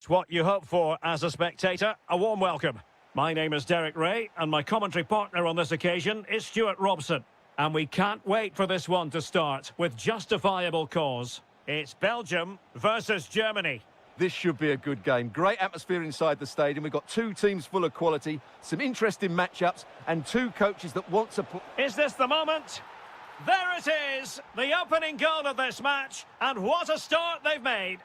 It's what you hope for as a spectator. A warm welcome. My name is Derek Ray, and my commentary partner on this occasion is Stuart Robson. And we can't wait for this one to start with justifiable cause. It's Belgium versus Germany. This should be a good game. Great atmosphere inside the stadium. We've got two teams full of quality, some interesting matchups, and two coaches that want to play. Is this the moment? There it is, the opening goal of this match, and what a start they've made.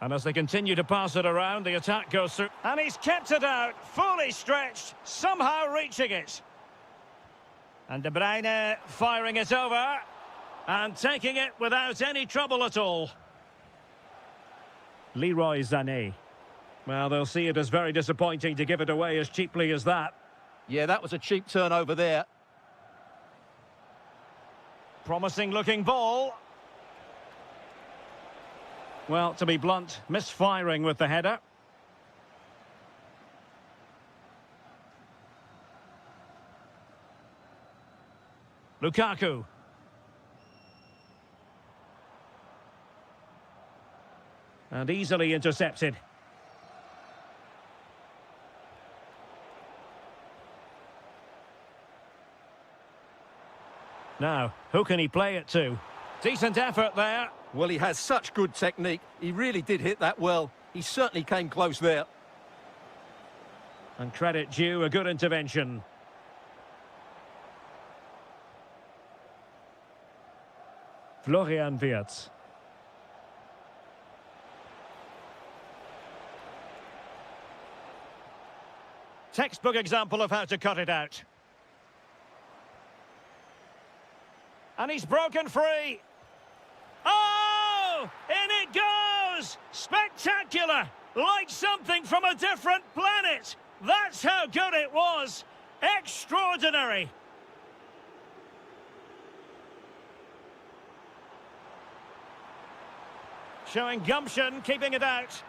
And as they continue to pass it around, the attack goes through. And he's kept it out, fully stretched, somehow reaching it. And De Bruyne firing it over. And taking it without any trouble at all. Leroy Sané. Well, they'll see it as very disappointing to give it away as cheaply as that. Yeah, that was a cheap turnover there. Promising looking ball. Well, to be blunt, misfiring with the header. Lukaku. And easily intercepted. Now, who can he play it to? Decent effort there. Well, he has such good technique. He really did hit that well. He certainly came close there. And credit due, a good intervention. Florian Wirtz. Textbook example of how to cut it out. And he's broken free. Oh! In it goes! Spectacular! Like something from a different planet. That's how good it was. Extraordinary. Showing gumption, keeping it out.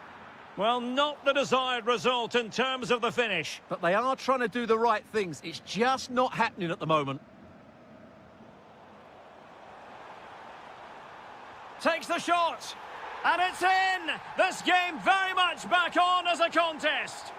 Well, not the desired result in terms of the finish. But they are trying to do the right things. It's just not happening at the moment. Takes the shot. And it's in! This game very much back on as a contest.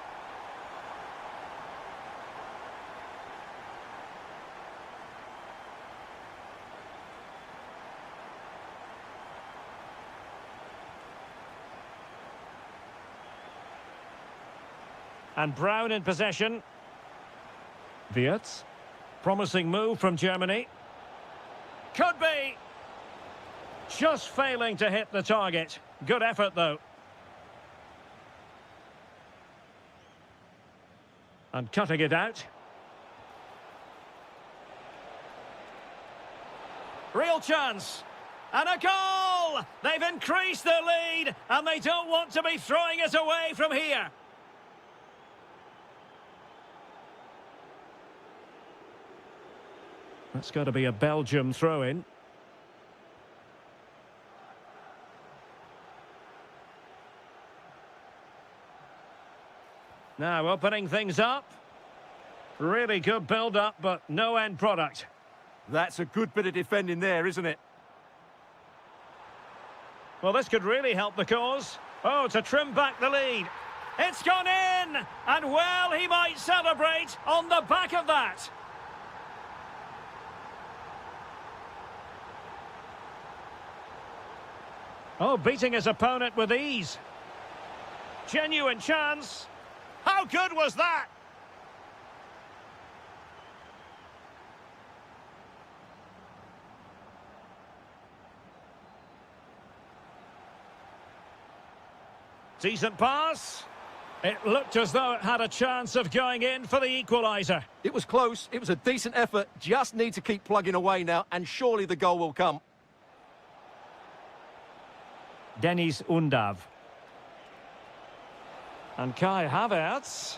And Brown in possession. Wirtz. Promising move from Germany. Could be. Just failing to hit the target. Good effort, though. And cutting it out. Real chance. And a goal! They've increased their lead, and they don't want to be throwing it away from here. That's got to be a Belgium throw-in. Now opening things up. Really good build-up, but no end product. That's a good bit of defending there, isn't it? Well, this could really help the cause. Oh, to trim back the lead. It's gone in! And well, he might celebrate on the back of that. Oh, beating his opponent with ease. Genuine chance. How good was that? Decent pass. It looked as though it had a chance of going in for the equaliser. It was close. It was a decent effort. Just need to keep plugging away now, and surely the goal will come. Dennis Undav. And Kai Havertz.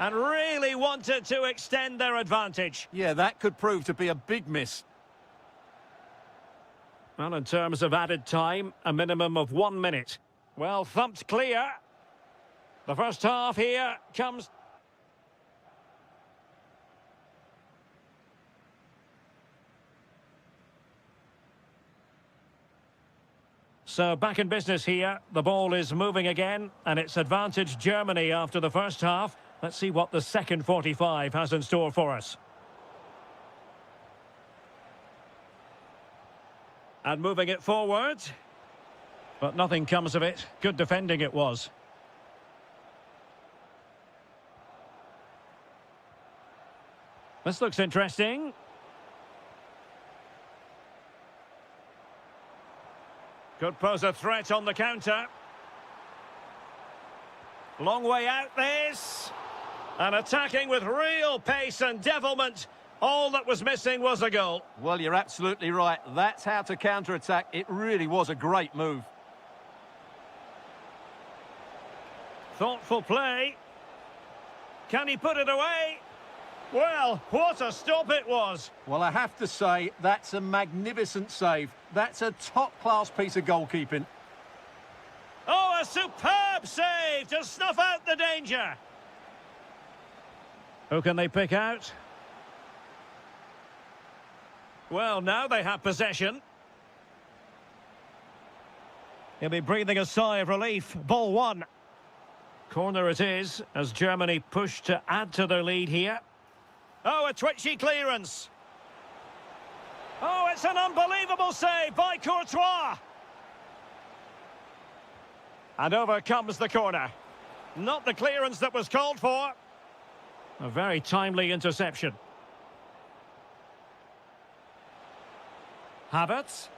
And really wanted to extend their advantage. Yeah, that could prove to be a big miss. Well, in terms of added time, a minimum of 1 minute. Well, thumped clear. The first half here comes... So back in business here. The ball is moving again, and it's advantage Germany after the first half. Let's see what the second 45 has in store for us. And moving it forward. But nothing comes of it. Good defending it was. This looks interesting. Could pose a threat on the counter. Long way out this. And attacking with real pace and devilment. All that was missing was a goal. Well, you're absolutely right. That's how to counter-attack. It really was a great move. Thoughtful play. Can he put it away? Well, what a stop it was. Well, I have to say, that's a magnificent save. That's a top-class piece of goalkeeping. Oh, a superb save to snuff out the danger. Who can they pick out? Well, now they have possession. He'll be breathing a sigh of relief. Ball one. Corner it is, as Germany push to add to their lead here. Oh, a twitchy clearance. Oh, it's an unbelievable save by Courtois. And over comes the corner. Not the clearance that was called for. A very timely interception. Havertz.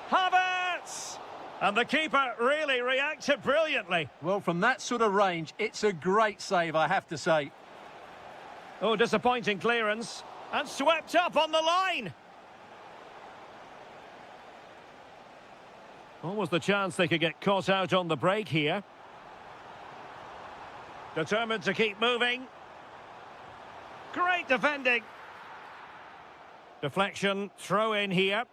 Havertz! And the keeper really reacted brilliantly. Well, from that sort of range, it's a great save, I have to say. Oh, disappointing clearance. And swept up on the line. Almost the chance they could get caught out on the break here. Determined to keep moving. Great defending. Deflection, throw in here.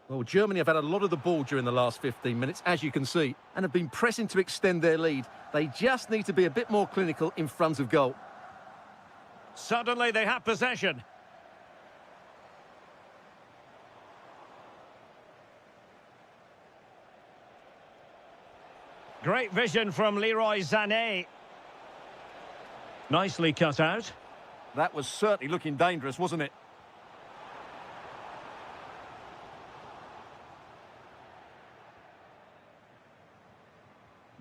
Well, Germany have had a lot of the ball during the last 15 minutes, as you can see, and have been pressing to extend their lead. They just need to be a bit more clinical in front of goal. Suddenly they have possession. Great vision from Leroy Sané. Nicely cut out. That was certainly looking dangerous, wasn't it?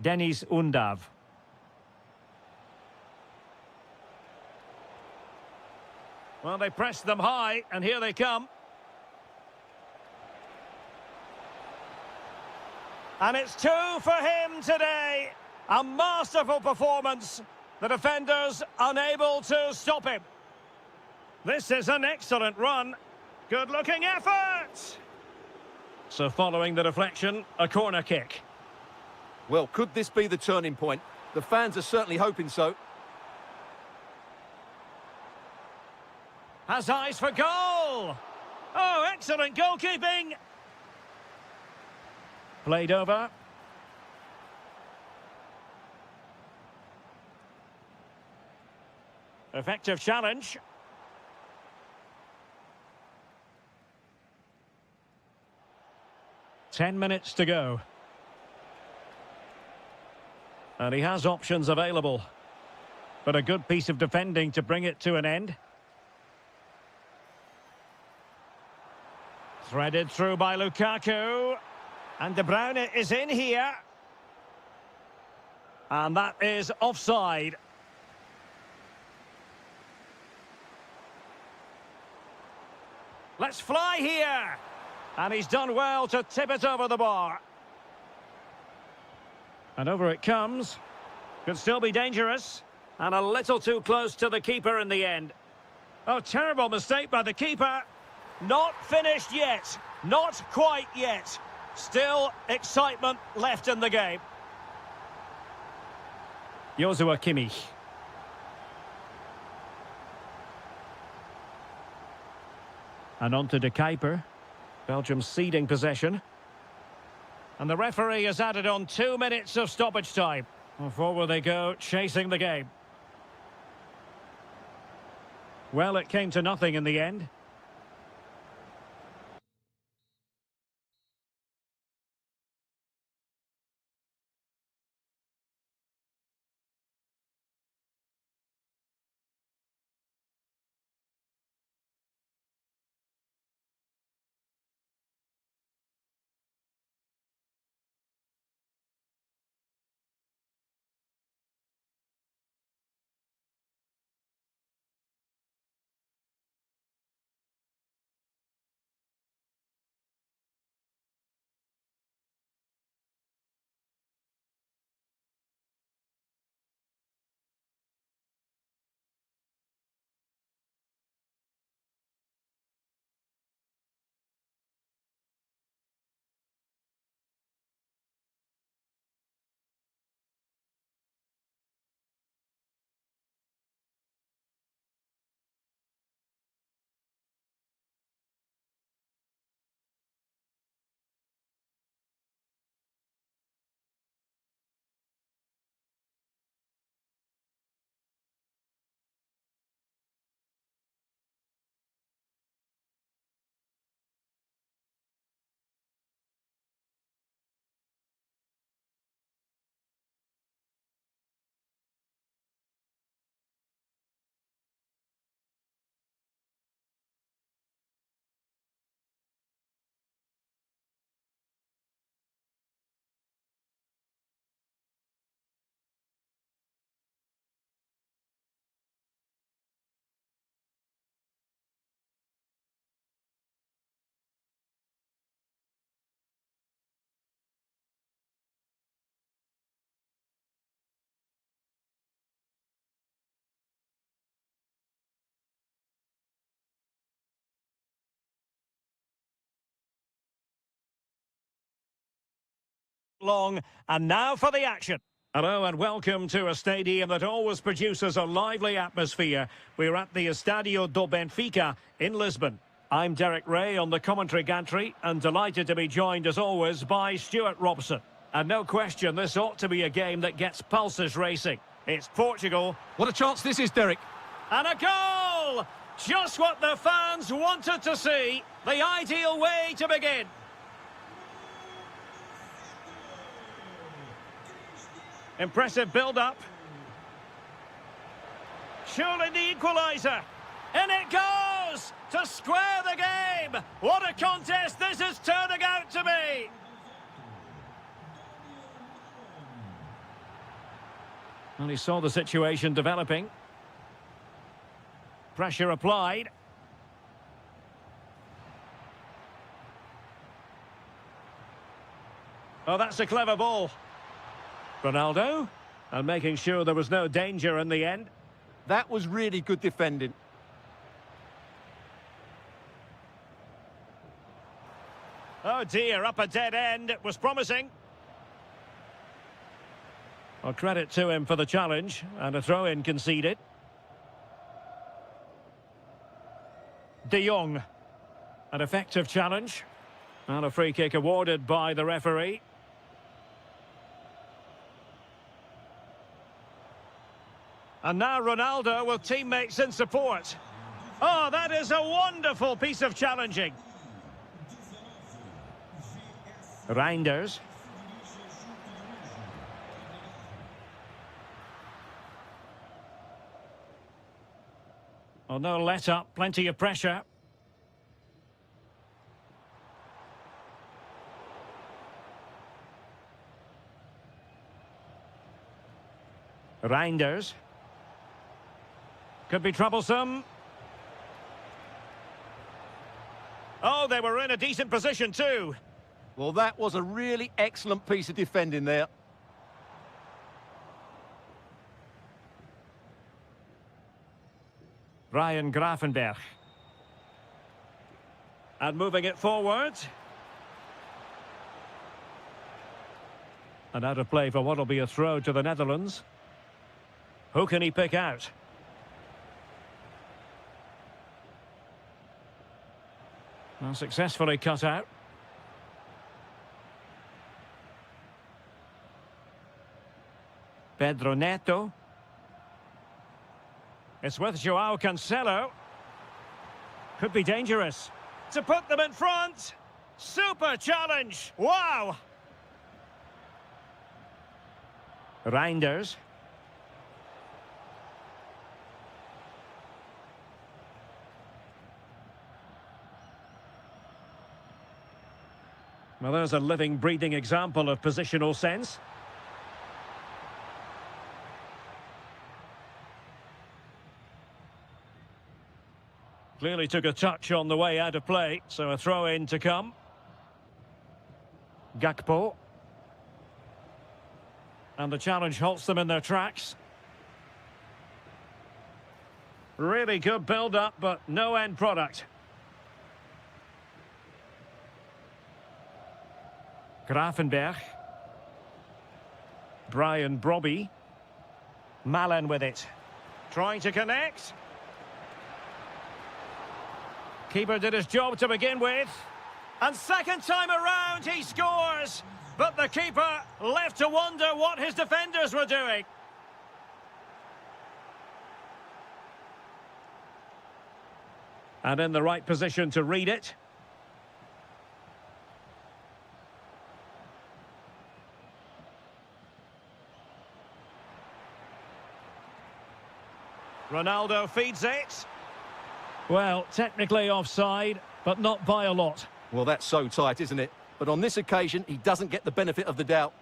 Denis Undav. Well, they pressed them high, and here they come. And it's two for him today. A masterful performance. The defenders unable to stop him. This is an excellent run. Good-looking effort. So following the deflection, a corner kick. Well, could this be the turning point? The fans are certainly hoping so. Has eyes for goal. Oh, excellent goalkeeping. Played over. Effective challenge. Ten minutes to go. And he has options available. But a good piece of defending to bring it to an end. Threaded through by Lukaku. And De Bruyne is in here. And that is offside. Let's fly here. And he's done well to tip it over the bar. And over it comes. Could still be dangerous. And a little too close to the keeper in the end. Oh, terrible mistake by the keeper. Not finished yet. Not quite yet. Still excitement left in the game. Joshua Kimmich. And on to De Kuiper. Belgium ceding possession. And the referee has added on 2 minutes of stoppage time. Well, forward they go, chasing the game. Well, it came to nothing in the end. long. And now for the action. Hello and welcome to a stadium that always produces a lively atmosphere. We're at the Estadio do Benfica in Lisbon. I'm Derek Ray on the commentary gantry and delighted to be joined as always by Stuart Robson. And no question, this ought to be a game that gets pulses racing. It's Portugal. What a chance this is, Derek. And a goal! Just what the fans wanted to see. The ideal way to begin. Impressive build-up. Surely the equaliser. In it goes! To square the game! What a contest this is turning out to be! And he saw the situation developing. Pressure applied. Oh, that's a clever ball. Ronaldo, and making sure there was no danger in the end. That was really good defending. Oh dear, up a dead end. It was promising. Well, credit to him for the challenge, and a throw-in conceded. De Jong, an effective challenge, and a free kick awarded by the referee. And now Ronaldo with teammates in support. Oh, that is a wonderful piece of challenging. Reinders. Oh, no let up, plenty of pressure. Reinders. Could be troublesome. Oh, they were in a decent position too. Well, that was a really excellent piece of defending there. Ryan Gravenberch. And moving it forward. And out of play for what will be a throw to the Netherlands. Who can he pick out? Well, successfully cut out. Pedro Neto. It's with João Cancelo. Could be dangerous. To put them in front. Super challenge. Wow. Reinders. Well, there's a living, breathing example of positional sense. Clearly took a touch on the way out of play, so a throw-in to come. Gakpo. And the challenge halts them in their tracks. Really good build-up, but no end product. Gravenberch. Brian Brobby. Malen with it. Trying to connect. Keeper did his job to begin with. And second time around he scores. But the keeper left to wonder what his defenders were doing. And in the right position to read it. Ronaldo feeds it. Well, technically offside, but not by a lot. Well, that's so tight, isn't it? But on this occasion, he doesn't get the benefit of the doubt.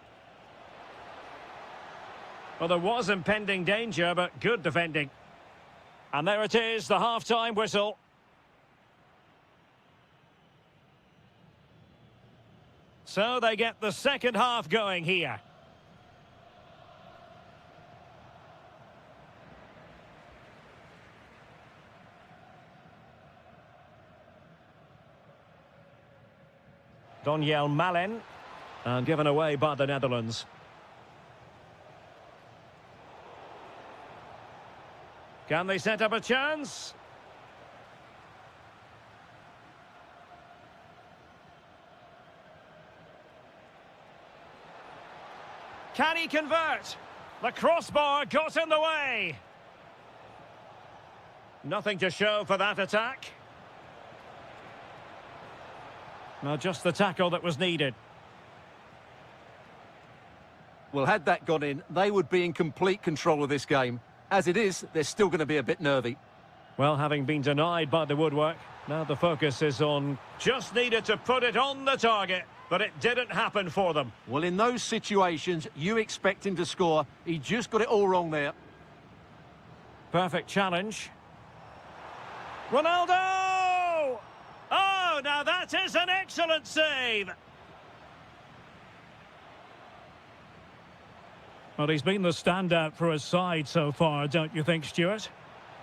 Well, there was impending danger, but good defending. And there it is, the half-time whistle. So they get the second half going here. Donyell Malen. And given away by the Netherlands. Can they set up a chance? Can he convert? The crossbar got in the way. Nothing to show for that attack. No, just the tackle that was needed. Well, had that gone in, they would be in complete control of this game. As it is, they're still going to be a bit nervy. Well, having been denied by the woodwork, now the focus is on just needed to put it on the target, but it didn't happen for them. Well, in those situations, you expect him to score. He just got it all wrong there. Perfect challenge. Ronaldo! Oh, now that is an excellent save. Well, he's been the standout for his side so far, don't you think, Stuart?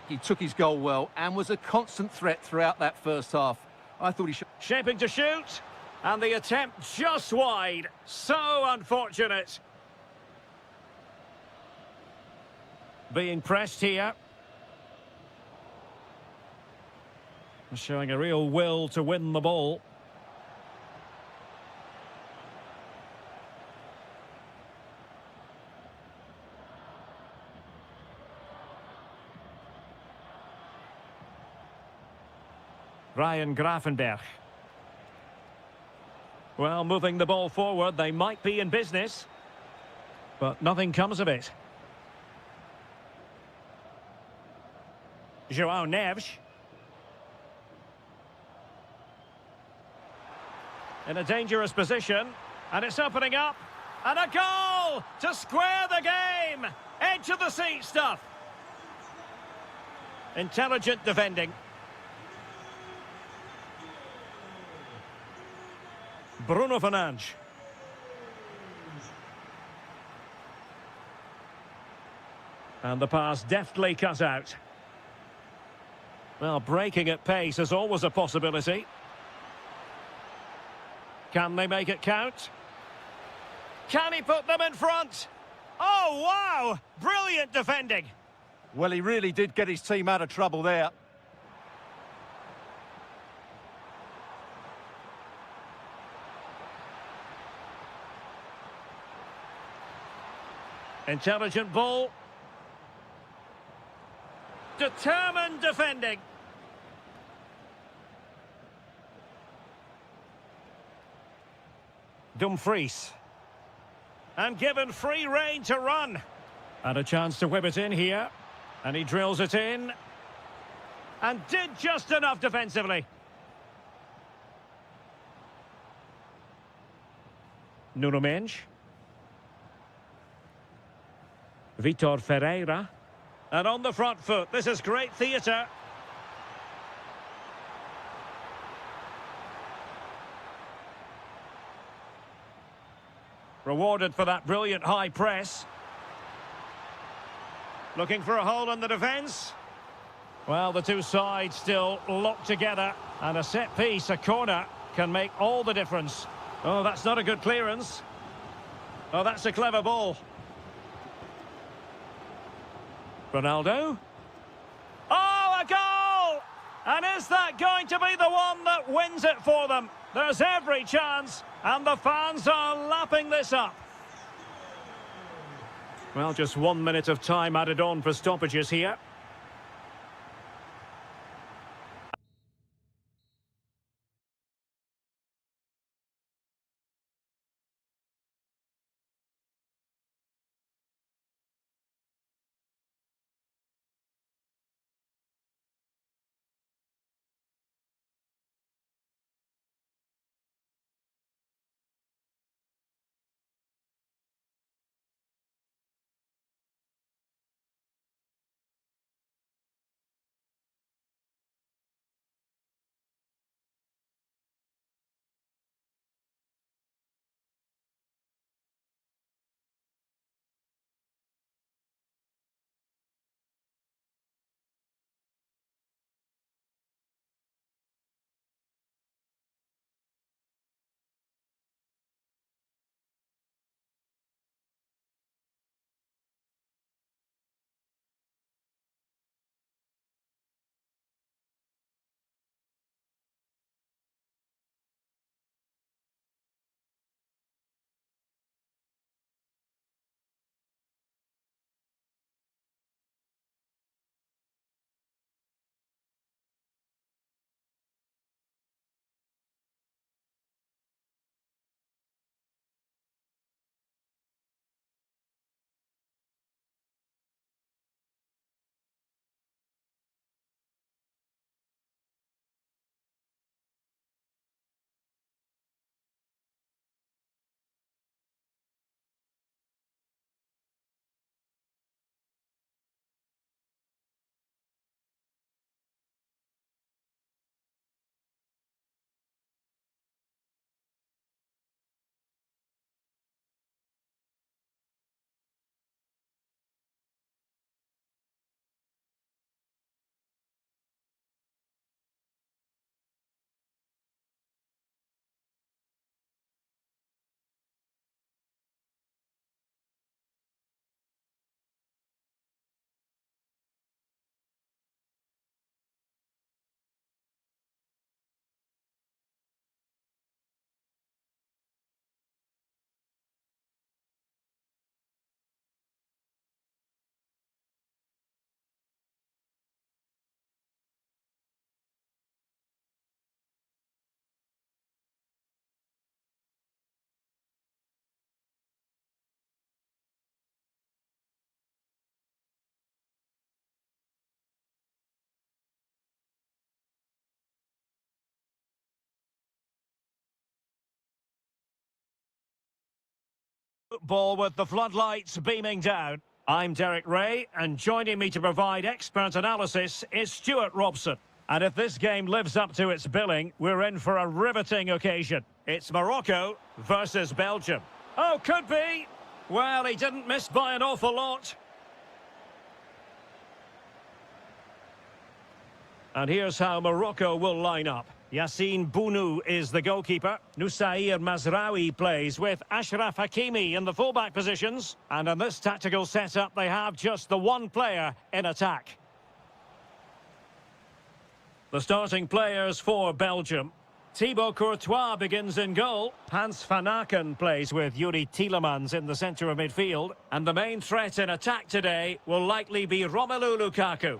He took his goal well and was a constant threat throughout that first half. I thought he should... Shaping to shoot, and the attempt just wide. So unfortunate. Being pressed here. Showing a real will to win the ball. Ryan Grafenberg. Well, moving the ball forward, they might be in business, but nothing comes of it. João Neves. In a dangerous position, and it's opening up, and a goal to square the game. Edge of the seat stuff. Intelligent defending. Bruno Fernandes. And the pass deftly cut out. Well, breaking at pace is always a possibility. Can they make it count? Can he put them in front? Oh, wow! Brilliant defending. Well, he really did get his team out of trouble there. Intelligent ball. Determined defending. Dumfries. And given free rein to run. And a chance to whip it in here. And he drills it in. And did just enough defensively. Nuno Mendes. Vitor Ferreira. And on the front foot, this is great theatre. Rewarded for that brilliant high press. Looking for a hole in the defence. Well, the two sides still locked together. And a set piece, a corner, can make all the difference. Oh, that's not a good clearance. Oh, that's a clever ball. Ronaldo. Oh, a goal! And is that going to be the one that wins it for them? There's every chance, and the fans are lapping this up. Well, just 1 minute of time added on for stoppages here. football with the floodlights beaming down. I'm Derek Ray, and joining me to provide expert analysis is Stuart Robson. And if this game lives up to its billing, we're in for a riveting occasion. It's Morocco versus Belgium. Oh, could be. Well, he didn't miss by an awful lot. And here's how Morocco will line up. Yassine Bounou is the goalkeeper. Nusair Mazraoui plays with Ashraf Hakimi in the fullback positions. And in this tactical setup, they have just the one player in attack. The starting players for Belgium. Thibaut Courtois begins in goal. Hans van Aken plays with Yuri Tielemans in the centre of midfield. And the main threat in attack today will likely be Romelu Lukaku.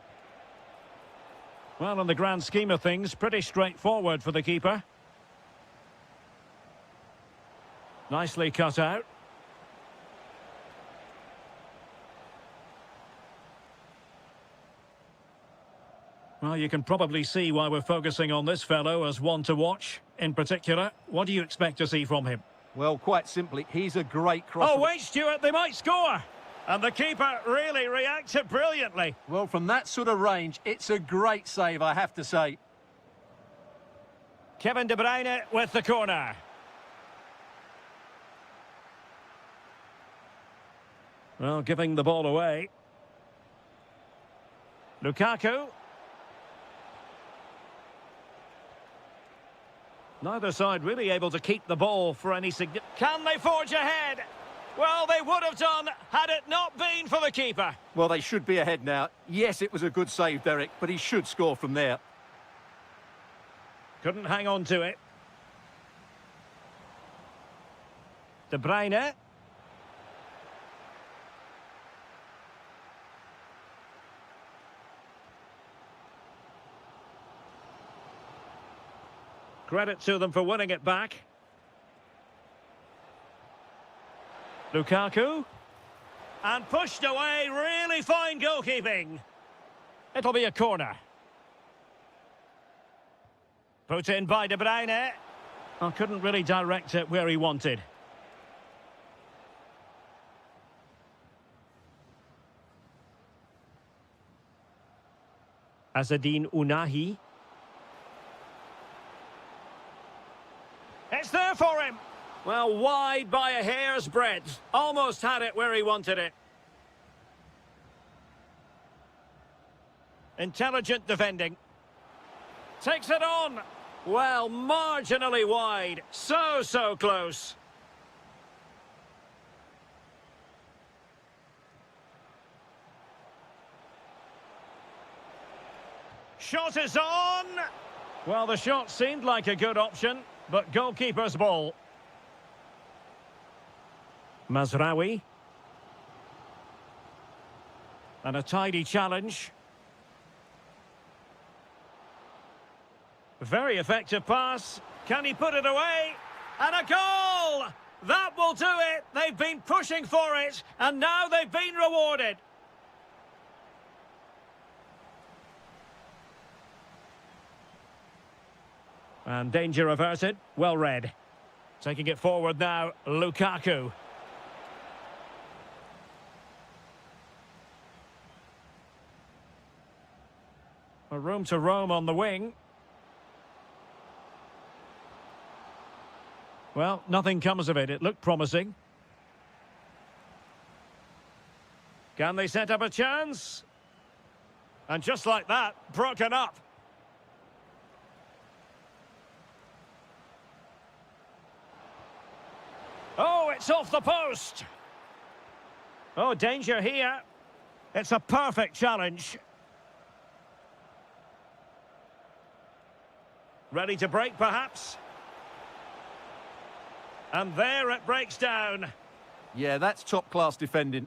Well, in the grand scheme of things, pretty straightforward for the keeper. Nicely cut out. Well, you can probably see why we're focusing on this fellow as one to watch. In particular, what do you expect to see from him? Well, quite simply, he's a great crosser. Oh, wait, Stuart, they might score! And the keeper really reacted brilliantly. Well, from that sort of range, it's a great save, I have to say. Kevin De Bruyne with the corner. Well, giving the ball away. Lukaku. Neither side really able to keep the ball for any significant... Can they forge ahead? Well, they would have done had it not been for the keeper. Well, they should be ahead now. Yes, it was a good save, Derek, but he should score from there. Couldn't hang on to it. De Bruyne. Credit to them for winning it back. Lukaku. And pushed away, really fine goalkeeping. It'll be a corner. Put in by De Bruyne. Oh, couldn't really direct it where he wanted. Azzedine Ounahi. It's there for him. Well, wide by a hair's breadth. Almost had it where he wanted it. Intelligent defending. Takes it on. Well, marginally wide. So close. Shot is on. Well, the shot seemed like a good option, but goalkeeper's ball. Mazraoui. And a tidy challenge. Very effective pass. Can he put it away? And a goal! That will do it. They've been pushing for it, and now they've been rewarded. And danger averted. Well read. Taking it forward now, Lukaku. A room to roam on the wing. Well, nothing comes of it. It looked promising. Can they set up a chance? And just like that, broken up. Oh, it's off the post. Oh, danger here. It's a perfect challenge. Ready to break, perhaps? And there it breaks down. Yeah, that's top-class defending.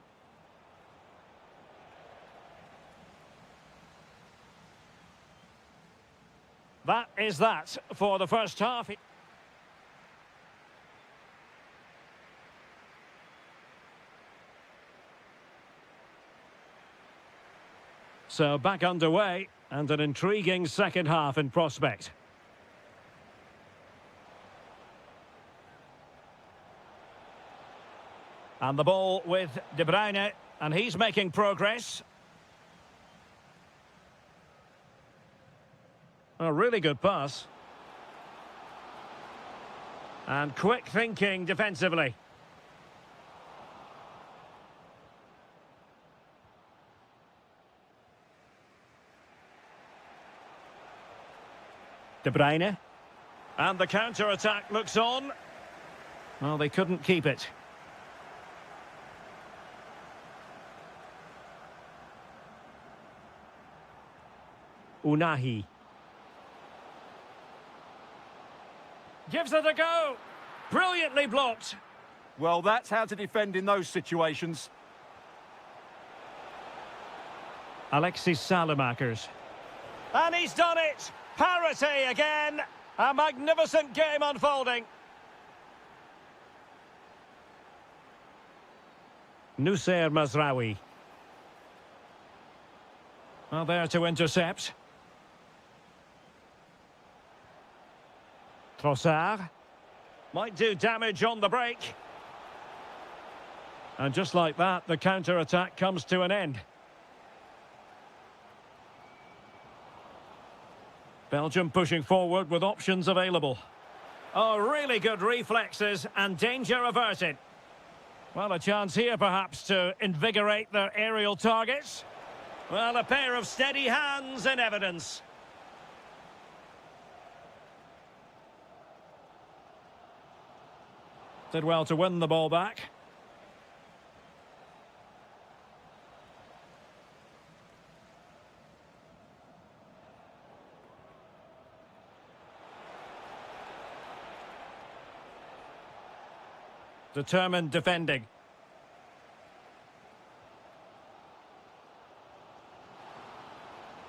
That is that for the first half. So back underway, and an intriguing second half in prospect. And the ball with De Bruyne, and he's making progress. A really good pass. And quick thinking defensively. De Bruyne. And the counter-attack looks on. Well, they couldn't keep it. Unahi. Gives it a go. Brilliantly blocked. Well, that's how to defend in those situations. Alexis Salemakers. And he's done it! Parity again! A magnificent game unfolding. Nusair Mazraoui. Well, there to intercept. Trossard. Might do damage on the break. And just like that, the counter-attack comes to an end. Belgium pushing forward with options available. Oh, really good reflexes and danger averted. Well, a chance here perhaps to invigorate their aerial targets. Well, a pair of steady hands in evidence. Did well to win the ball back. Determined defending.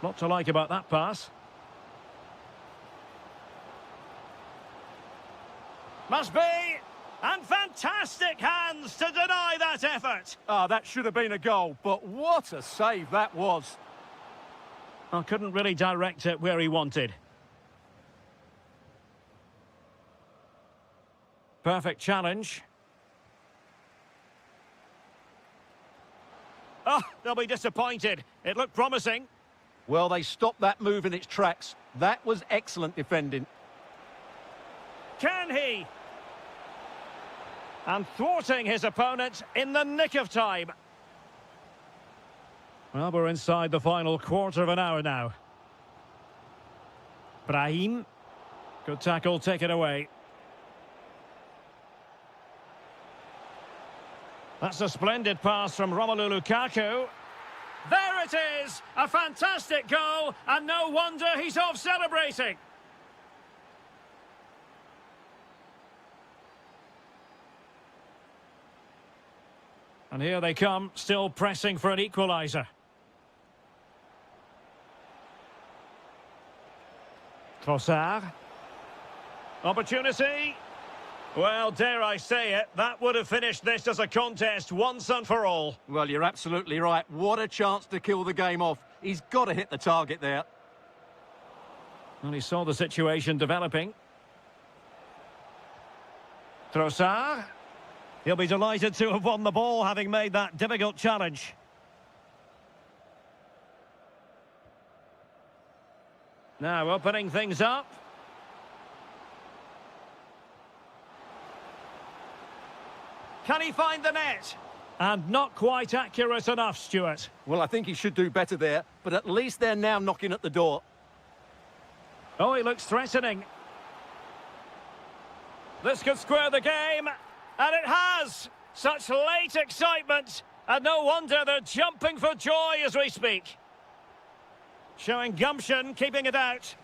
Lot to like about that pass. Must be! And fantastic hands to deny that effort. Ah, that should have been a goal, but what a save that was. I couldn't really direct it where he wanted. Perfect challenge. Oh, they'll be disappointed. It looked promising. Well, they stopped that move in its tracks. That was excellent defending. Can he? And thwarting his opponent in the nick of time. Well, we're inside the final quarter of an hour now. Brahim. Good tackle, taken away. That's a splendid pass from Romelu Lukaku. There it is! A fantastic goal, and no wonder he's off celebrating. And here they come, still pressing for an equaliser. Trossard. Opportunity. Well, dare I say it, that would have finished this as a contest once and for all. Well, you're absolutely right. What a chance to kill the game off. He's got to hit the target there. And he saw the situation developing. Trossard. He'll be delighted to have won the ball, having made that difficult challenge. Now opening things up. Can he find the net? And not quite accurate enough, Stuart. Well, I think he should do better there, but at least they're now knocking at the door. Oh, he looks threatening. This could square the game. And it has! Such late excitement, and no wonder they're jumping for joy as we speak. Showing gumption, keeping it out.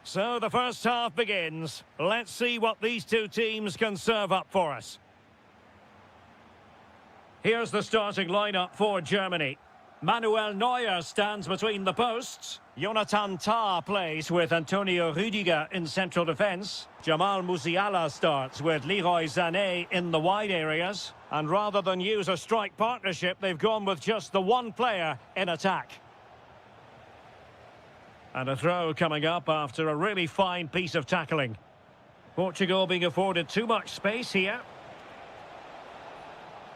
So the first half begins. Let's see what these two teams can serve up for us. Here's the starting lineup for Germany. Manuel Neuer stands between the posts. Jonathan Tah plays with Antonio Rüdiger in central defence. Jamal Musiala starts with Leroy Sané in the wide areas. And rather than use a strike partnership, they've gone with just the one player in attack. And a throw coming up after a really fine piece of tackling. Portugal being afforded too much space here.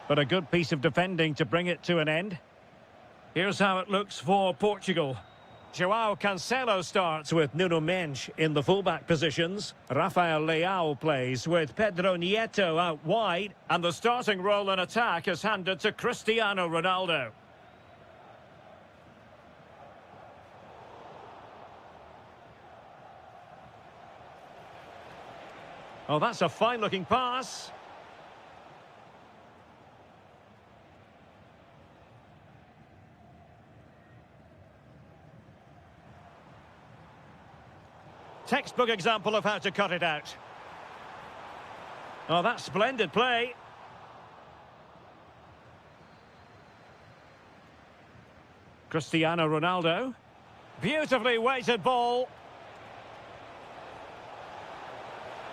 But a good piece of defending to bring it to an end. Here's how it looks for Portugal. João Cancelo starts with Nuno Mendes in the fullback positions. Rafael Leao plays with Pedro Nieto out wide. And the starting role in attack is handed to Cristiano Ronaldo. Oh, that's a fine-looking pass. Textbook example of how to cut it out. Oh, that's splendid play. Cristiano Ronaldo. Beautifully weighted ball.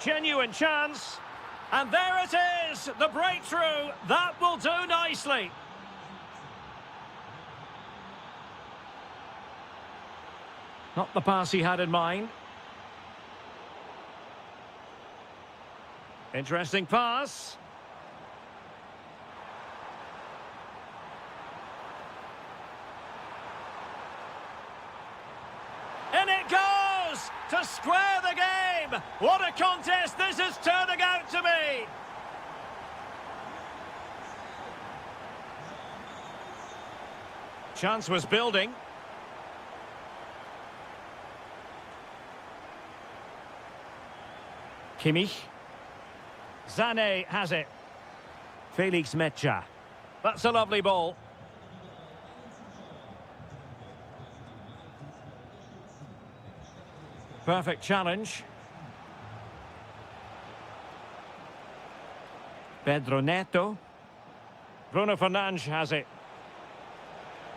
Genuine chance. And there it is, the breakthrough. That will do nicely. Not the pass he had in mind. Interesting pass. In it goes to square the game. What a contest this is turning out to be. Chance was building. Kimmich. Sané has it. Felix Mecha. That's a lovely ball. Perfect challenge. Pedro Neto. Bruno Fernandes has it.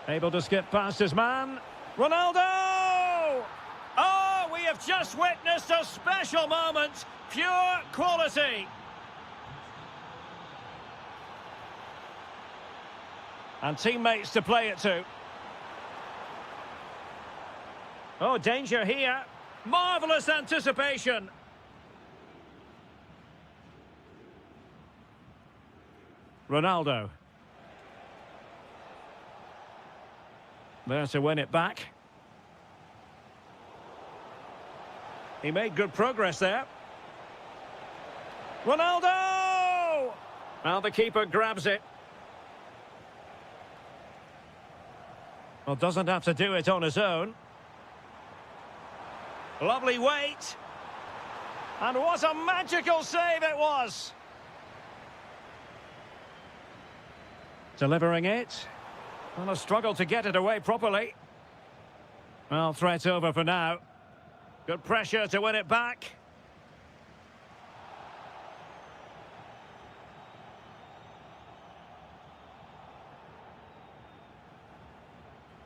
Able to skip past his man. Ronaldo! Oh, we have just witnessed a special moment. Pure quality. And teammates to play it to. Oh, danger here. Marvellous anticipation. Ronaldo. There to win it back. He made good progress there. Ronaldo! Well, the keeper grabs it. Well, doesn't have to do it on his own. Lovely weight. And what a magical save it was. Delivering it. Well, a struggle to get it away properly. Well, threat over for now. Good pressure to win it back.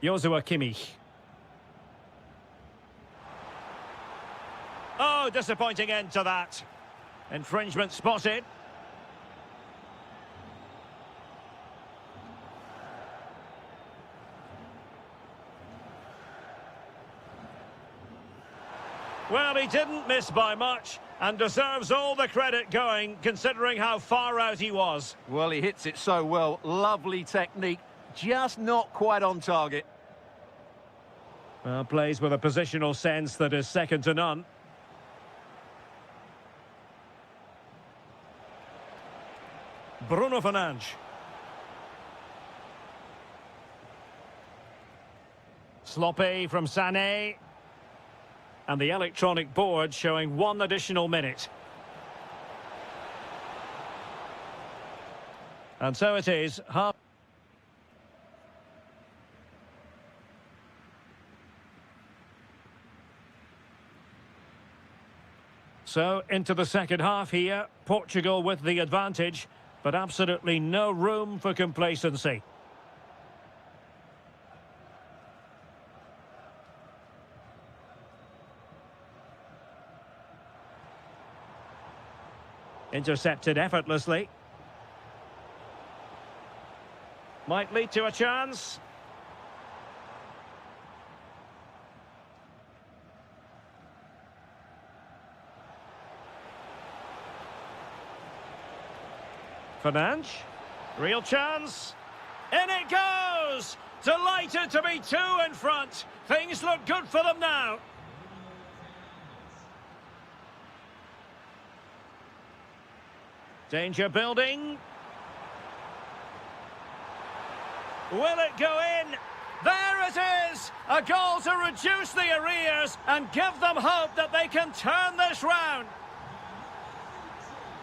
Joshua Kimmich. Oh, disappointing end to that. Infringement spotted. Well, he didn't miss by much and deserves all the credit going, considering how far out he was. Well, he hits it so well. Lovely technique. Just not quite on target. Well, plays with a positional sense that is second to none. Bruno Fernandes. Sloppy from Sané. And the electronic board showing 1 additional minute. And so it is. Half. So, into the second half here. Portugal with the advantage, but absolutely no room for complacency. Intercepted effortlessly. Might lead to a chance. Fernandes, real chance. In it goes! Delighted to be two in front. Things look good for them now. Danger building. Will it go in? There it is! A goal to reduce the arrears and give them hope that they can turn this round.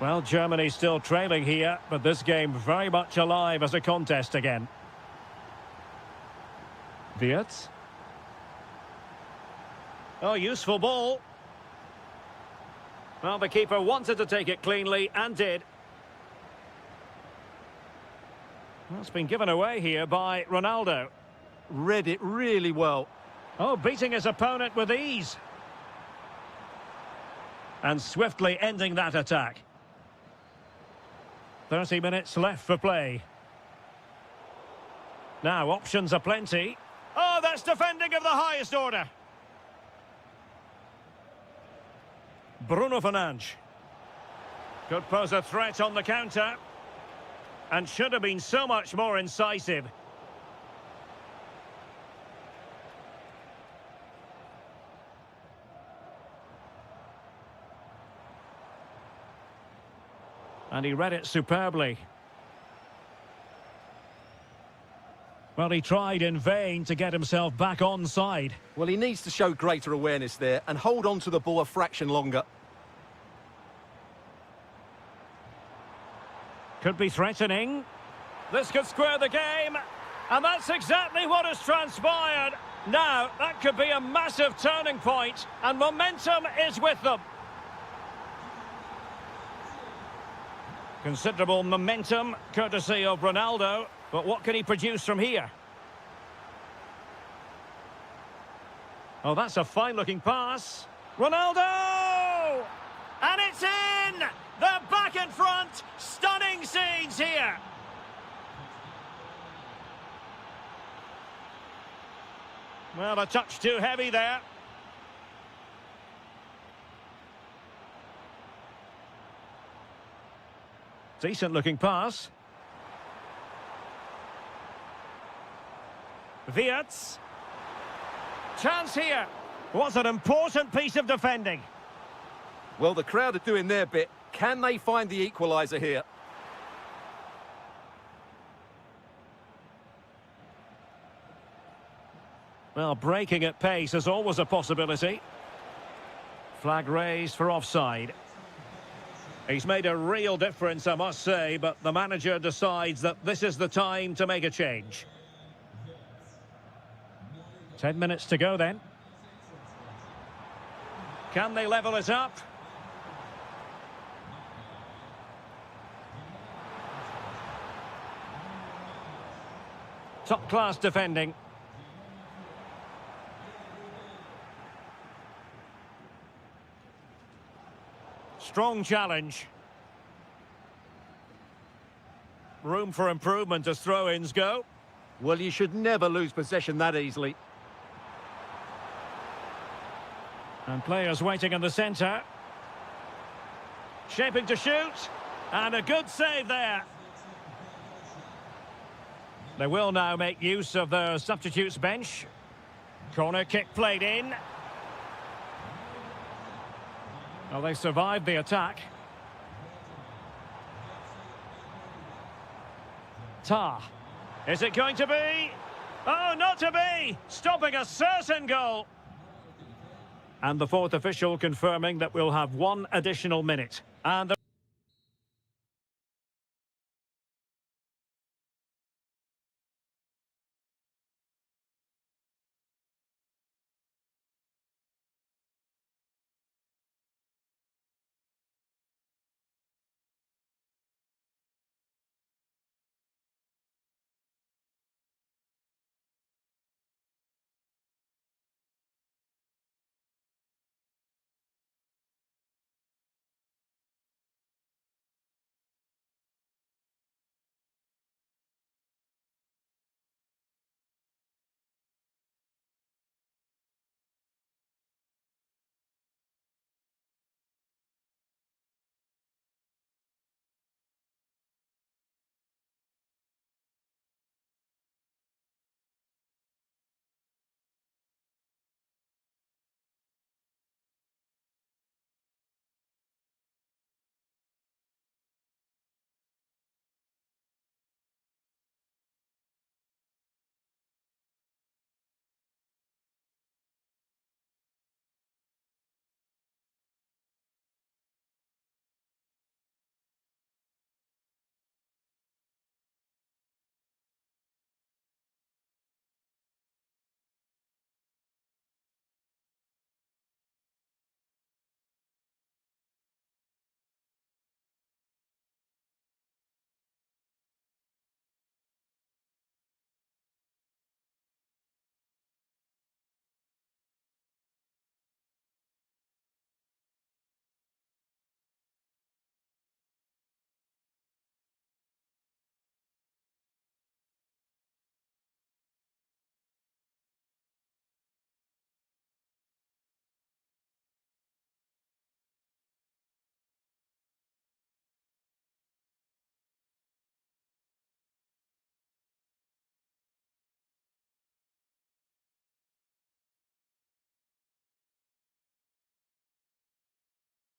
Well, Germany still trailing here, but this game very much alive as a contest again. Wirtz. Oh, useful ball. Well, the keeper wanted to take it cleanly and did. Well, it's been given away here by Ronaldo. Read it really well. Oh, beating his opponent with ease. And swiftly ending that attack. 30 minutes left for play. Now, options are plenty. Oh, that's defending of the highest order. Bruno Fernandes. Could pose a threat on the counter. And should have been so much more incisive. And he read it superbly. Well, he tried in vain to get himself back on side. Well, he needs to show greater awareness there and hold on to the ball a fraction longer. Could be threatening. This could square the game. And that's exactly what has transpired. Now, that could be a massive turning point, and momentum is with them. Considerable momentum, courtesy of Ronaldo. But what can he produce from here? Oh, that's a fine-looking pass. Ronaldo! And it's in! They're back in front. Stunning scenes here. Well, a touch too heavy there. Decent-looking pass. Wirtz. Chance here. What an important piece of defending. Well, the crowd are doing their bit. Can they find the equaliser here? Well, breaking at pace is always a possibility. Flag raised for offside. He's made a real difference, I must say, but the manager decides that this is the time to make a change. 10 minutes to go then. Can they level it up? Top-class defending. Strong challenge. Room for improvement as throw-ins go. Well, you should never lose possession that easily. And players waiting in the centre. Shaping to shoot. And a good save there. They will now make use of their substitutes bench. Corner kick played in. Well, they survived the attack. Tar. Is it going to be? Oh, not to be! Stopping a certain goal. And the fourth official confirming that we'll have one additional minute. And the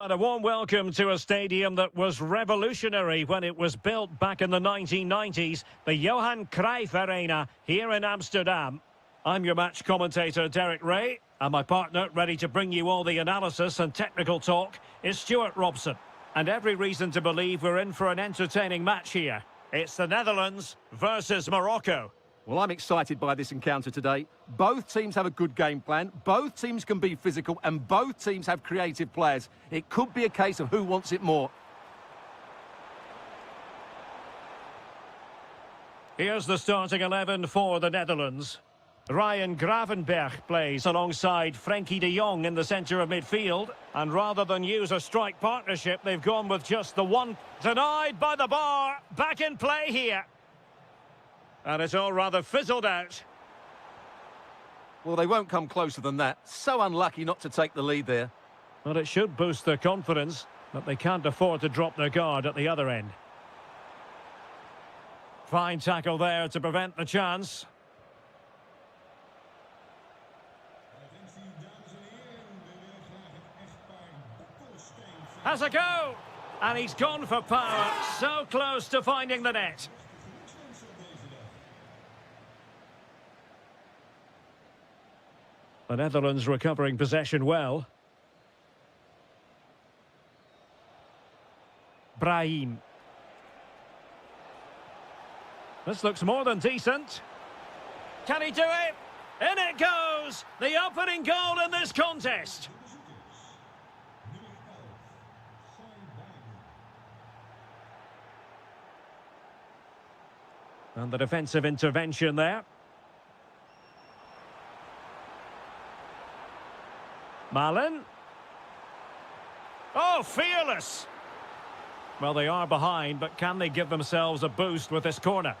And a warm welcome to a stadium that was revolutionary when it was built back in the 1990s, the Johan Cruyff Arena here in Amsterdam. I'm your match commentator, Derek Ray, and my partner, ready to bring you all the analysis and technical talk, is Stuart Robson. And every reason to believe we're in for an entertaining match here. It's the Netherlands versus Morocco. Well, I'm excited by this encounter today. Both teams have a good game plan, both teams can be physical, and both teams have creative players. It could be a case of who wants it more. Here's the starting 11 for the Netherlands. Ryan Gravenberch plays alongside Frenkie de Jong in the centre of midfield. And rather than use a strike partnership, they've gone with just the one. Denied by the bar. Back in play here. And it's all rather fizzled out. Well, they won't come closer than that. So unlucky not to take the lead there. Well, it should boost their confidence, but they can't afford to drop their guard at the other end. Fine tackle there to prevent the chance. Has a go! And he's gone for power. So close to finding the net. The Netherlands recovering possession well. Brahim. This looks more than decent. Can he do it? In it goes! The opening goal in this contest. And the defensive intervention there. Malin. Oh, fearless! Well, they are behind, but can they give themselves a boost with this corner?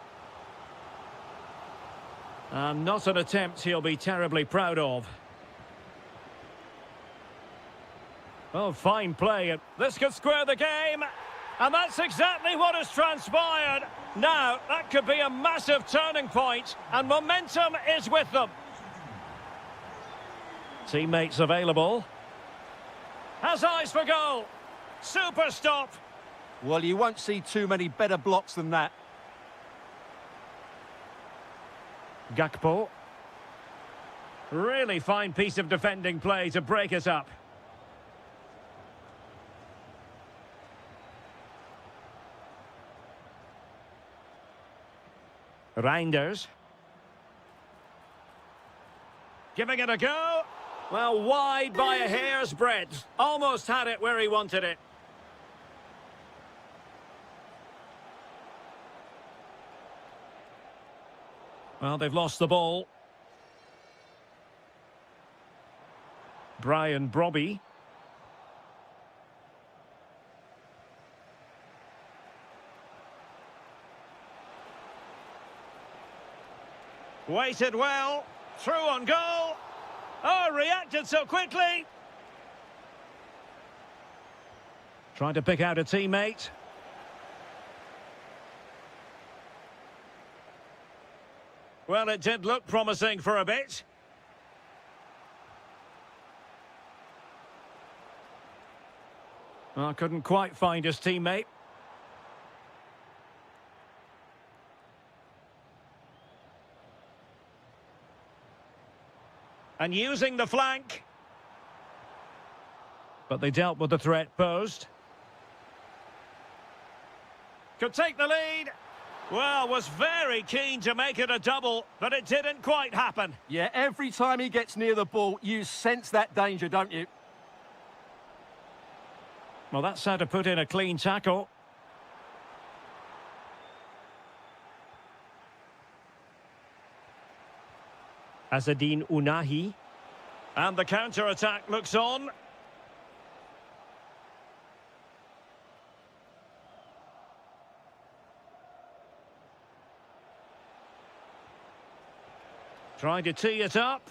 And not an attempt he'll be terribly proud of. Oh, fine play. This could square the game. And that's exactly what has transpired. Now, that could be a massive turning point, and momentum is with them. Teammates available. Has eyes for goal. Super stop. Well, you won't see too many better blocks than that. Gakpo. Really fine piece of defending play to break it up. Reinders. Giving it a go. Well, wide by a hair's breadth. Almost had it where he wanted it. Well, they've lost the ball. Brian Brobby. Waited well. Through on goal. Oh, reacted so quickly. Trying to pick out a teammate. Well, it did look promising for a bit. Well, couldn't quite find his teammate. And using the flank. But they dealt with the threat posed. Could take the lead. Well, was very keen to make it a double, but it didn't quite happen. Yeah, every time he gets near the ball, you sense that danger, don't you? Well, that's how to put in a clean tackle. Azadine Unahi. And the counter-attack looks on. Trying to tee it up.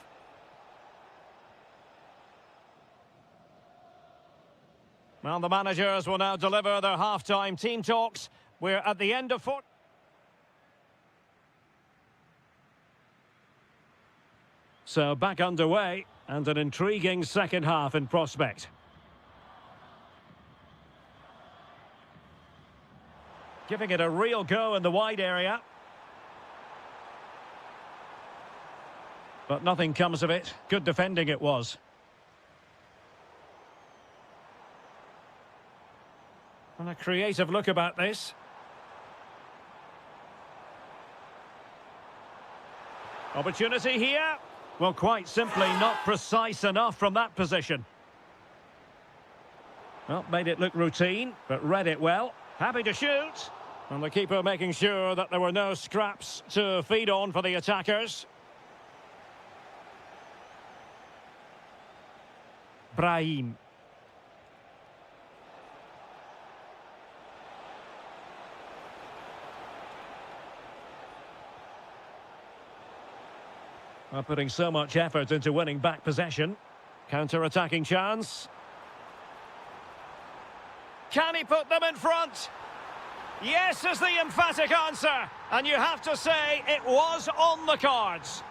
Well, the managers will now deliver their half-time team talks. We're at the end of foot. So back underway, and an intriguing second half in prospect. Giving it a real go in the wide area. But nothing comes of it. Good defending it was. And a creative look about this. Opportunity here. Well, quite simply not precise enough from that position. Well, made it look routine, but read it well. Happy to shoot. And the keeper making sure that there were no scraps to feed on for the attackers. Brahim. Well, putting so much effort into winning back possession. Counter-attacking chance. Can he put them in front? Yes is the emphatic answer. And you have to say it was on the cards.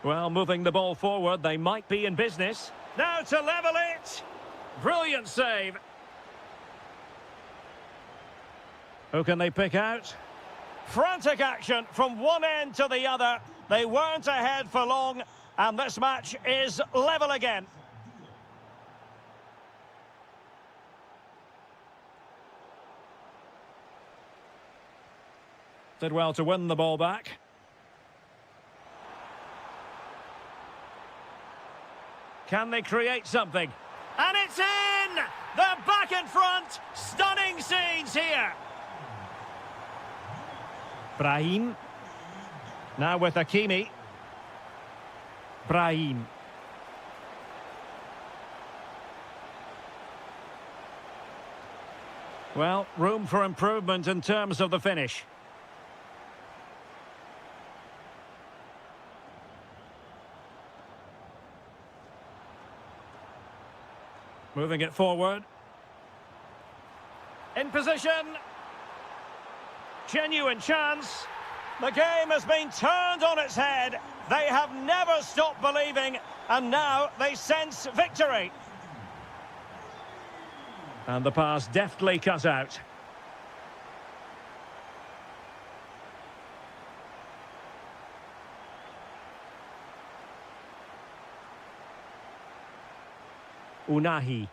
Well, moving the ball forward, they might be in business. Now to level it. Brilliant save. Who can they pick out? Frantic action from one end to the other. They weren't ahead for long, and this match is level again. Did well to win the ball back. Can they create something? And it's in! They're back in front! Stunning scenes here! Brahim. Now with Hakimi. Brahim. Well, room for improvement in terms of the finish. Moving it forward. In position. Genuine chance. The game has been turned on its head. They have never stopped believing, and now they sense victory. And the pass deftly cut out. Unahi.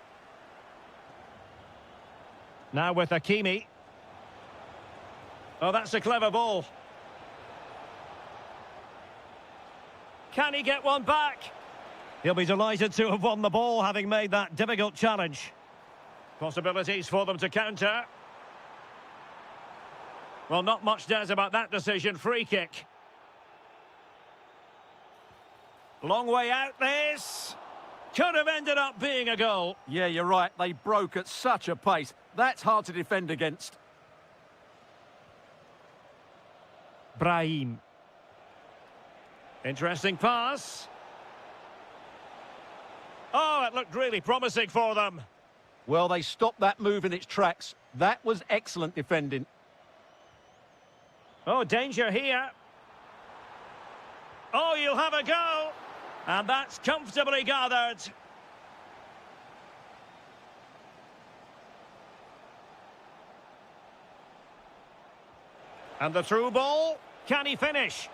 Now with Hakimi. Oh, that's a clever ball. Can he get one back? He'll be delighted to have won the ball, having made that difficult challenge. Possibilities for them to counter. Well, not much doubt about that decision. Free kick. Long way out this. Could have ended up being a goal. Yeah, you're right. They broke at such a pace. That's hard to defend against. Brahim. Interesting pass. Oh, it looked really promising for them. Well, they stopped that move in its tracks. That was excellent defending. Oh, danger here. Oh, you'll have a go. And that's comfortably gathered. And the through ball. Can he finish?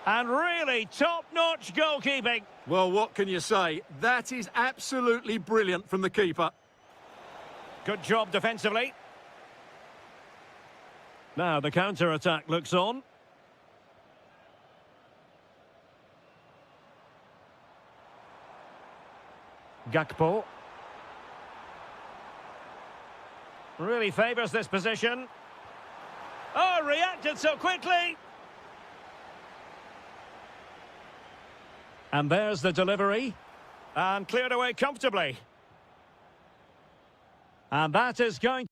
And really top-notch goalkeeping. Well, what can you say? That is absolutely brilliant from the keeper. Good job defensively. Now the counter-attack looks on. Gakpo. Really favours this position. Oh, reacted so quickly. And there's the delivery. And cleared away comfortably. And that is going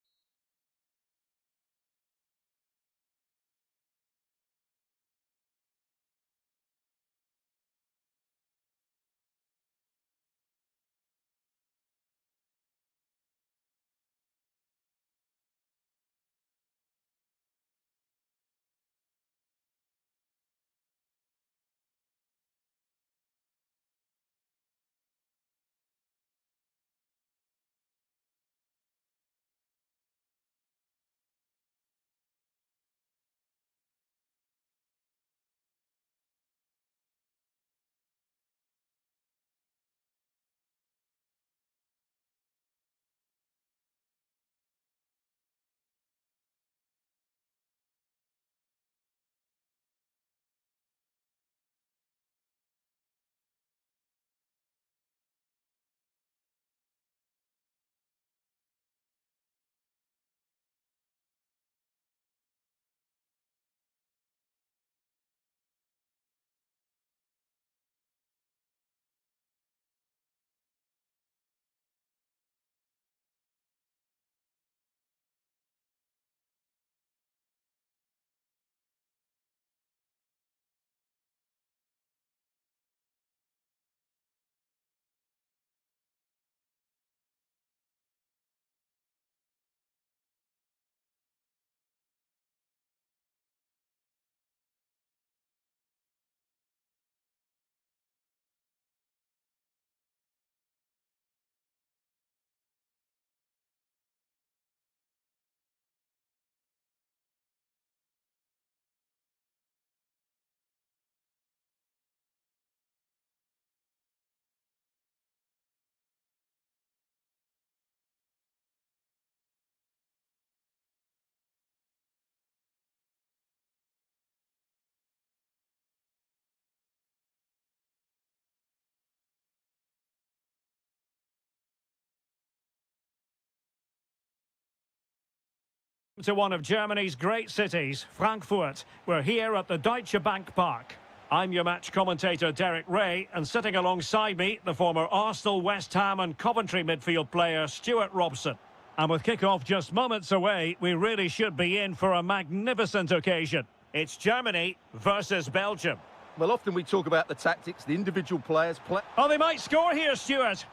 to one of Germany's great cities, Frankfurt. We're here at the Deutsche Bank Park. I'm your match commentator, Derek Ray, and sitting alongside me, the former Arsenal, West Ham and Coventry midfield player, Stuart Robson. And with kick-off just moments away, we really should be in for a magnificent occasion. It's Germany versus Belgium. Well, often we talk about the tactics, the individual players play. Oh, they might score here, Stuart.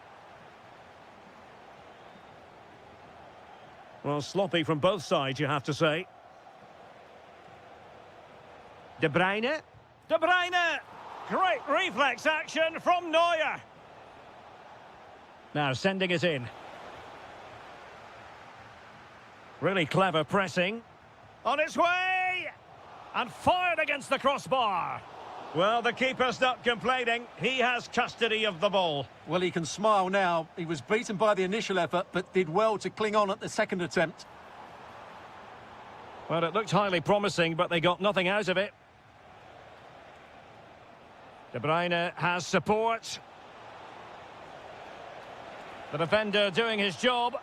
Well, sloppy from both sides, you have to say. De Bruyne. De Bruyne! Great reflex action from Neuer. Now sending it in. Really clever pressing. On its way! And fired against the crossbar. Well, the keeper's not complaining. He has custody of the ball. Well, he can smile now. He was beaten by the initial effort, but did well to cling on at the second attempt. Well, it looked highly promising, but they got nothing out of it. De Bruyne has support. The defender doing his job.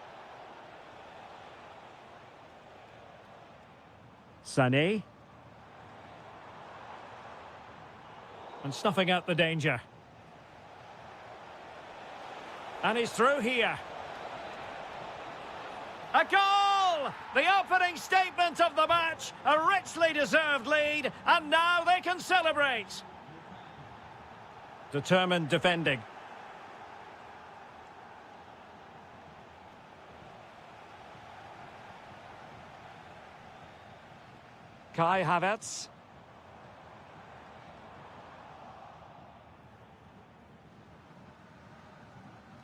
Sané. And snuffing out the danger. And he's through here. A goal! The opening statement of the match. A richly deserved lead. And now they can celebrate. Determined defending. Kai Havertz.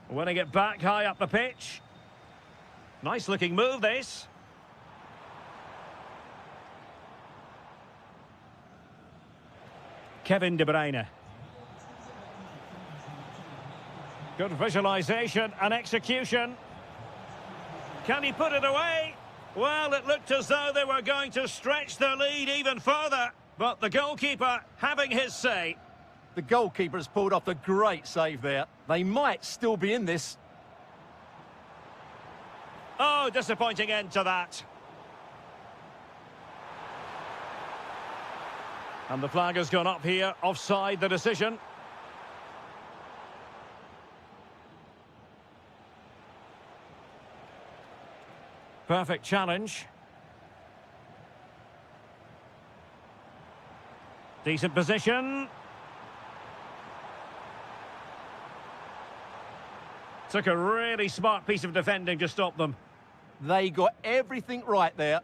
Winning it back high up the pitch. Nice looking move, this. Kevin De Bruyne. Good visualization and execution. Can he put it away? Well, it looked as though they were going to stretch their lead even further. But the goalkeeper having his say. The goalkeeper has pulled off a great save there. They might still be in this. Oh, disappointing end to that. And the flag has gone up here. Offside the decision. Perfect challenge. Decent position. Took a really smart piece of defending to stop them. They got everything right there.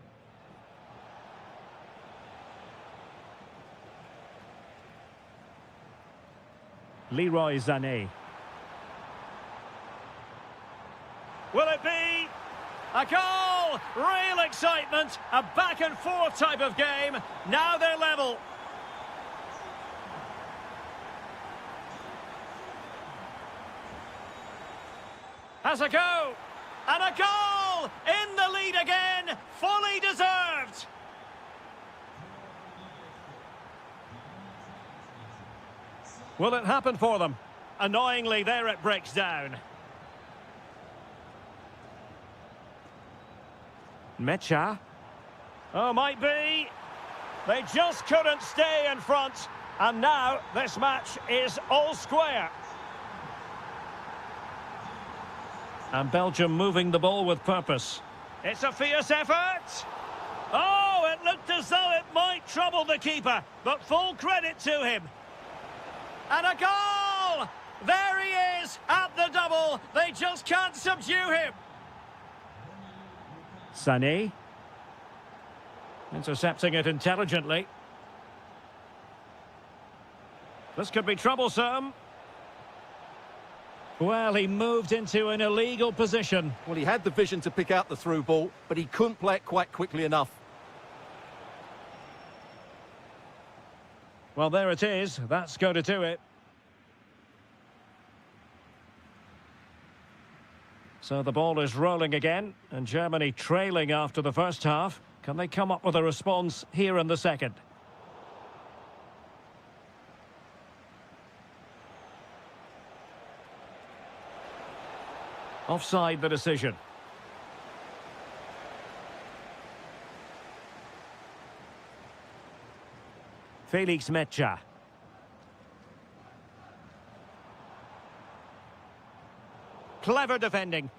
Leroy Sané. Will it be a goal? Real excitement. A back and forth type of game. Now they're level. Has a go. And a goal! In the lead again. Fully deserved. Will it happen for them? Annoyingly, there it breaks down. Mecha. Oh, might be. They just couldn't stay in front. And now this match is all square. And Belgium moving the ball with purpose. It's a fierce effort. Oh, it looked as though it might trouble the keeper. But full credit to him. And a goal! There he is at the double. They just can't subdue him. Sané. Intercepting it intelligently. This could be troublesome. Well, he moved into an illegal position. Well, he had the vision to pick out the through ball, but he couldn't play it quite quickly enough. Well, there it is. That's going to do it. So the ball is rolling again, and Germany trailing after the first half. Can they come up with a response here in the second? Offside the decision. Felix Mecha. Clever defending.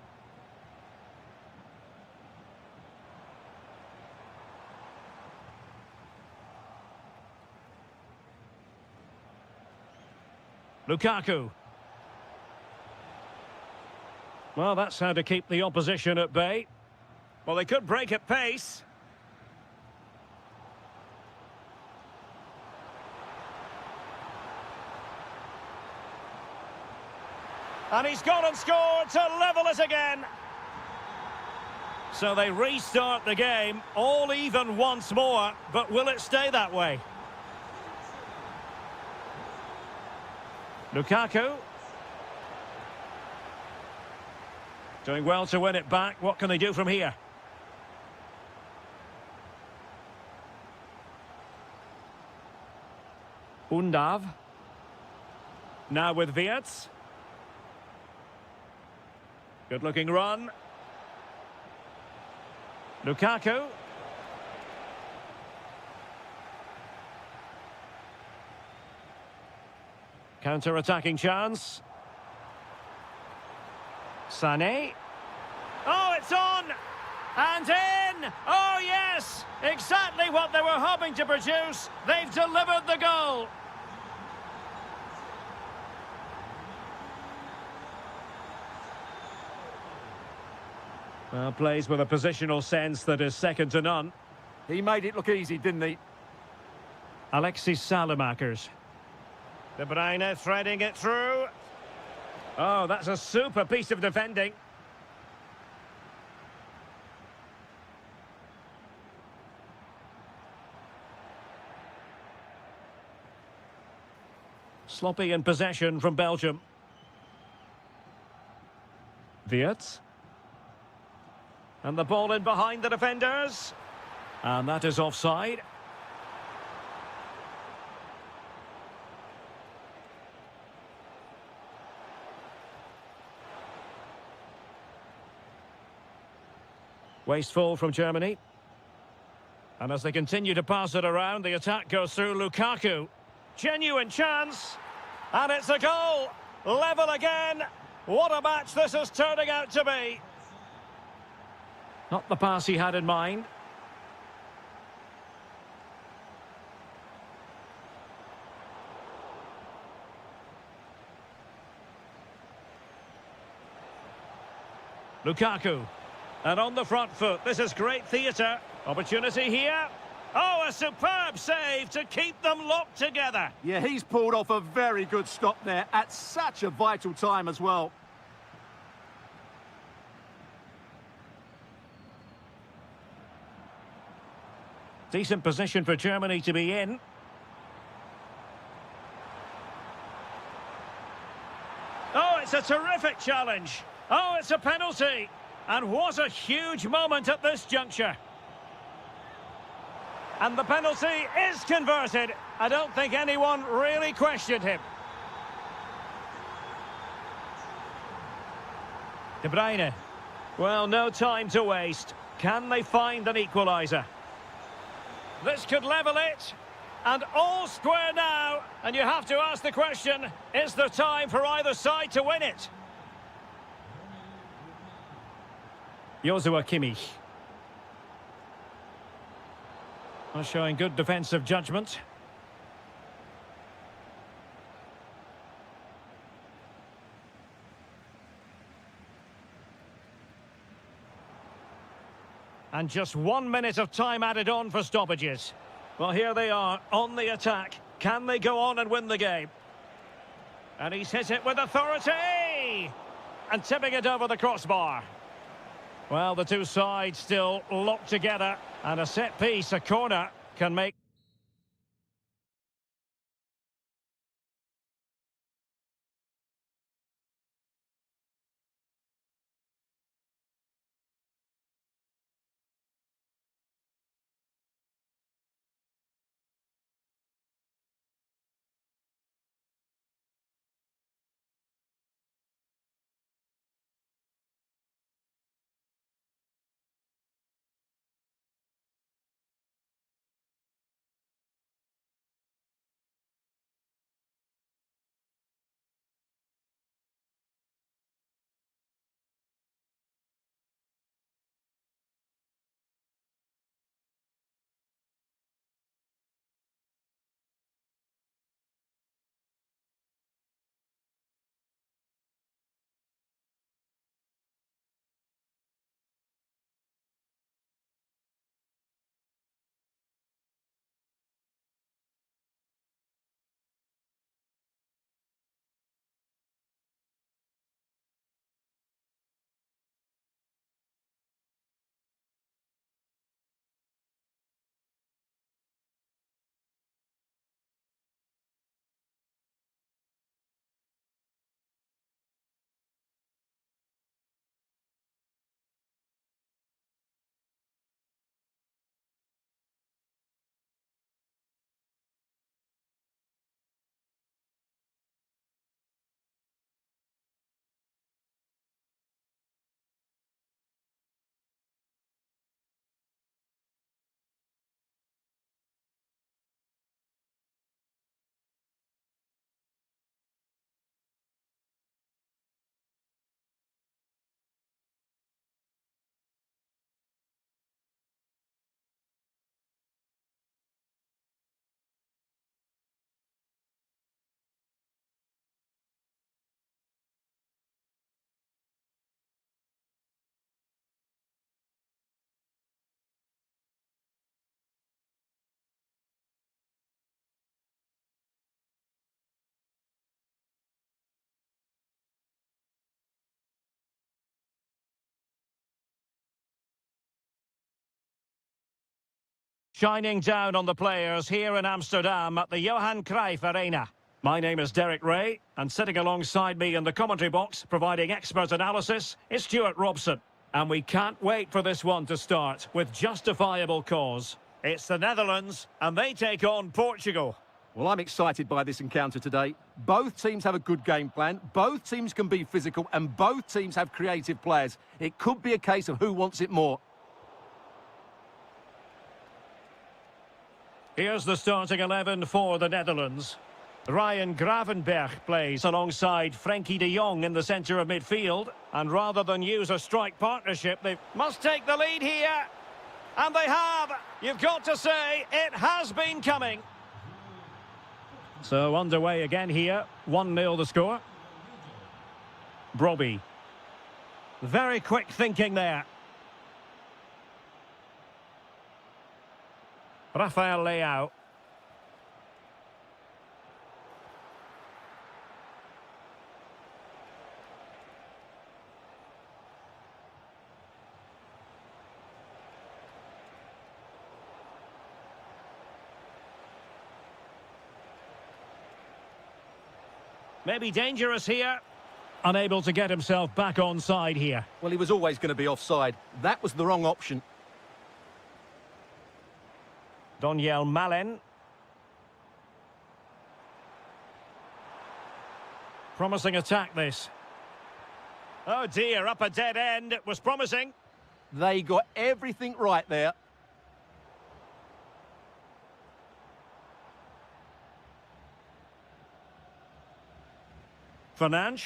Lukaku. Well, that's how to keep the opposition at bay. Well, they could break at pace. And he's gone and scored to level it again. So they restart the game, all even once more, but will it stay that way? Lukaku. Doing well to win it back. What can they do from here? Undav. Now with Wirtz. Good-looking run. Lukaku. Counter-attacking chance. Sané. Oh, it's on! And in! Oh, yes! Exactly what they were hoping to produce. They've delivered the goal. Well, plays with a positional sense that is second to none. He made it look easy, didn't he? Alexis Salamakers. De Bruyne threading it through. Oh, that's a super piece of defending. Sloppy in possession from Belgium. Wirtz. And the ball in behind the defenders. And that is offside. Wasteful from Germany. And as they continue to pass it around, the attack goes through Lukaku. Genuine chance. And it's a goal. Level again. What a match this is turning out to be. Not the pass he had in mind. Lukaku. And on the front foot, this is great theatre. Opportunity here. Oh, a superb save to keep them locked together. Yeah, he's pulled off a very good stop there at such a vital time as well. Decent position for Germany to be in. Oh, it's a terrific challenge. Oh, it's a penalty. And what a huge moment at this juncture. And the penalty is converted. I don't think anyone really questioned him. De Bruyne. Well, no time to waste. Can they find an equaliser? This could level it. And all square now. And you have to ask the question, is there time for either side to win it? Joshua Kimmich. Well, showing good defensive judgment. And just 1 minute of time added on for stoppages. Well, here they are on the attack. Can they go on and win the game? And he's hit it with authority! And tipping it over the crossbar. Well, the two sides still locked together. And a set piece, a corner, can make... shining down on the players here in Amsterdam at the Johan Cruyff Arena. My name is Derek Ray, and sitting alongside me in the commentary box, providing expert analysis, is Stuart Robson. And we can't wait for this one to start, with justifiable cause. It's the Netherlands, and they take on Portugal. Well, I'm excited by this encounter today. Both teams have a good game plan, both teams can be physical, and both teams have creative players. It could be a case of who wants it more. Here's the starting 11 for the Netherlands. Ryan Gravenberch plays alongside Frenkie de Jong in the centre of midfield. And rather than use a strike partnership, they must take the lead here. And they have. You've got to say, it has been coming. So underway again here. 1-0 the score. Brobbey. Very quick thinking there. Rafael Leao. Maybe dangerous here. Unable to get himself back on side here. Well, he was always going to be offside. That was the wrong option. Daniel Malen. Promising attack, this. Oh dear, up a dead end. It was promising. They got everything right there. Fernandes.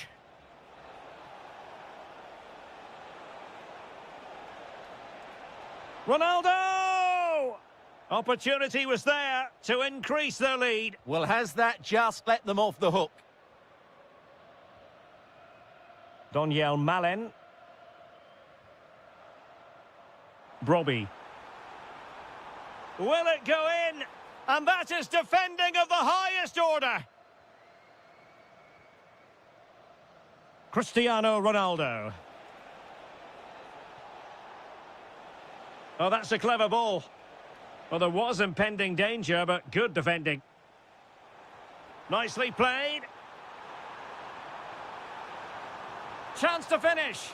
Ronaldo! Opportunity was there to increase their lead. Well, has that just let them off the hook? Daniel Malen. Brobbey. Will it go in? And that is defending of the highest order. Cristiano Ronaldo. Oh, that's a clever ball. Well, there was impending danger, but good defending. Nicely played. Chance to finish.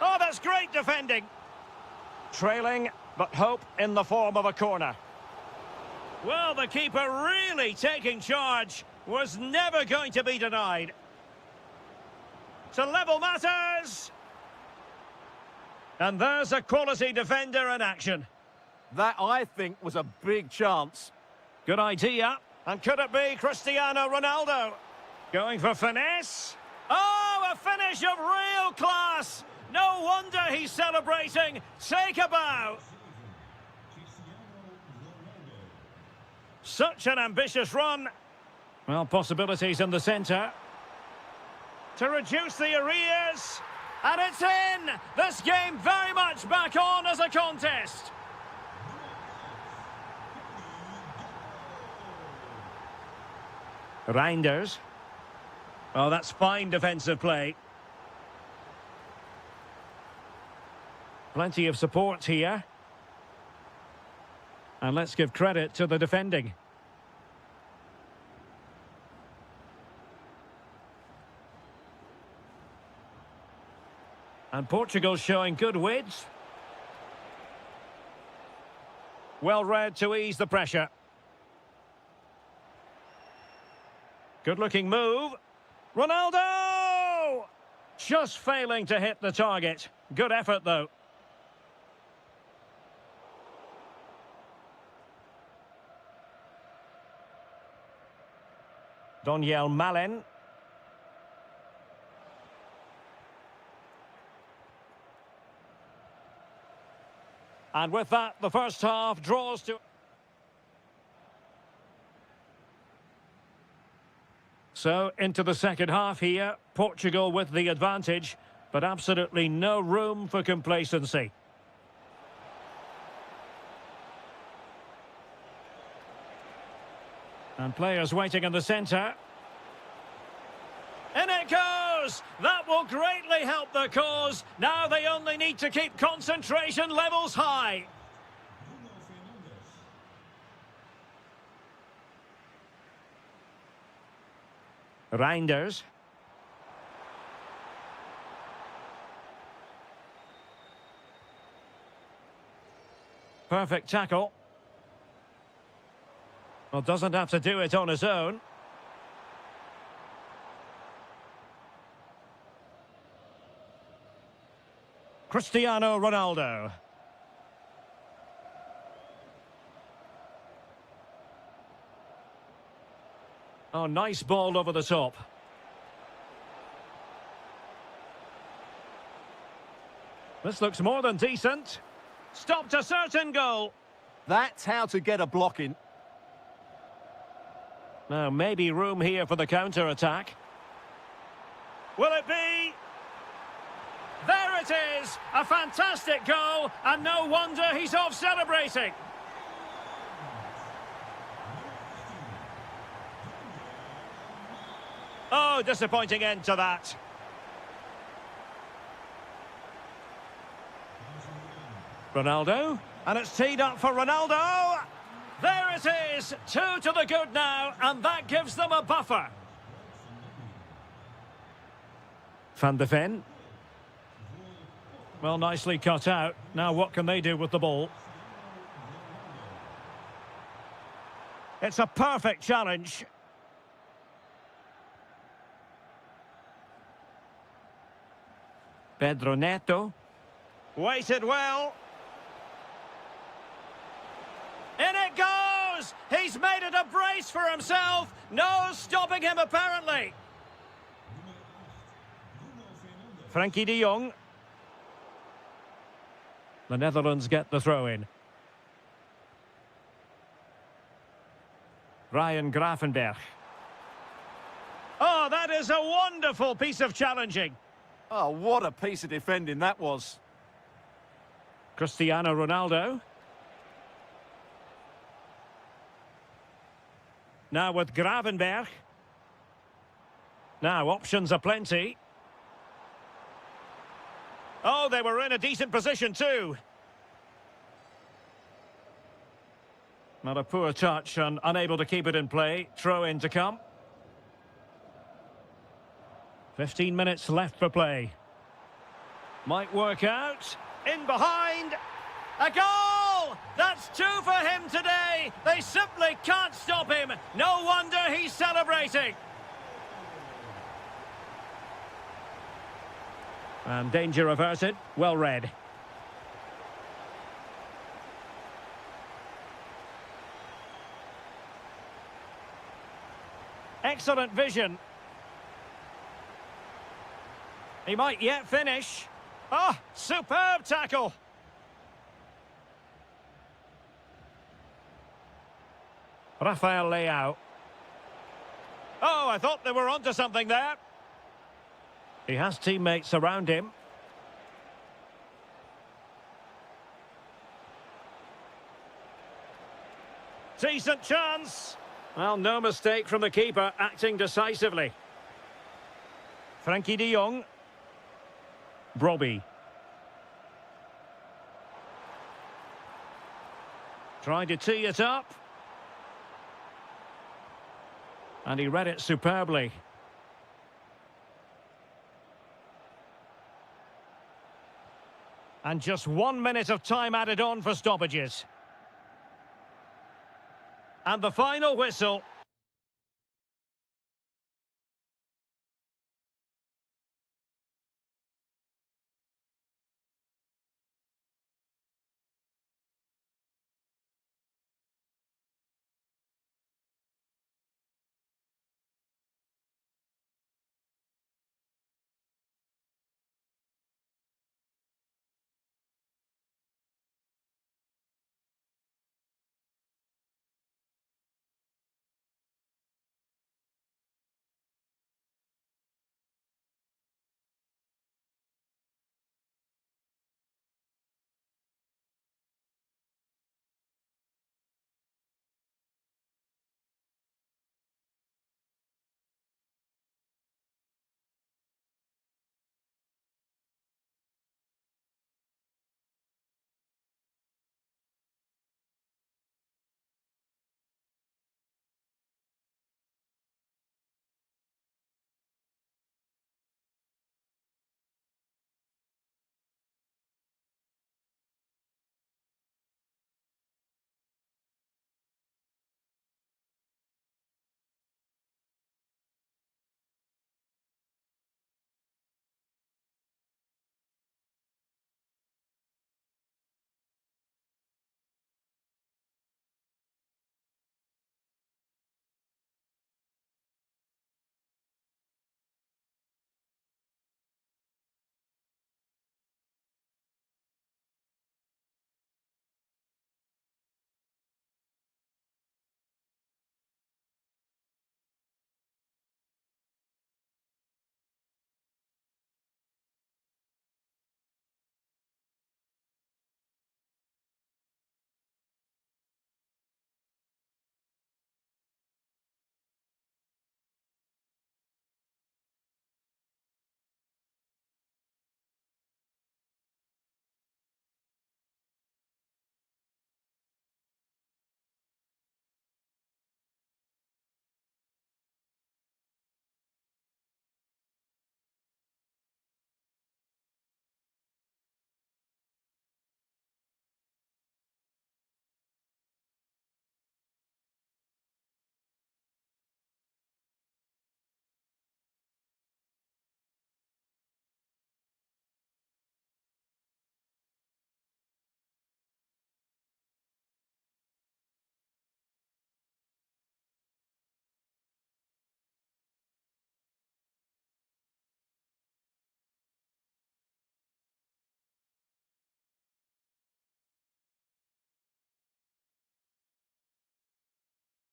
Oh, that's great defending. Trailing, but hope in the form of a corner. Well, the keeper really taking charge. Was never going to be denied. To level matters. And there's a quality defender in action. That, I think, was a big chance. Good idea. And could it be Cristiano Ronaldo? Going for finesse. Oh, a finish of real class. No wonder he's celebrating. Take a bow. Such an ambitious run. Well, possibilities in the centre. To reduce the arrears. And it's in! This game very much back on as a contest. Reinders. Oh, that's fine defensive play. Plenty of support here. And let's give credit to the defending. And Portugal showing good width. Well read to ease the pressure. Good-looking move. Ronaldo! Just failing to hit the target. Good effort, though. Daniel Malen. And with that, the first half draws to... So, into the second half here. Portugal with the advantage, but absolutely no room for complacency. And players waiting in the centre. In it goes! That will greatly help the cause. Now they only need to keep concentration levels high. Reinders. Perfect tackle. Well, doesn't have to do it on his own. Cristiano Ronaldo. Oh, nice ball over the top. This looks more than decent. Stopped a certain goal. That's how to get a block in. Now, maybe room here for the counter-attack. Will it be? There it is! A fantastic goal, and no wonder he's off celebrating. Oh, disappointing end to that. Ronaldo, and it's teed up for Ronaldo. There it is, 2 to the good now, and that gives them a buffer. Van de Ven. Well, nicely cut out. Now what can they do with the ball? It's a perfect challenge. Pedro Neto. Waited well. In it goes! He's made it a brace for himself. No stopping him, apparently. Frankie de Jong. The Netherlands get the throw-in. Ryan Gravenberch. Oh, that is a wonderful piece of challenging. Oh, what a piece of defending that was. Cristiano Ronaldo. Now with Gravenberch. Now options are plenty. Oh, they were in a decent position too. Not a poor touch and unable to keep it in play. Throw in to come. 15 minutes left for play. Might work out. In behind. A goal! That's 2 for him today. They simply can't stop him. No wonder he's celebrating. And danger averted. Well read. Excellent vision. He might yet finish. Oh, superb tackle. Rafael Leao. Oh, I thought they were onto something there. He has teammates around him. Decent chance. Well, no mistake from the keeper, acting decisively. Frankie de Jong. Brobbey. Tried to tee it up. And he read it superbly. And just 1 minute of time added on for stoppages. And the final whistle.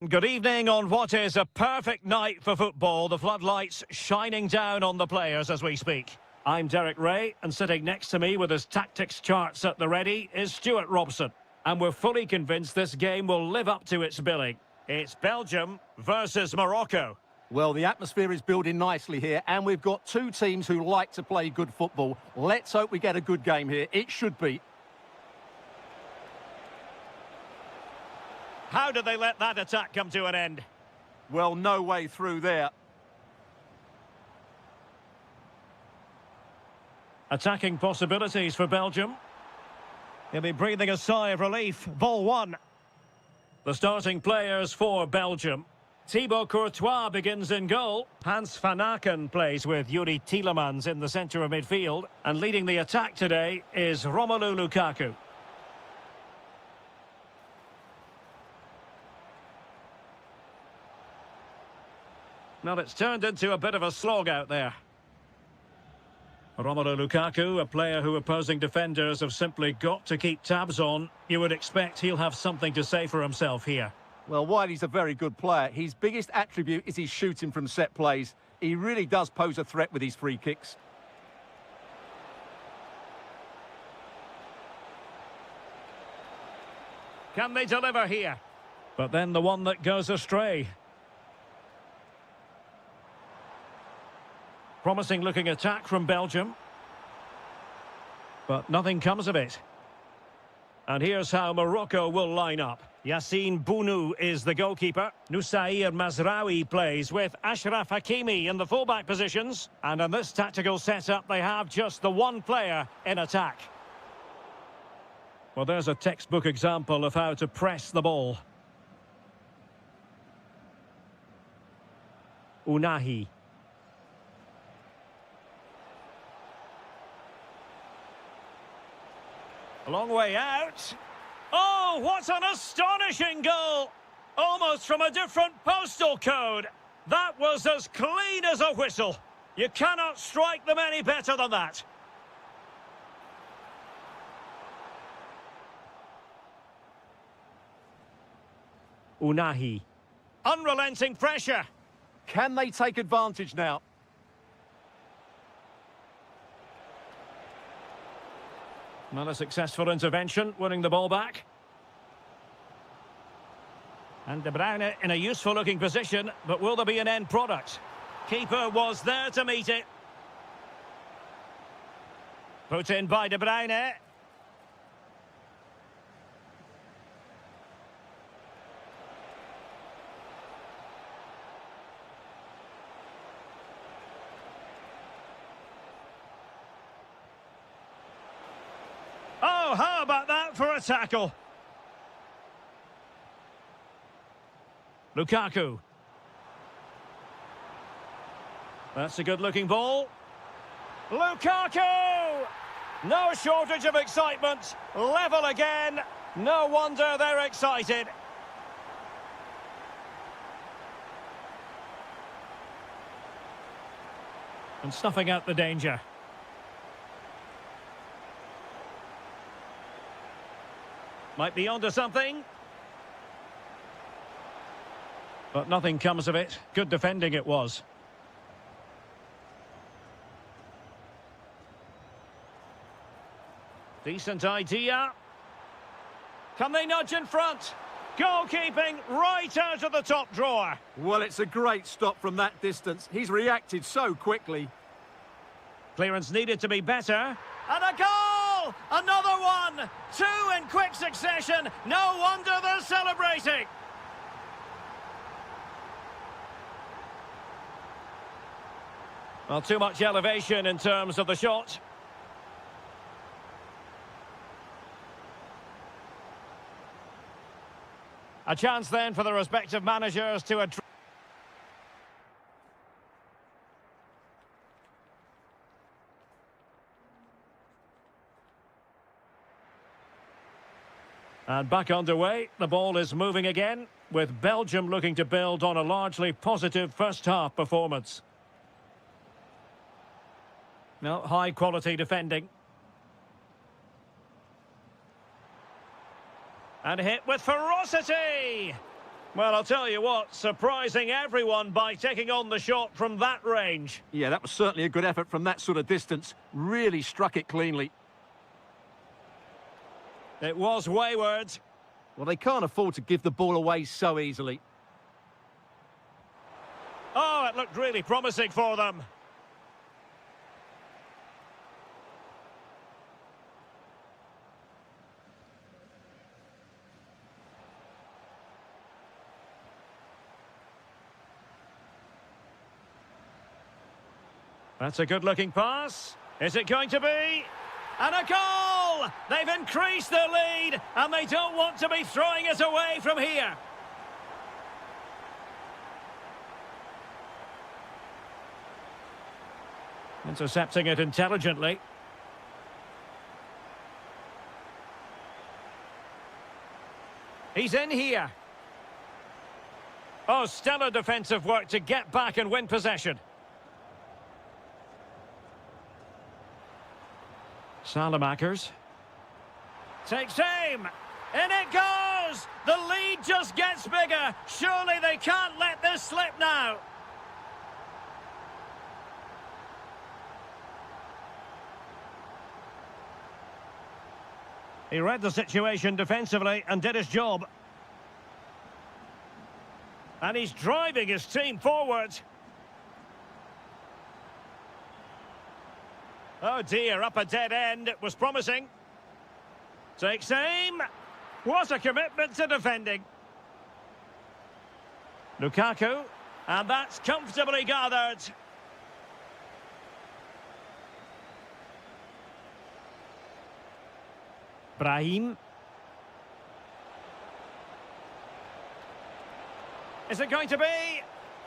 Good evening on what is a perfect night for football. The floodlights shining down on the players as we speak. I'm Derek Ray, and sitting next to me with his tactics charts at the ready is Stuart Robson. And we're fully convinced this game will live up to its billing. It's Belgium versus Morocco. Well, the atmosphere is building nicely here, and we've got two teams who like to play good football. Let's hope we get a good game here. It should be. How did they let that attack come to an end? Well, no way through there. Attacking possibilities for Belgium. He'll be breathing a sigh of relief. Ball one. The starting players for Belgium. Thibaut Courtois begins in goal. Hans van Aken plays with Yuri Tielemans in the centre of midfield. And leading the attack today is Romelu Lukaku. Well, it's turned into a bit of a slog out there. Romelu Lukaku, a player who opposing defenders have simply got to keep tabs on. You would expect he'll have something to say for himself here. Well, while he's a very good player, his biggest attribute is his shooting from set plays. He really does pose a threat with his free kicks. Can they deliver here? But then the one that goes astray. Promising looking attack from Belgium. But nothing comes of it. And here's how Morocco will line up. Yassine Bounou is the goalkeeper. Noussair Mazraoui plays with Ashraf Hakimi in the fullback positions. And in this tactical setup, they have just the one player in attack. Well, there's a textbook example of how to press the ball. Unahi. A long way out. Oh, what an astonishing goal! Almost from a different postal code. That was as clean as a whistle. You cannot strike them any better than that. Unahi. Unrelenting pressure. Can they take advantage now? Not a successful intervention, winning the ball back. And De Bruyne in a useful looking position, but will there be an end product? Keeper was there to meet it. Put in by De Bruyne. Oh, how about that for a tackle? Lukaku. That's a good-looking ball. Lukaku! No shortage of excitement. Level again. No wonder they're excited. And snuffing out the danger. Might be onto something. But nothing comes of it. Good defending it was. Decent idea. Can they nudge in front? Goalkeeping right out of the top drawer. Well, it's a great stop from that distance. He's reacted so quickly. Clearance needed to be better. And a goal! Another one! Two in quick succession. No wonder they're celebrating. Well, too much elevation in terms of the shot. A chance then for the respective managers to address. And back underway, the ball is moving again, with Belgium looking to build on a largely positive first-half performance. No, high-quality defending. And hit with ferocity! Well, I'll tell you what, surprising everyone by taking on the shot from that range. Yeah, that was certainly a good effort from that sort of distance. Really struck it cleanly. It was wayward. Well, they can't afford to give the ball away so easily. Oh, it looked really promising for them. That's a good-looking pass. Is it going to be? And a goal! They've increased their lead, and they don't want to be throwing it away from here. Intercepting it intelligently. He's in here. Oh, stellar defensive work to get back and win possession. Salamakers. Takes aim. In it goes! The lead just gets bigger. Surely they can't let this slip now. He read the situation defensively and did his job. And he's driving his team forward. Oh dear, up a dead end. It was promising. Takes aim. What a commitment to defending. Lukaku. And that's comfortably gathered. Brahim. Is it going to be?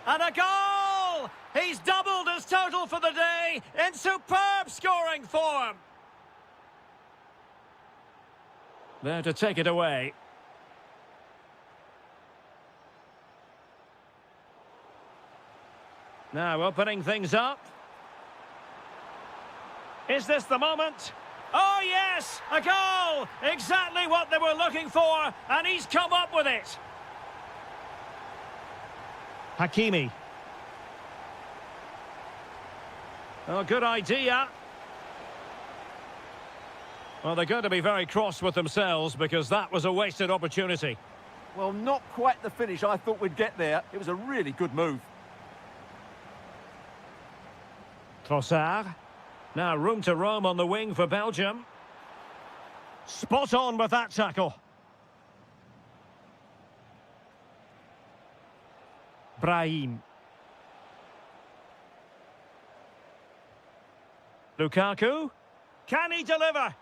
And a goal! He's doubled his total for the day in superb scoring form. There to take it away. Now opening things up. Is this the moment? Oh yes, a goal! Exactly what they were looking for, and he's come up with it. Hakimi. Oh, good idea. Well, they're going to be very cross with themselves because that was a wasted opportunity. Well, not quite the finish I thought we'd get there. It was a really good move. Trossard. Now room to roam on the wing for Belgium. Spot on with that tackle. Brahim. Lukaku. Can he deliver?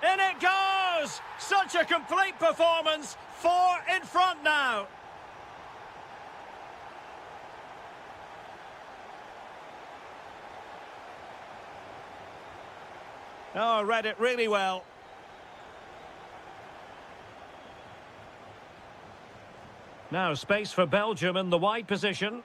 In it goes! Such a complete performance. 4 in front now. Oh, read it really well. Now space for Belgium in the wide position.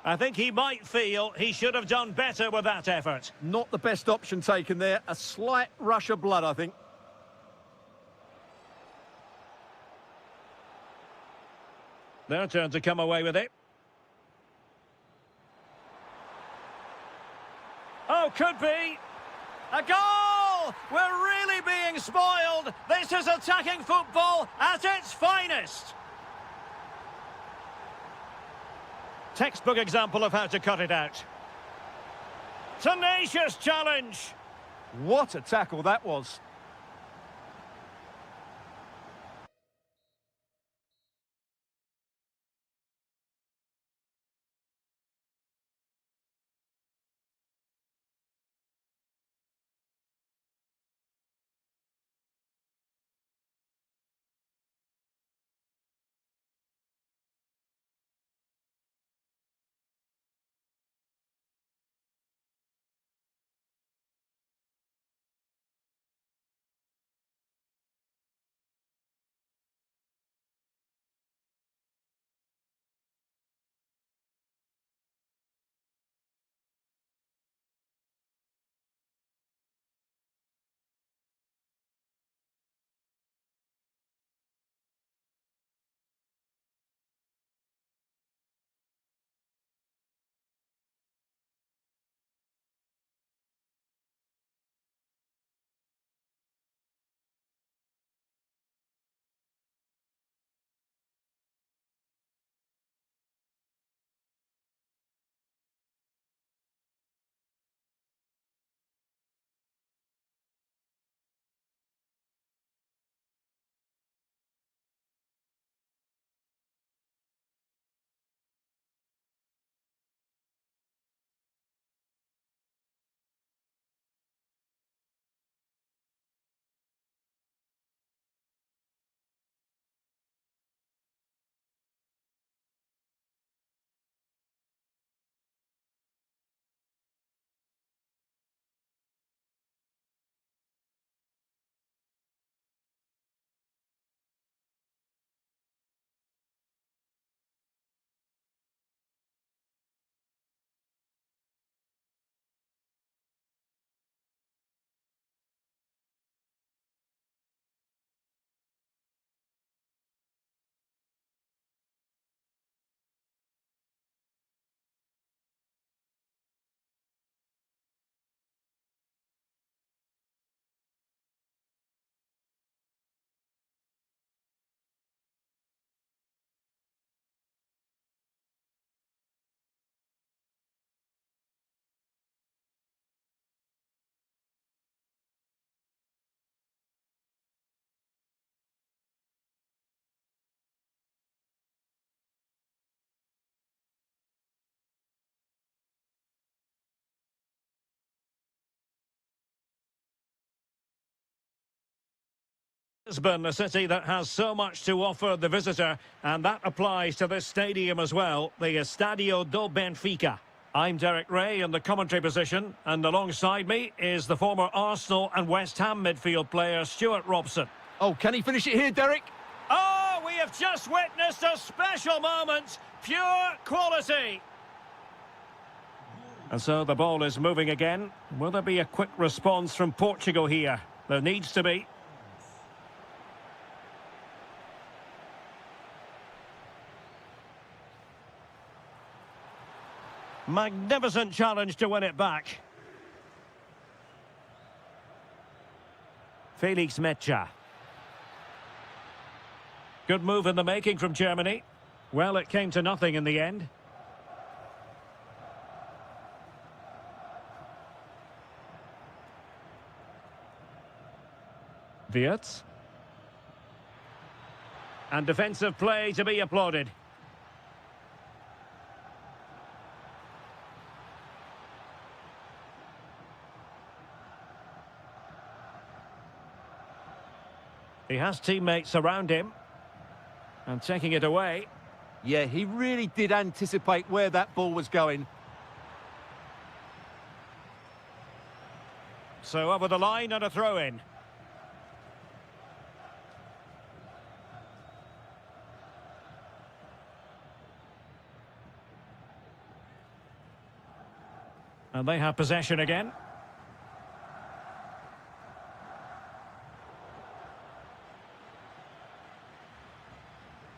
I think he might feel he should have done better with that effort. Not the best option taken there. A slight rush of blood, I think. Their turn to come away with it. Oh, could be. A goal! We're really being spoiled. This is attacking football at its finest. Textbook example of how to cut it out. Tenacious challenge. What a tackle that was. Lisbon, a city that has so much to offer the visitor, and that applies to this stadium as well, the Estadio do Benfica. I'm Derek Ray in the commentary position, and alongside me is the former Arsenal and West Ham midfield player Stuart Robson. Oh, can he finish it here, Derek? Oh, we have just witnessed a special moment, pure quality. And so the ball is moving again. Will there be a quick response from Portugal here? There needs to be. Magnificent challenge to win it back. Felix Mecha. Good move in the making from Germany. Well, it came to nothing in the end. Wirtz. And defensive play to be applauded. He has teammates around him. And taking it away. Yeah, he really did anticipate where that ball was going. So over the line and a throw-in. And they have possession again.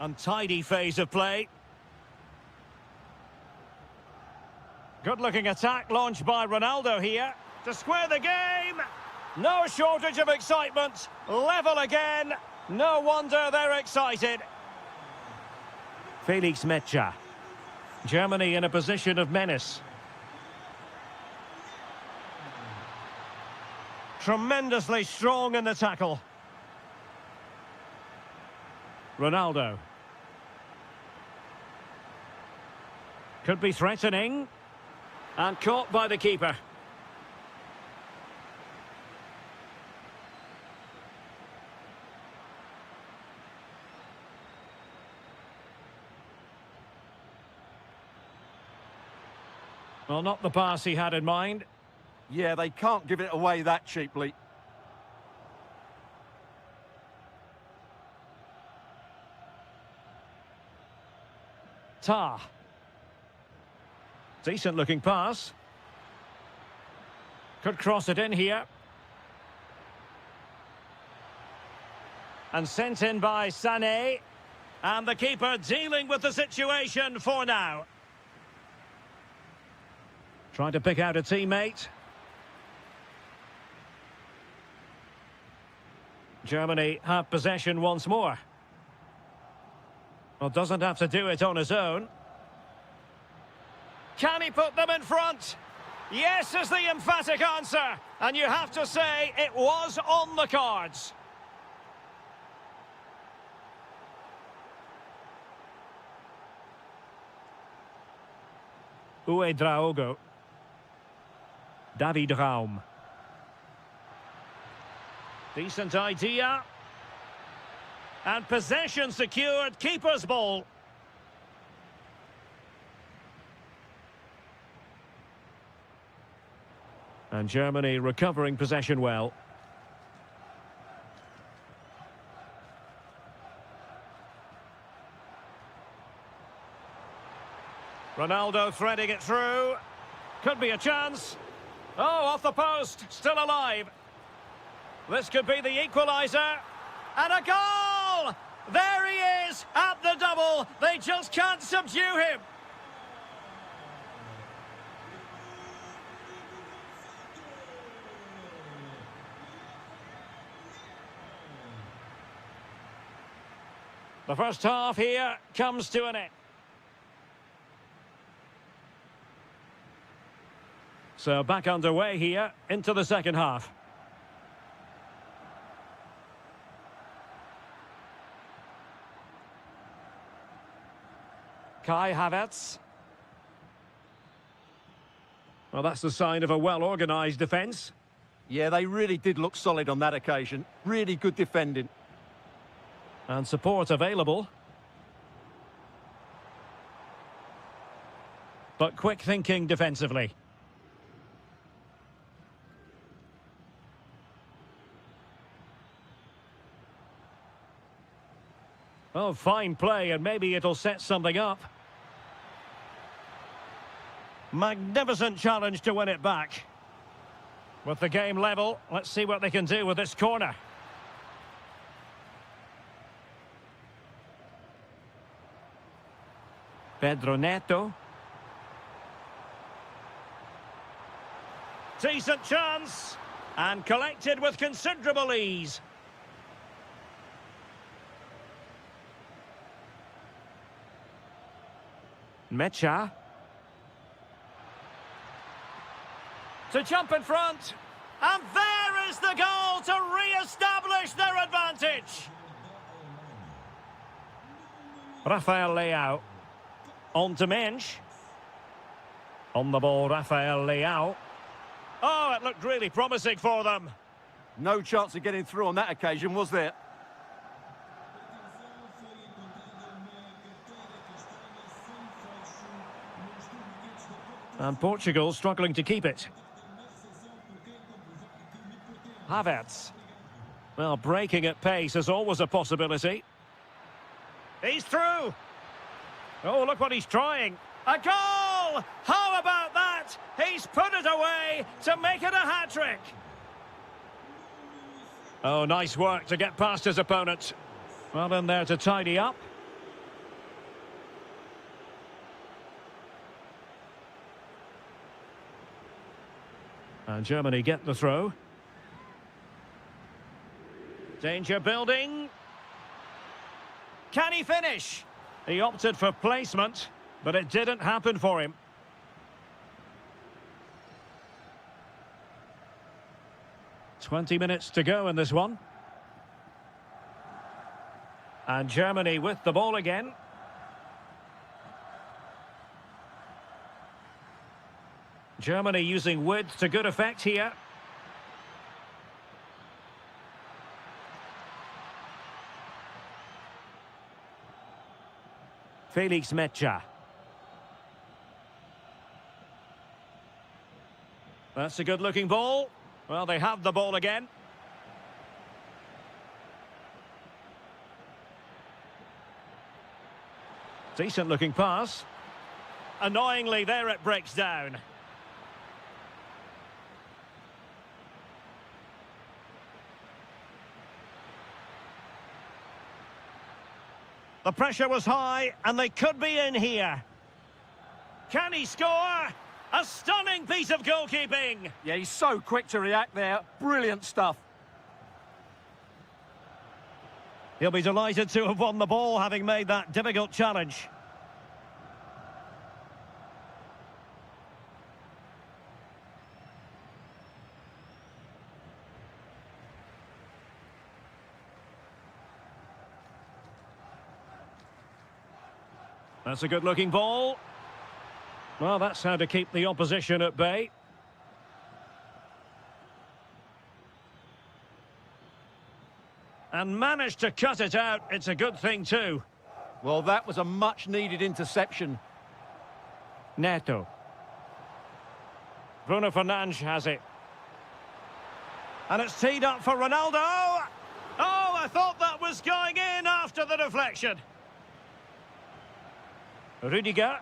Untidy phase of play. Good-looking attack launched by Ronaldo here to square the game. No shortage of excitement. Level again. No wonder they're excited. Felix Mecha. Germany in a position of menace. Tremendously strong in the tackle. Ronaldo. Could be threatening. And caught by the keeper. Well, not the pass he had in mind. Yeah, they can't give it away that cheaply. Tar. Decent looking pass. Could cross it in here. And sent in by Sané. And the keeper dealing with the situation for now. Trying to pick out a teammate. Germany have possession once more. Well, doesn't have to do it on his own. Can he put them in front? Yes is the emphatic answer. And you have to say it was on the cards. Uedraogo. David Raum. Decent idea. And possession secured, keeper's ball. And Germany recovering possession well. Ronaldo threading it through. Could be a chance. Oh, off the post, still alive. This could be the equaliser. And a goal! There he is at the double. They just can't subdue him. The first half here comes to an end. So back underway here into the second half. Kai Havertz. Well, that's the sign of a well-organised defence. Yeah, they really did look solid on that occasion. Really good defending. And support available. But quick thinking defensively. Oh, fine play, and maybe it'll set something up. Magnificent challenge to win it back. With the game level, let's see what they can do with this corner. Pedro Neto. Decent chance. And collected with considerable ease. Mecha. To jump in front. And there is the goal to re-establish their advantage. Rafael Leao. On to Mensch. On the ball, Rafael Leao. Oh, it looked really promising for them. No chance of getting through on that occasion, was there? And Portugal struggling to keep it. Havertz. Well, breaking at pace is always a possibility. He's through. Oh, look what he's trying. A goal! How about that? He's put it away to make it a hat-trick. Oh, nice work to get past his opponent. Well in there to tidy up. And Germany get the throw. Danger building. Can he finish? He opted for placement, but it didn't happen for him. "20 minutes to go in this one. And Germany with the ball again. Germany using width to good effect here. Felix Mecha. That's a good-looking ball. Well, they have the ball again. Decent-looking pass. Annoyingly, there it breaks down. The pressure was high, and they could be in here. Can he score? A stunning piece of goalkeeping. Yeah, he's so quick to react there. Brilliant stuff. He'll be delighted to have won the ball, having made that difficult challenge. That's a good-looking ball. Well, that's how to keep the opposition at bay. And managed to cut it out. It's a good thing, too. Well, that was a much-needed interception. Neto. Bruno Fernandes has it. And it's teed up for Ronaldo. Oh, I thought that was going in after the deflection. Rudiger.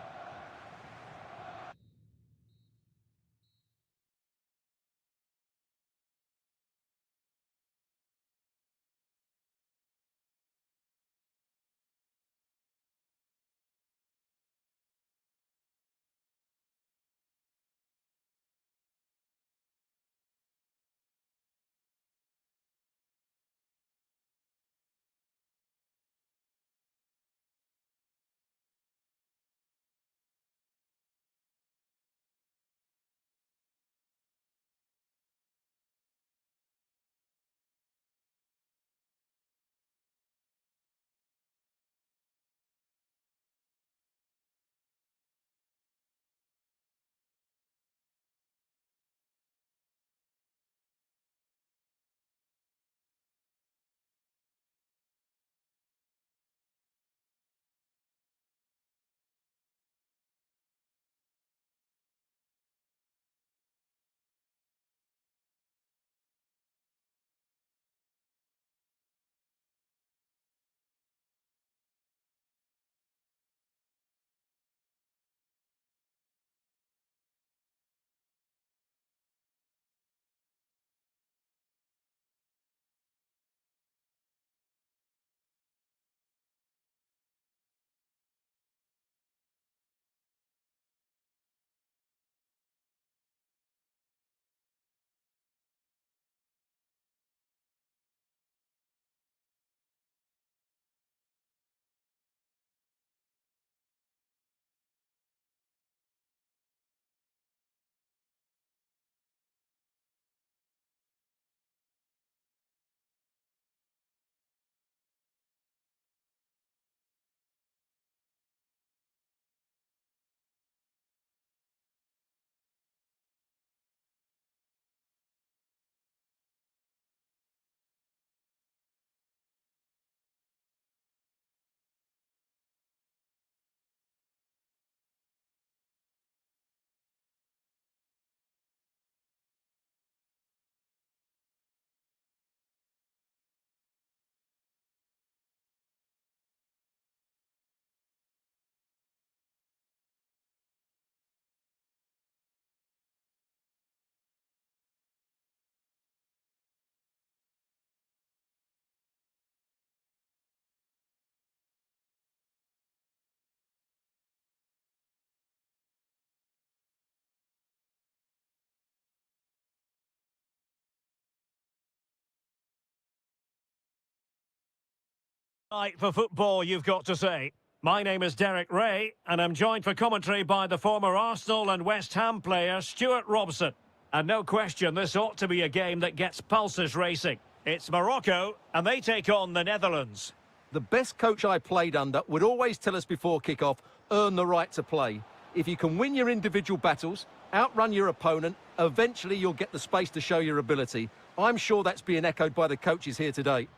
Night for football, you've got to say. My name is Derek Ray, and I'm joined for commentary by the former Arsenal and West Ham player Stuart Robson. And no question, this ought to be a game that gets pulses racing. It's Morocco, and they take on the Netherlands. The best coach I played under would always tell us before kick-off, earn the right to play. If you can win your individual battles, outrun your opponent, eventually you'll get the space to show your ability. I'm sure that's being echoed by the coaches here today.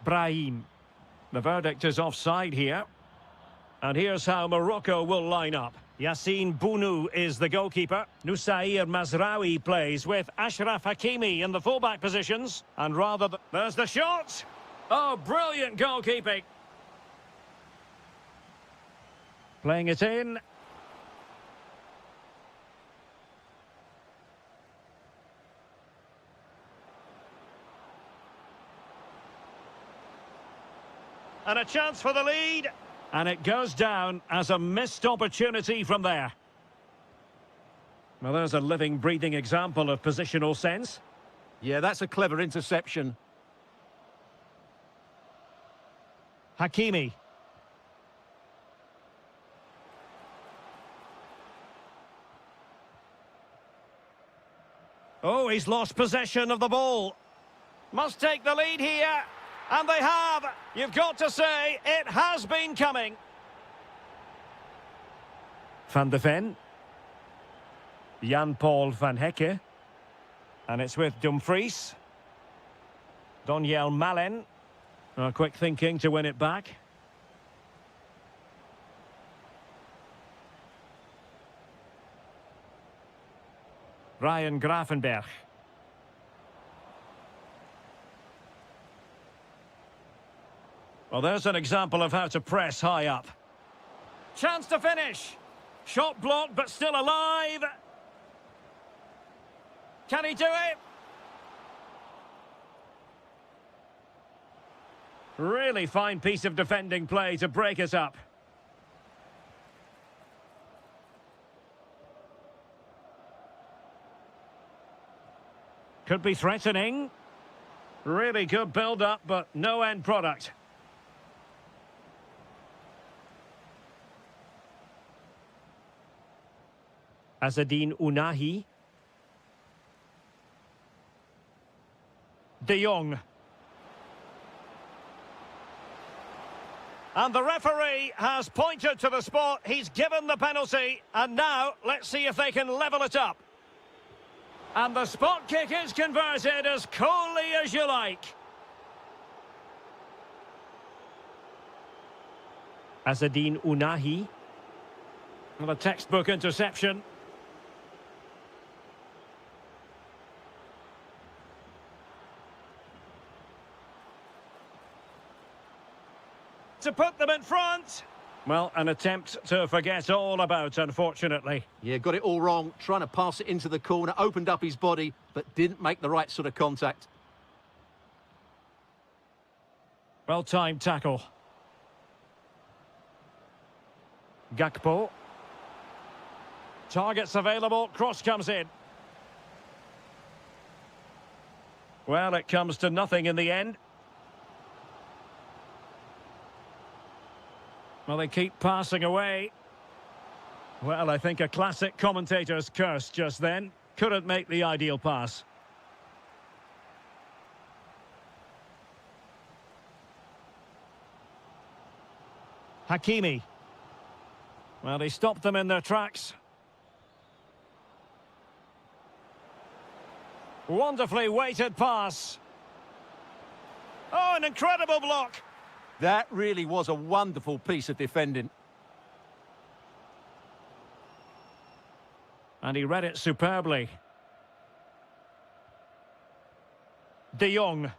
Brahim. The verdict is offside here. And here's how Morocco will line up. Yassine Bounou is the goalkeeper. Nusair Mazraoui plays with Ashraf Hakimi in the fullback positions. And there's the shot! Oh, brilliant goalkeeping. Playing it in. And a chance for the lead. And it goes down as a missed opportunity from there. Well, there's a living, breathing example of positional sense. Yeah, that's a clever interception. Hakimi. Oh, he's lost possession of the ball. Must take the lead here. And they have. You've got to say, it has been coming. Van de Ven. Jan-Paul van Hecke. And it's with Dumfries. Doniel Malen. Quick thinking to win it back. Ryan Gravenberch. Well, there's an example of how to press high up. Chance to finish. Shot blocked, but still alive. Can he do it? Really fine piece of defending play to break us up. Could be threatening. Really good build-up, but no end product. Azzedine Ounahi. De Jong. And the referee has pointed to the spot. He's given the penalty. And now, let's see if they can level it up. And the spot kick is converted as coolly as you like. Azzedine Ounahi. Well, a textbook interception. To put them in front. Well, an attempt to forget all about, unfortunately. Yeah, got it all wrong. Trying to pass it into the corner, opened up his body, but didn't make the right sort of contact. Well-timed tackle. Gakpo. Targets available, cross comes in. Well, it comes to nothing in the end. Well, they keep passing away. Well, I think a classic commentator's curse just then. Couldn't make the ideal pass. Hakimi. Well, he stopped them in their tracks. Wonderfully weighted pass. Oh, an incredible block. That really was a wonderful piece of defending. And he read it superbly. De Jong.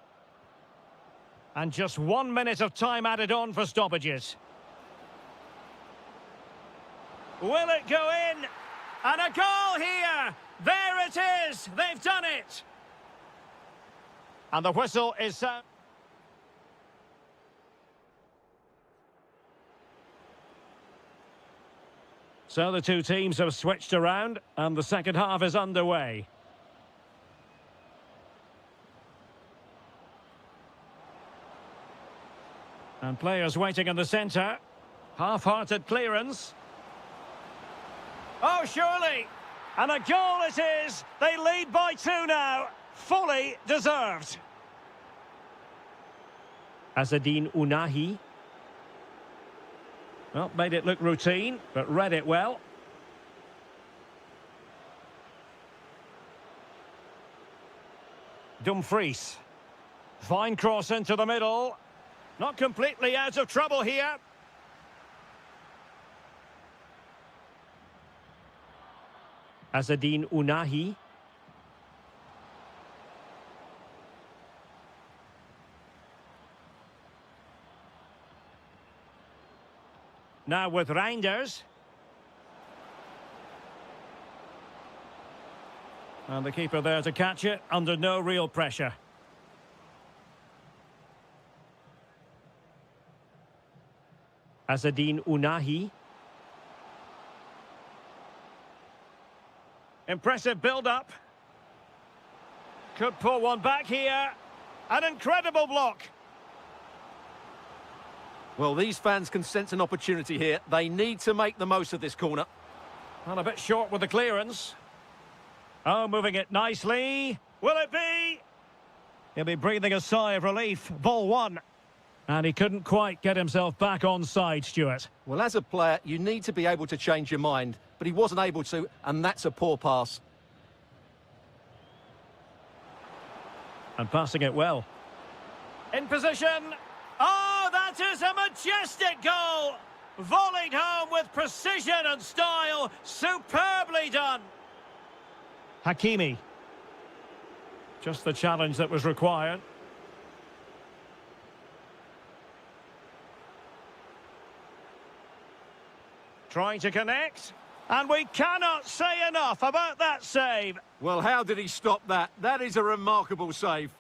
And just 1 minute of time added on for stoppages. Will it go in? And a goal here! There it is! They've done it! And the whistle is... So the two teams have switched around, and the second half is underway. And players waiting in the centre. Half-hearted clearance. Oh, surely! And a goal it is! They lead by 2 now. Fully deserved. Azadine Unahi. Well, made it look routine, but read it well. Dumfries. Fine cross into the middle. Not completely out of trouble here. Azadine Unahi. Now with Reinders. And the keeper there to catch it under no real pressure. Azadine Unahi. Impressive build-up. Could pull one back here. An incredible block. Well, these fans can sense an opportunity here. They need to make the most of this corner. Well, a bit short with the clearance. Oh, moving it nicely. Will it be? He'll be breathing a sigh of relief. Ball one. And he couldn't quite get himself back on side, Stuart. Well, as a player, you need to be able to change your mind, but he wasn't able to, and that's a poor pass. And passing it well. In position. Oh, that is a majestic goal! Volleyed home with precision and style. Superbly done. Hakimi. Just the challenge that was required. Trying to connect. And we cannot say enough about that save. Well, how did he stop that? That is a remarkable save.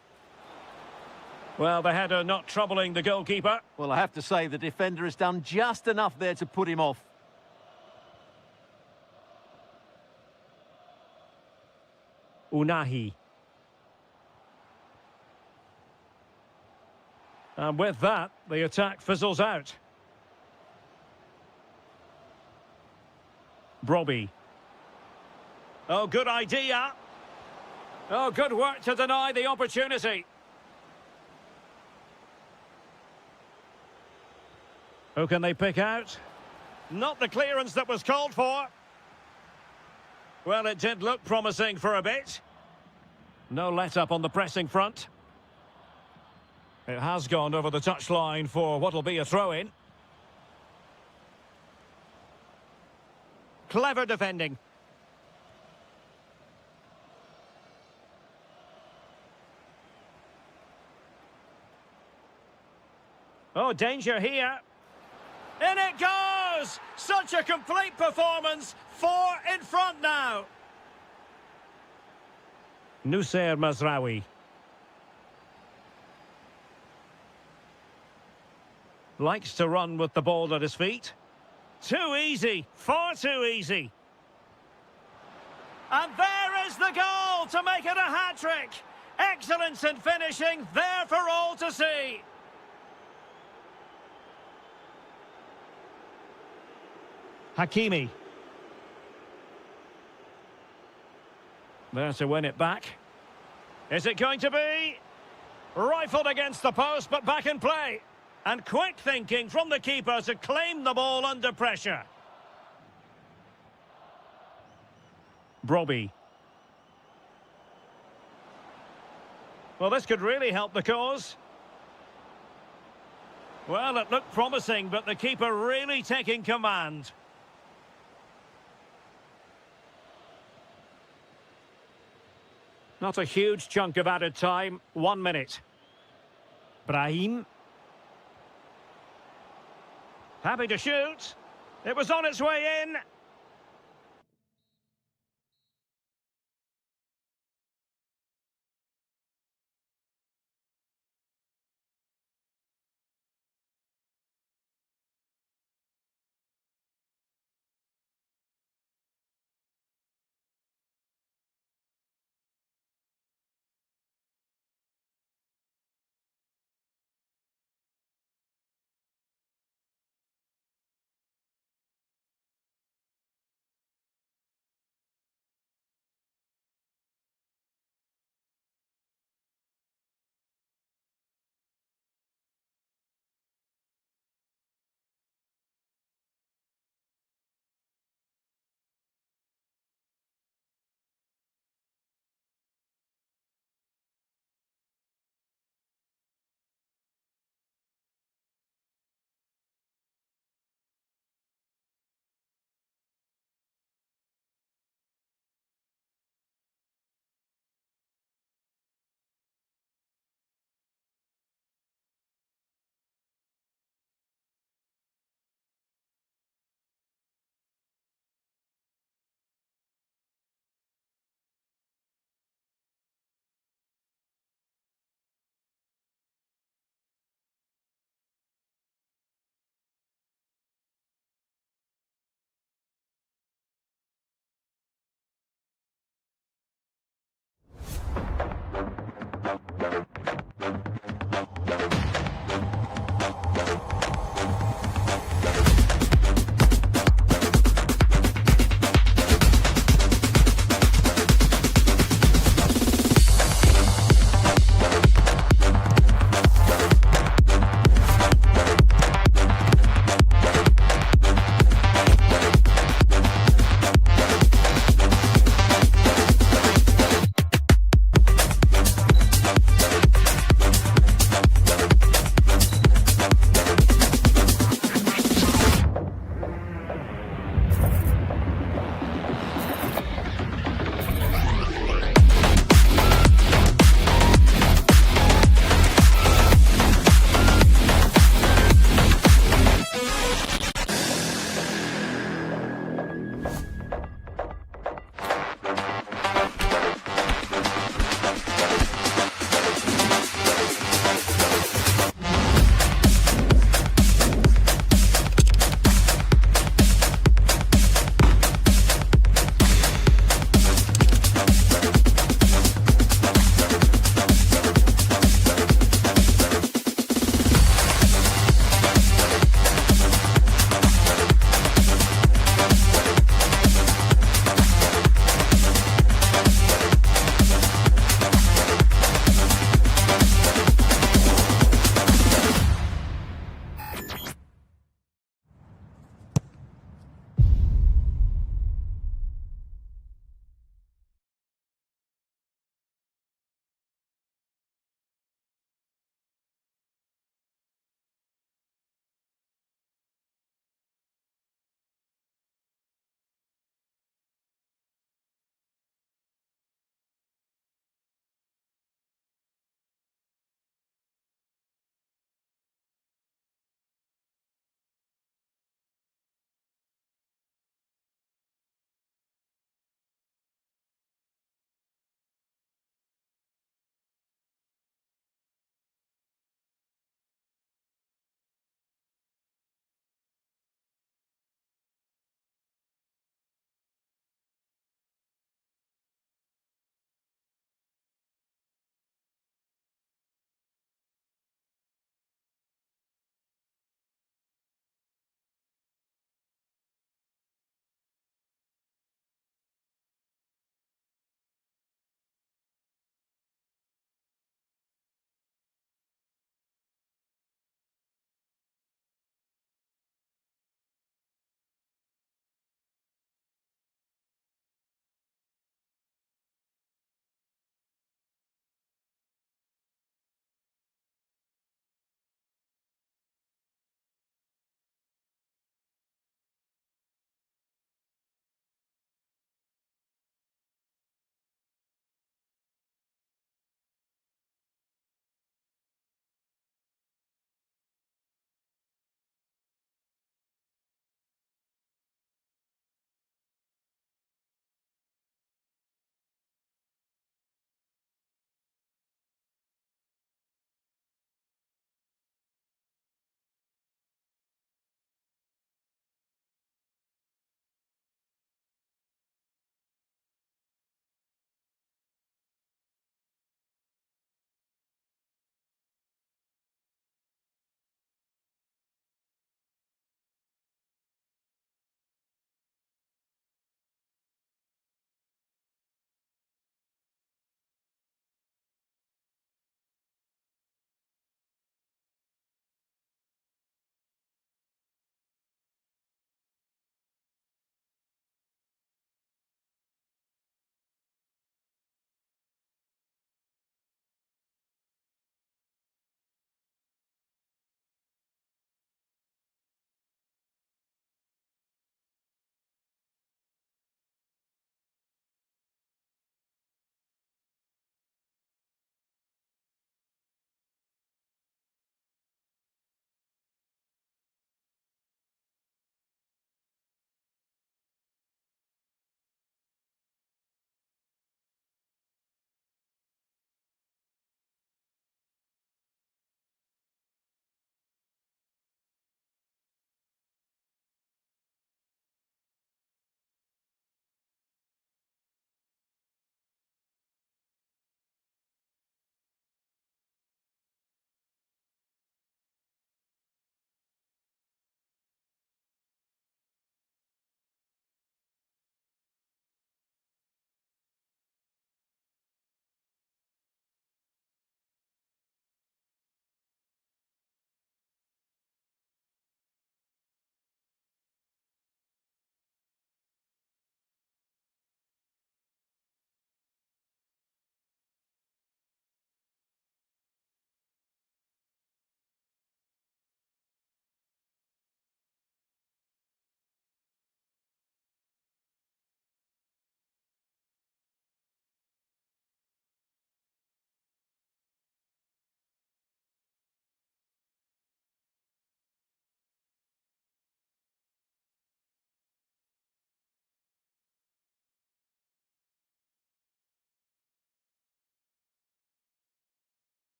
Well, the header not troubling the goalkeeper. Well, I have to say the defender has done just enough there to put him off. Unahi. And with that, the attack fizzles out. Brobbey. Oh, good idea. Oh, good work to deny the opportunity. Who can they pick out? Not the clearance that was called for. Well, it did look promising for a bit. No let-up on the pressing front. It has gone over the touchline for what'll be a throw-in. Clever defending. Oh, danger here. In it goes! Such a complete performance. 4 in front now. Nusayr Mazraoui. Likes to run with the ball at his feet. Too easy. Far too easy. And there is the goal to make it a hat-trick. Excellence in finishing, there for all to see. Hakimi. There to win it back. Is it going to be? Rifled against the post, but back in play. And quick thinking from the keeper to claim the ball under pressure. Brobbey. Well, this could really help the cause. Well, it looked promising, but the keeper really taking command. Not a huge chunk of added time. 1 minute. Brahim. Happy to shoot. It was on its way in.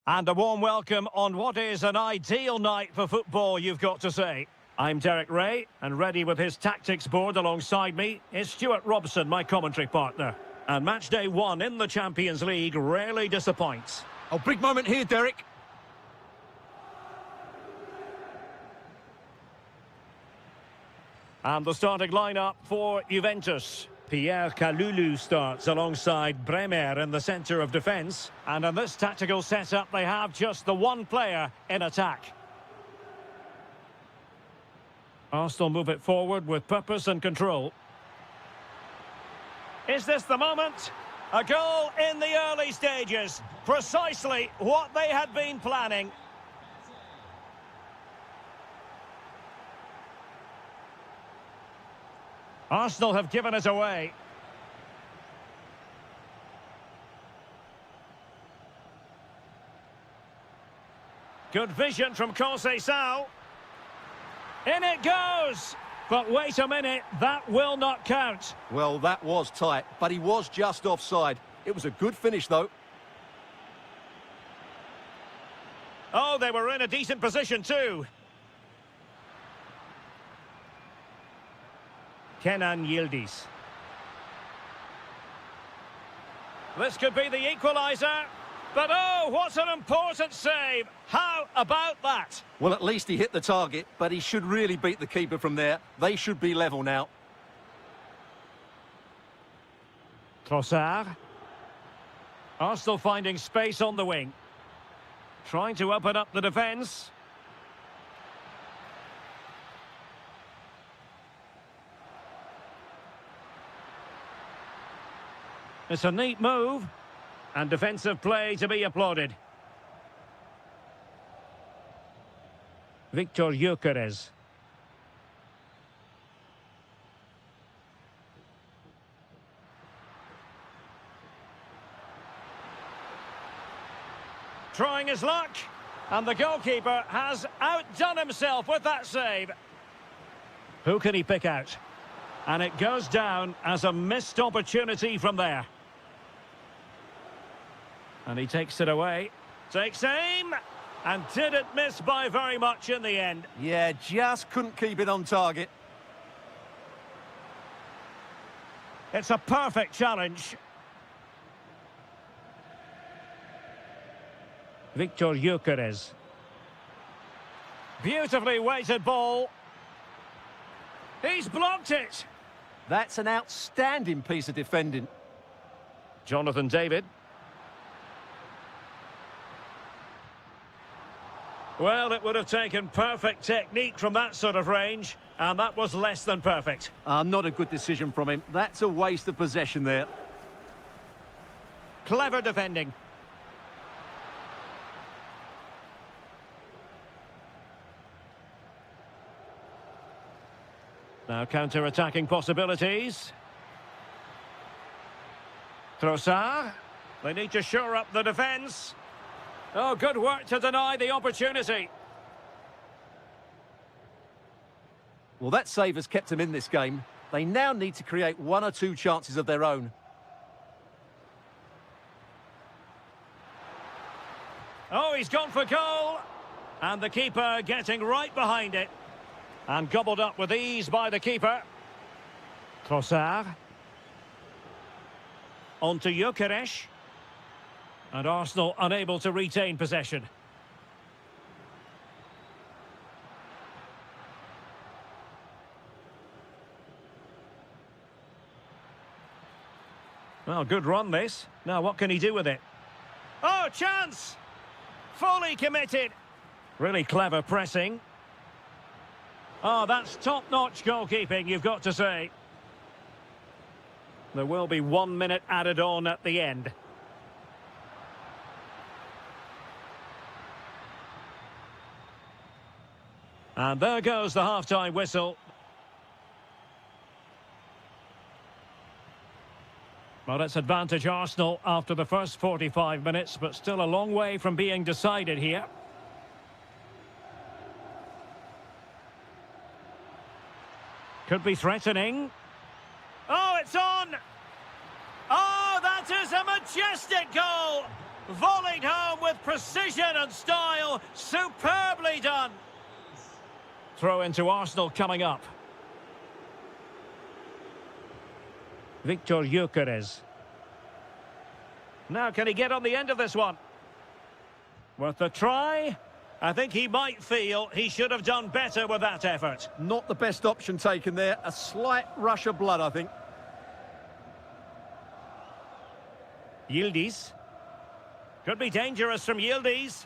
And a warm welcome on what is an ideal night for football, you've got to say. I'm Derek Ray, and ready with his tactics board alongside me is Stuart Robson, my commentary partner. And match day one in the Champions League rarely disappoints. Oh, big moment here, Derek. And the starting lineup for Juventus. Pierre Kalulu starts alongside Bremer in the centre of defence. And in this tactical setup, they have just the one player in attack. Arsenal move it forward with purpose and control. Is this the moment? A goal in the early stages. Precisely what they had been planning. Arsenal have given it away. Good vision from Conceição. In it goes! But wait a minute, that will not count. Well, that was tight, but he was just offside. It was a good finish, though. Oh, they were in a decent position too. Kenan Yildiz. This could be the equaliser. But oh, what an important save. How about that? Well, at least he hit the target, but he should really beat the keeper from there. They should be level now. Trossard. Arsenal finding space on the wing. Trying to open up the defence. It's a neat move. And defensive play to be applauded. Victor Gyökeres. Trying his luck. And the goalkeeper has outdone himself with that save. Who can he pick out? And it goes down as a missed opportunity from there. And he takes it away. Takes aim. And didn't miss by very much in the end. Yeah, just couldn't keep it on target. It's a perfect challenge. Victor Gyökeres. Beautifully weighted ball. He's blocked it. That's an outstanding piece of defending. Jonathan David. Well, it would have taken perfect technique from that sort of range, and that was less than perfect. Not a good decision from him. That's a waste of possession there. Clever defending. Now counter-attacking possibilities. Trossard. They need to shore up the defence. Oh, good work to deny the opportunity. Well, that save has kept them in this game. They now need to create one or two chances of their own. Oh, he's gone for goal. And the keeper getting right behind it. And gobbled up with ease by the keeper. Trossard. On to Gyökeres. And Arsenal unable to retain possession. Well, good run this. Now what can he do with it? Oh, chance! Fully committed. Really clever pressing. Oh, that's top-notch goalkeeping, you've got to say. There will be 1 minute added on at the end. And there goes the half-time whistle. Well, it's advantage Arsenal after the first 45 minutes, but still a long way from being decided here. Could be threatening. Oh, it's on! Oh, that is a majestic goal! volleyed home with precision and style. Superbly done. Throw into Arsenal coming up. Victor Gyökeres. Now can he get on the end of this one? Worth a try. I think he might feel he should have done better with that effort. Not the best option taken there. A slight rush of blood, I think. Yildiz. Could be dangerous from Yildiz.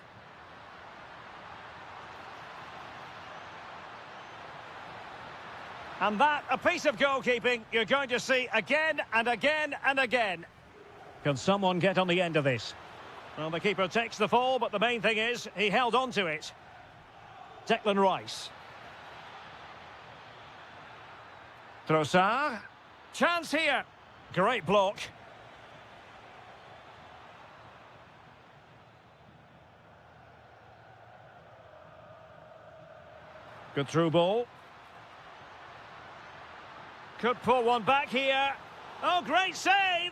And that, a piece of goalkeeping you're going to see again and again and again. Can someone get on the end of this? Well, the keeper takes the fall, but the main thing is he held on to it. Declan Rice. Trossard. Chance here. Great block. Good through ball. Could pull one back here. Oh, great save!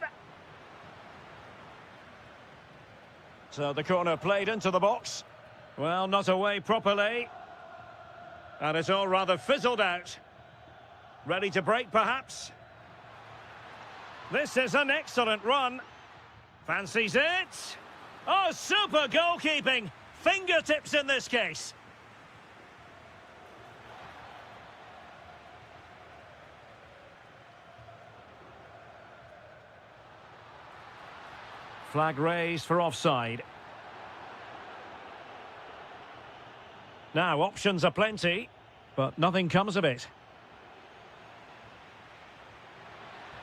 So the corner played into the box. Well, not away properly. And it's all rather fizzled out. Ready to break, perhaps? This is an excellent run. Fancies it. Oh, super goalkeeping. Fingertips in this case. Flag raised for offside. Now, options are plenty, but nothing comes of it.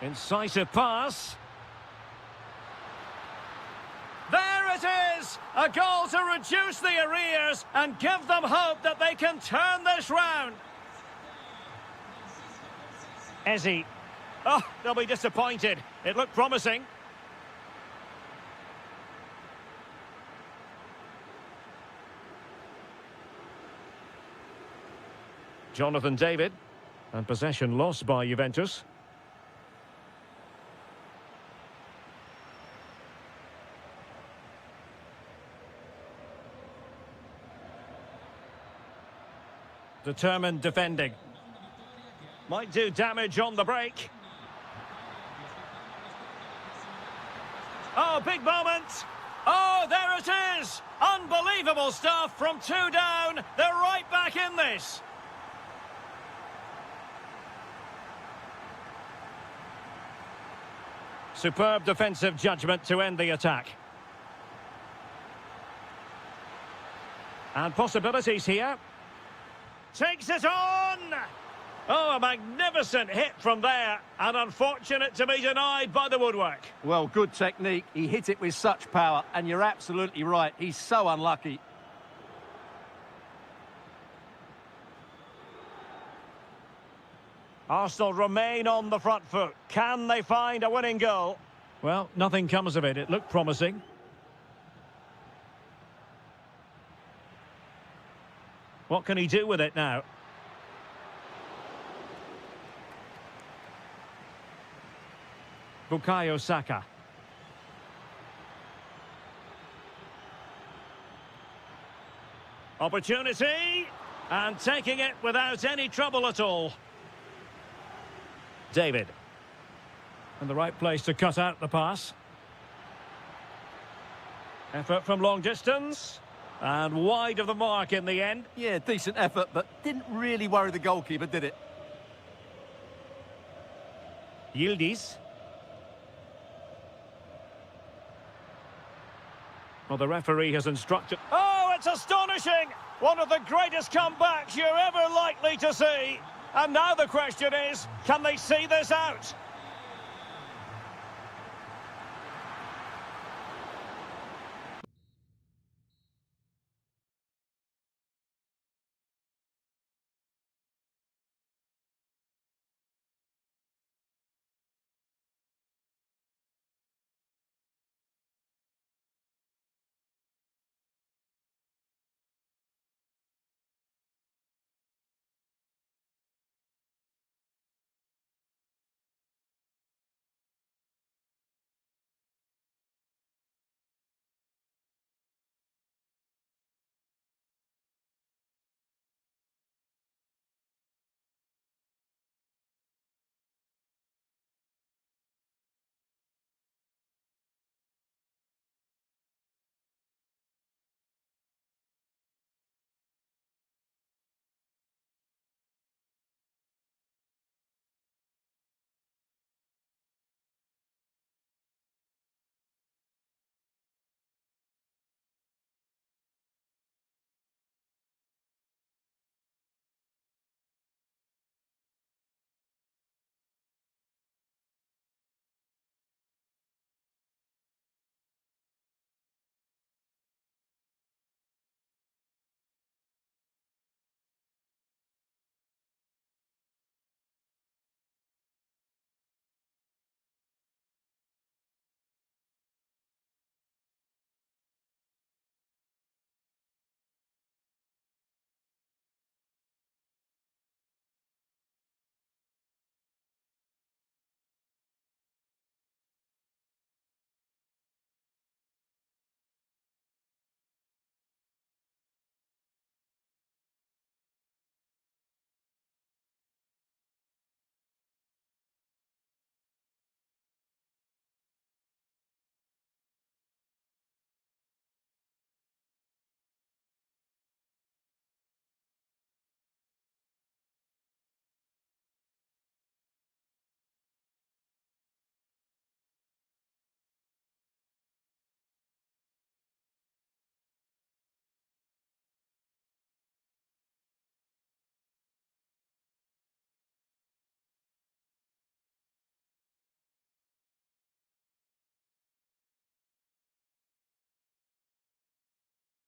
Incisive pass. There it is! A goal to reduce the arrears and give them hope that they can turn this round. Ezzy. Oh, they'll be disappointed. It looked promising. Jonathan David, and possession lost by Juventus. Determined defending. Might do damage on the break. Oh, big moment. Oh, there it is. Unbelievable stuff from 2 down. They're right back in this. Superb defensive judgment to end the attack. And possibilities here. Takes it on! Oh, a magnificent hit from there. And unfortunate to be denied by the woodwork. Well, good technique. He hit it with such power, and you're absolutely right. He's so unlucky. Arsenal remain on the front foot. Can they find a winning goal? Well, nothing comes of it. It looked promising. What can he do with it now? Bukayo Saka. Opportunity. And taking it without any trouble at all. David. And the right place to cut out the pass. Effort from long distance. And wide of the mark in the end. Yeah, decent effort, but didn't really worry the goalkeeper, did it? Yildiz. Well, the referee has instructed... Oh, it's astonishing! One of the greatest comebacks you're ever likely to see. And now the question is, can they see this out?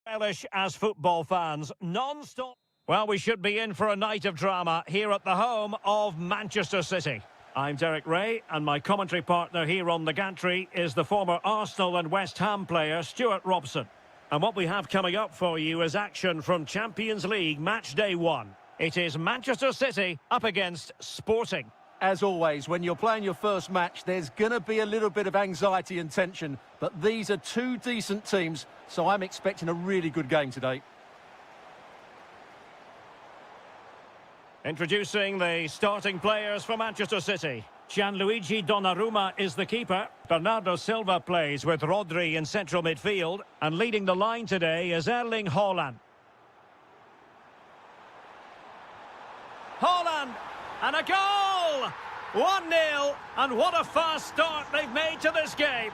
Relish as football fans, non-stop. Well, we should be in for a night of drama here at the home of Manchester City. I'm Derek Ray, and my commentary partner here on the gantry is the former Arsenal and West Ham player Stuart Robson. And what we have coming up for you is action from Champions League match day 1. It is Manchester City up against Sporting. As always, when you're playing your first match, there's going to be a little bit of anxiety and tension, but these are two decent teams, so I'm expecting a really good game today. Introducing the starting players for Manchester City. Gianluigi Donnarumma is the keeper. Bernardo Silva plays with Rodri in central midfield, and leading the line today is Erling Haaland. Haaland! And a goal! 1-0, and what a fast start they've made to this game.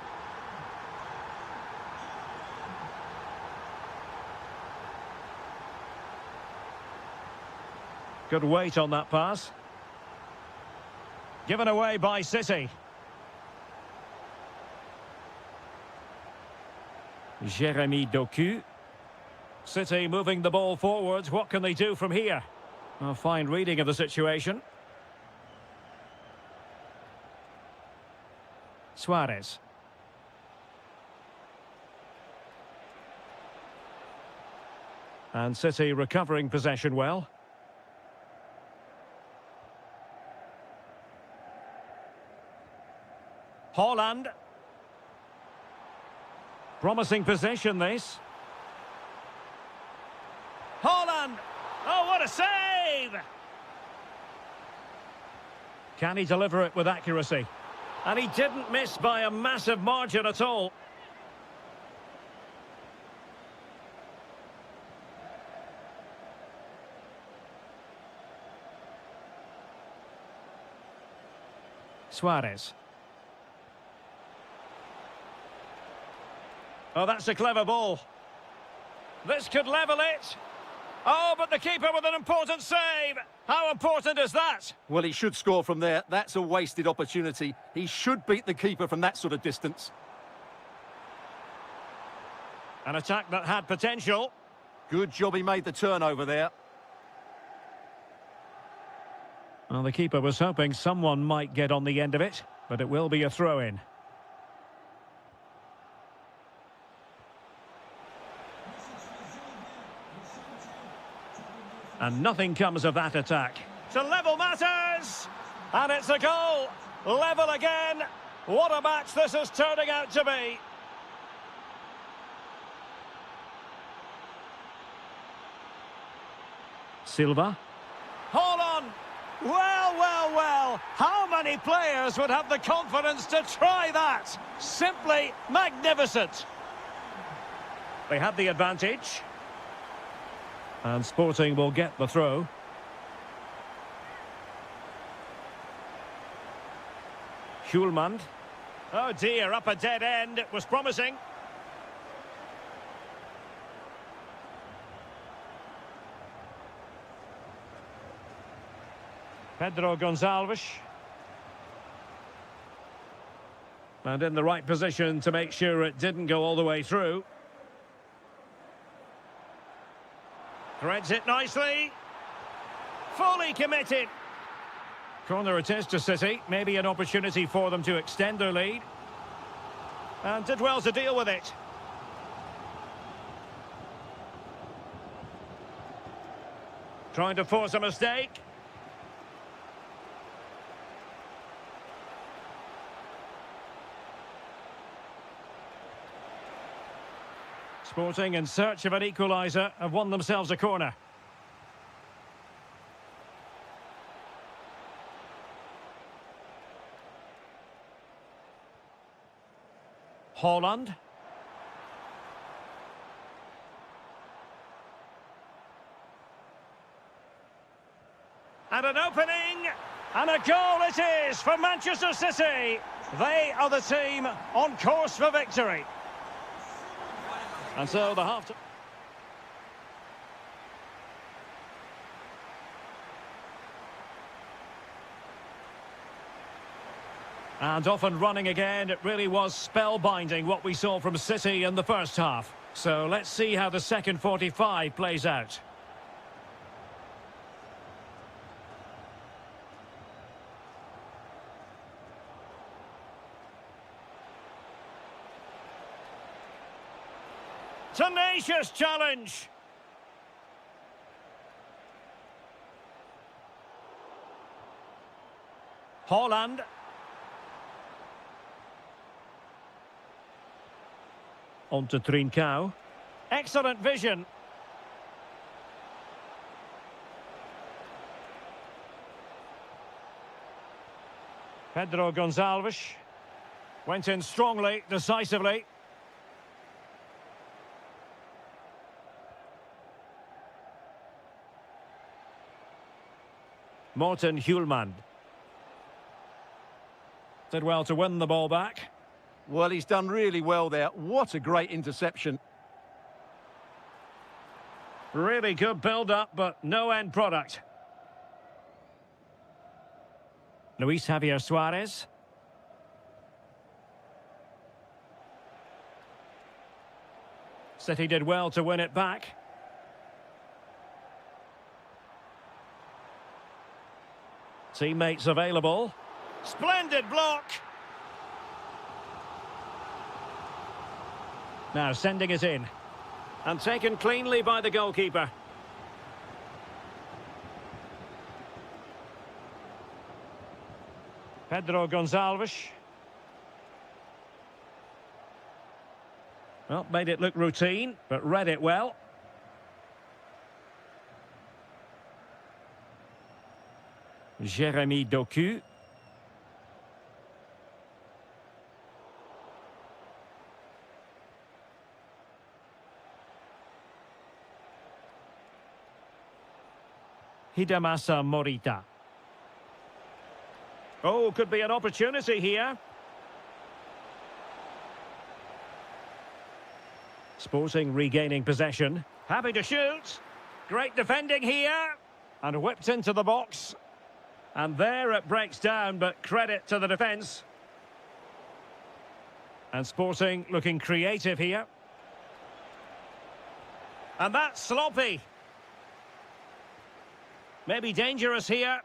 Good weight on that pass. Given away by City. Jérémy Doku. City moving the ball forwards. What can they do from here? A fine reading of the situation. Suarez. And City recovering possession well. Haaland. Promising possession, this. Haaland! Oh, what a save! Can he deliver it with accuracy? And he didn't miss by a massive margin at all. Suarez. Oh, that's a clever ball. This could level it. Oh, but the keeper with an important save. How important is that? Well, he should score from there. That's a wasted opportunity. He should beat the keeper from that sort of distance. An attack that had potential. Good job he made the turnover there. Well, the keeper was hoping someone might get on the end of it, but it will be a throw-in. And nothing comes of that attack. To level matters! And it's a goal! Level again! What a match this is turning out to be! Silva. Hold on! Well, well, well! How many players would have the confidence to try that? Simply magnificent! They had the advantage. And Sporting will get the throw. Schulman. Oh dear, up a dead end. It was promising. Pedro Gonçalves. And in the right position to make sure it didn't go all the way through. Threads it nicely. Fully committed. Corner it is to City. Maybe an opportunity for them to extend their lead. And did well to deal with it. Trying to force a mistake. Sporting, in search of an equaliser, have won themselves a corner. Haaland. And an opening, and a goal it is for Manchester City. They are the team on course for victory. And so the half... And off and running again. It really was spellbinding what we saw from City in the first half. So let's see how the second 45 plays out. Tenacious challenge. Holland. On to Trincao. Excellent vision. Pedro Gonçalves. Went in strongly, decisively. Morten Hjulmand. Did well to win the ball back. Well, he's done really well there. What a great interception. Really good build-up, but no end product. Luis Javier Suarez. City did well to win it back. Teammates available. Splendid block. Now sending it in. And taken cleanly by the goalkeeper. Pedro Gonçalves. Well, made it look routine, but read it well. Jérémy Doku. Hidemasa Morita. Oh, could be an opportunity here. Sporting regaining possession. Happy to shoot. Great defending here. And whipped into the box. And there it breaks down, but credit to the defence. And Sporting looking creative here. And that's sloppy. Maybe dangerous here.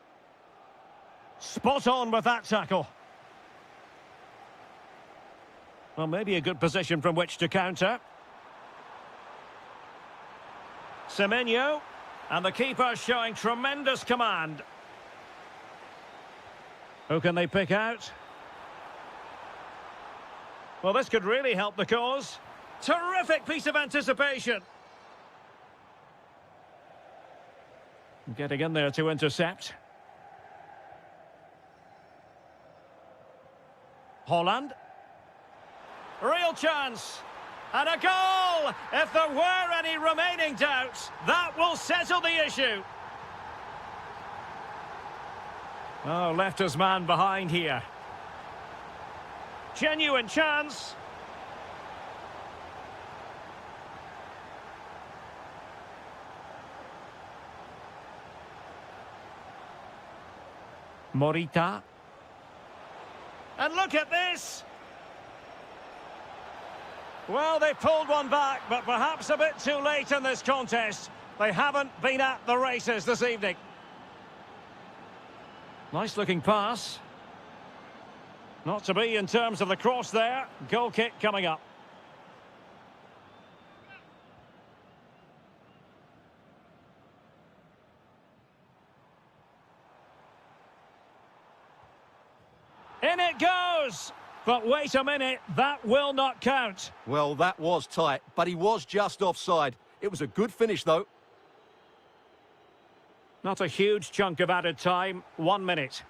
Spot on with that tackle. Well, maybe a good position from which to counter. Semenyo. And the keeper showing tremendous command. Who can they pick out? Well, this could really help the cause. Terrific piece of anticipation. Getting in there to intercept. Holland. Real chance. And a goal! If there were any remaining doubts, that will settle the issue. Oh, left his man behind here. Genuine chance. Morita. And look at this. Well, they pulled one back, but perhaps a bit too late in this contest. They haven't been at the races this evening. Nice looking pass. Not to be in terms of the cross there. Goal kick coming up. In it goes! But wait a minute, that will not count. Well, that was tight, but he was just offside. It was a good finish, though. Not a huge chunk of added time. 1 minute.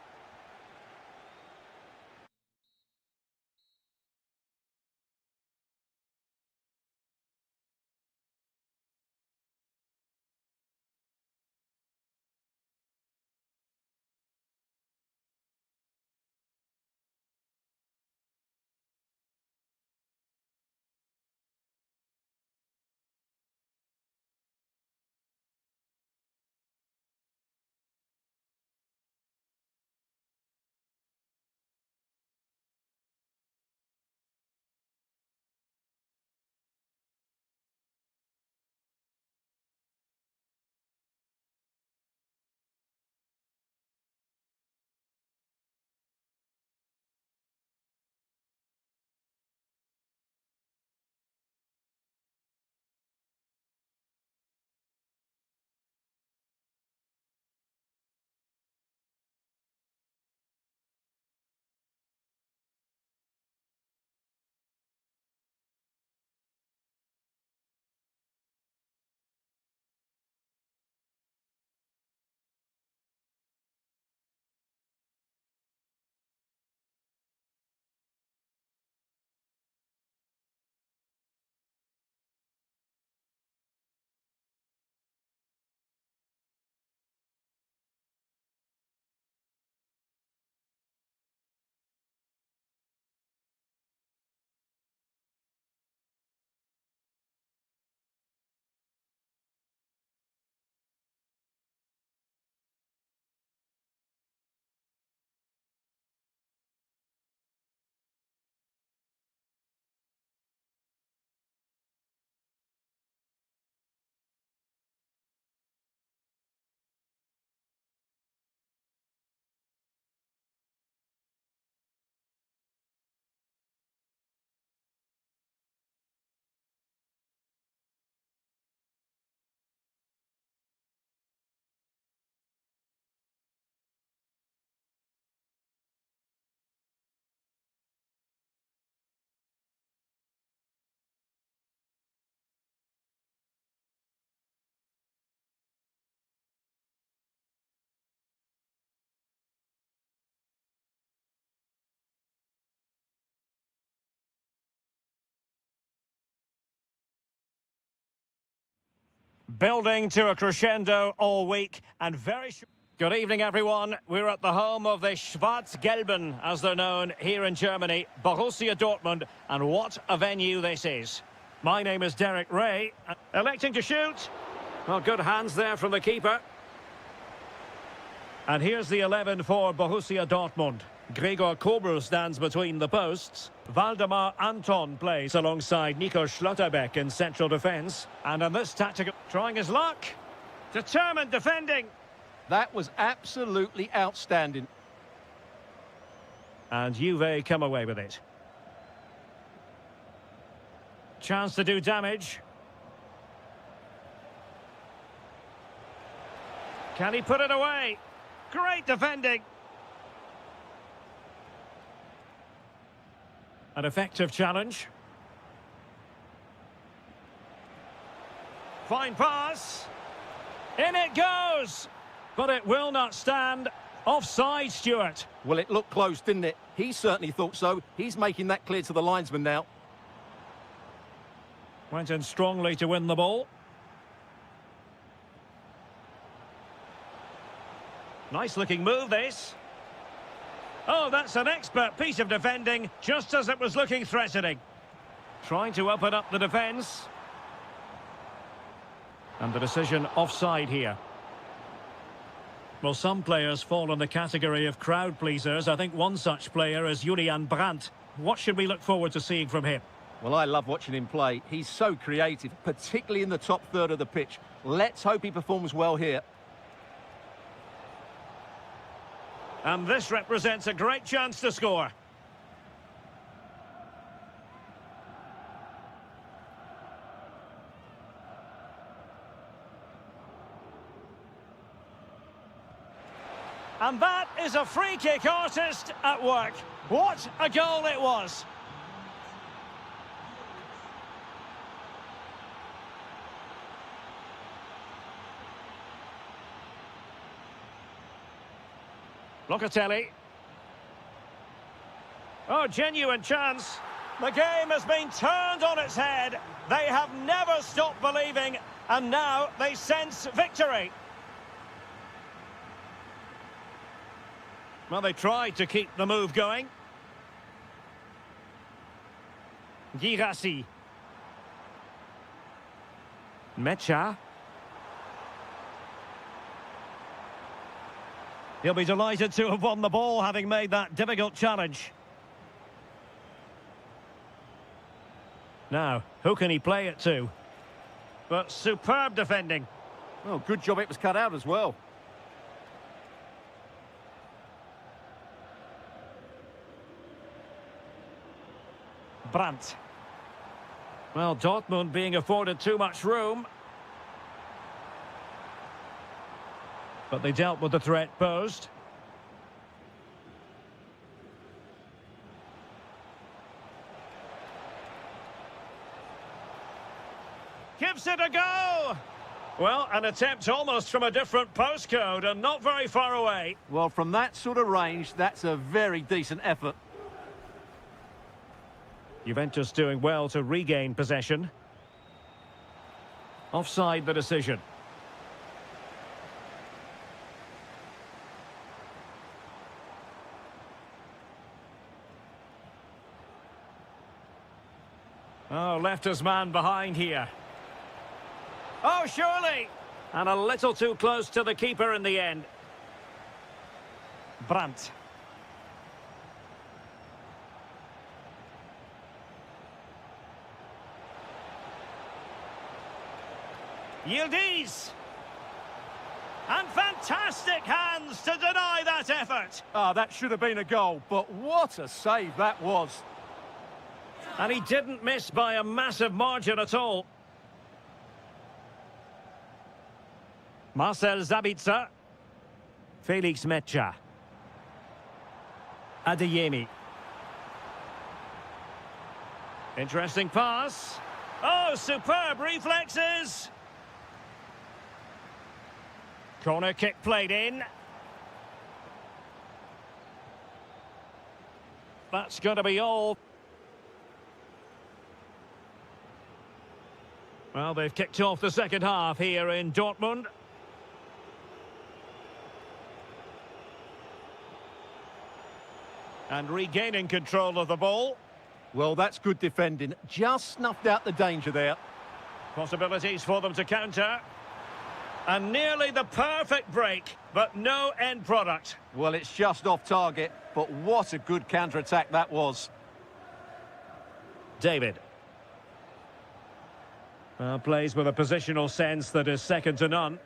Building to a crescendo all week and Good evening, everyone. We're at the home of the Schwarz-Gelben, as they're known here in Germany, Borussia Dortmund, and what a venue this is. My name is Derek Ray, electing to shoot. Well, good hands there from the keeper. And here's the 11 for Borussia Dortmund. Gregor Kobel stands between the posts. Waldemar Anton plays alongside Nico Schlotterbeck in central defence. And on this tactical, trying his luck. Determined defending. That was absolutely outstanding. And Juve come away with it. Chance to do damage. Can he put it away? Great defending. An effective challenge. Fine pass. In it goes. But it will not stand. Offside, Stuart. Well, it looked close, didn't it? He certainly thought so. He's making that clear to the linesman now. Went in strongly to win the ball. Nice looking move, this. Oh, that's an expert piece of defending, just as it was looking threatening. Trying to open up the defence. And the decision offside here. Well, some players fall in the category of crowd pleasers. I think one such player is Julian Brandt. What should we look forward to seeing from him? Well, I love watching him play. He's so creative, particularly in the top third of the pitch. Let's hope he performs well here. And this represents a great chance to score. And that is a free kick artist at work. What a goal it was. Locatelli. Oh, genuine chance. The game has been turned on its head. They have never stopped believing, and now they sense victory. Well, they tried to keep the move going. Girassi. Mecha. He'll be delighted to have won the ball, having made that difficult challenge. Now, who can he play it to? But superb defending. Oh, good job it was cut out as well. Brandt. Well, Dortmund being afforded too much room. But they dealt with the threat posed. Gives it a go! Well, an attempt almost from a different postcode and not very far away. Well, from that sort of range, that's a very decent effort. Juventus doing well to regain possession. Offside the decision. Oh, left his man behind here. Oh, surely! And a little too close to the keeper in the end. Brandt. Yildiz. And fantastic hands to deny that effort. Ah, that should have been a goal, but what a save that was. And he didn't miss by a massive margin at all. Marcel Sabitzer. Felix Mecha. Adeyemi. Interesting pass. Oh, superb reflexes. Corner kick played in. That's going to be all. Well, they've kicked off the second half here in Dortmund. And regaining control of the ball. Well, that's good defending. Just snuffed out the danger there. Possibilities for them to counter. And nearly the perfect break, but no end product. Well, it's just off target, but what a good counter-attack that was. David. Plays with a positional sense that is second to none.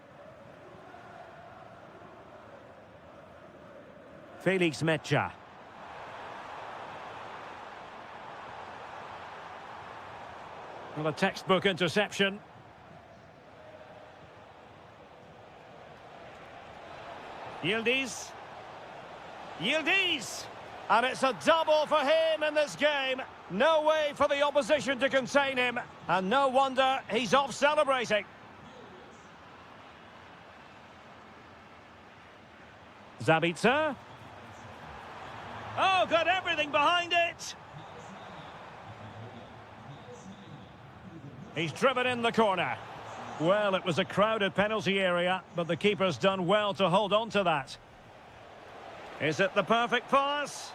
Felix Mecha. Well, a textbook interception. Yildiz. Yildiz! And it's a double for him in this game. No way for the opposition to contain him. And no wonder he's off celebrating. Zabitzer. Oh, got everything behind it. He's driven in the corner. Well, it was a crowded penalty area, but the keeper's done well to hold on to that. Is it the perfect pass?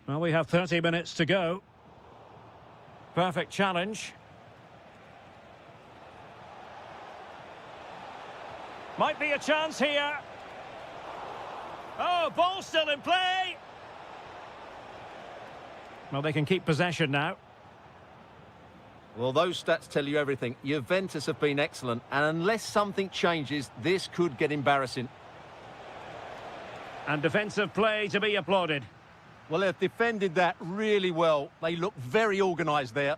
Well, we have 30 minutes to go. Perfect challenge. Might be a chance here. Oh, ball still in play. Well, they can keep possession now. Well, those stats tell you everything. Juventus have been excellent, and unless something changes, this could get embarrassing. And defensive play to be applauded. Well, they've defended that really well. They look very organised there.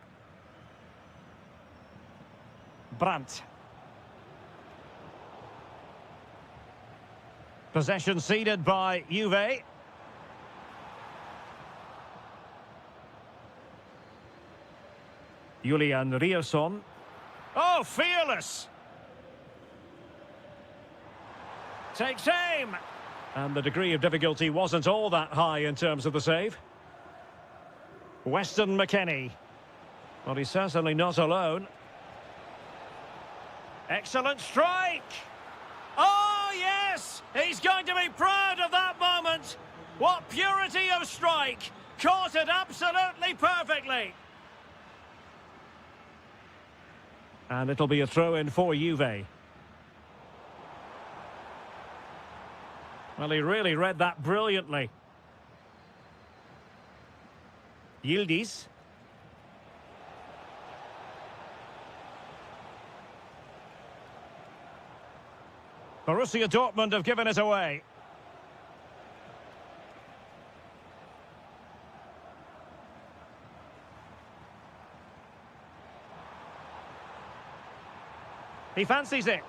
Brandt. Possession ceded by Juve. Julian Rierson. Oh, fearless! Takes aim! And the degree of difficulty wasn't all that high in terms of the save. Weston McKennie. Well, he's certainly not alone. Excellent strike! Oh, yes! He's going to be proud of that moment. What purity of strike! Caught it absolutely perfectly. And it'll be a throw-in for Juve. Well, he really read that brilliantly. Yildiz. Borussia Dortmund have given it away. He fancies it.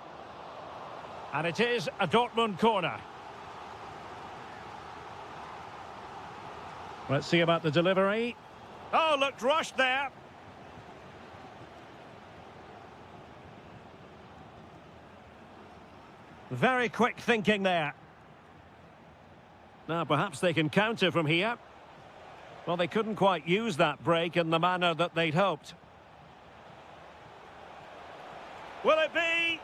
And it is a Dortmund corner. Let's see about the delivery. Oh, looked rushed there. Very quick thinking there. Now, perhaps they can counter from here. Well, they couldn't quite use that break in the manner that they'd hoped. Will it be?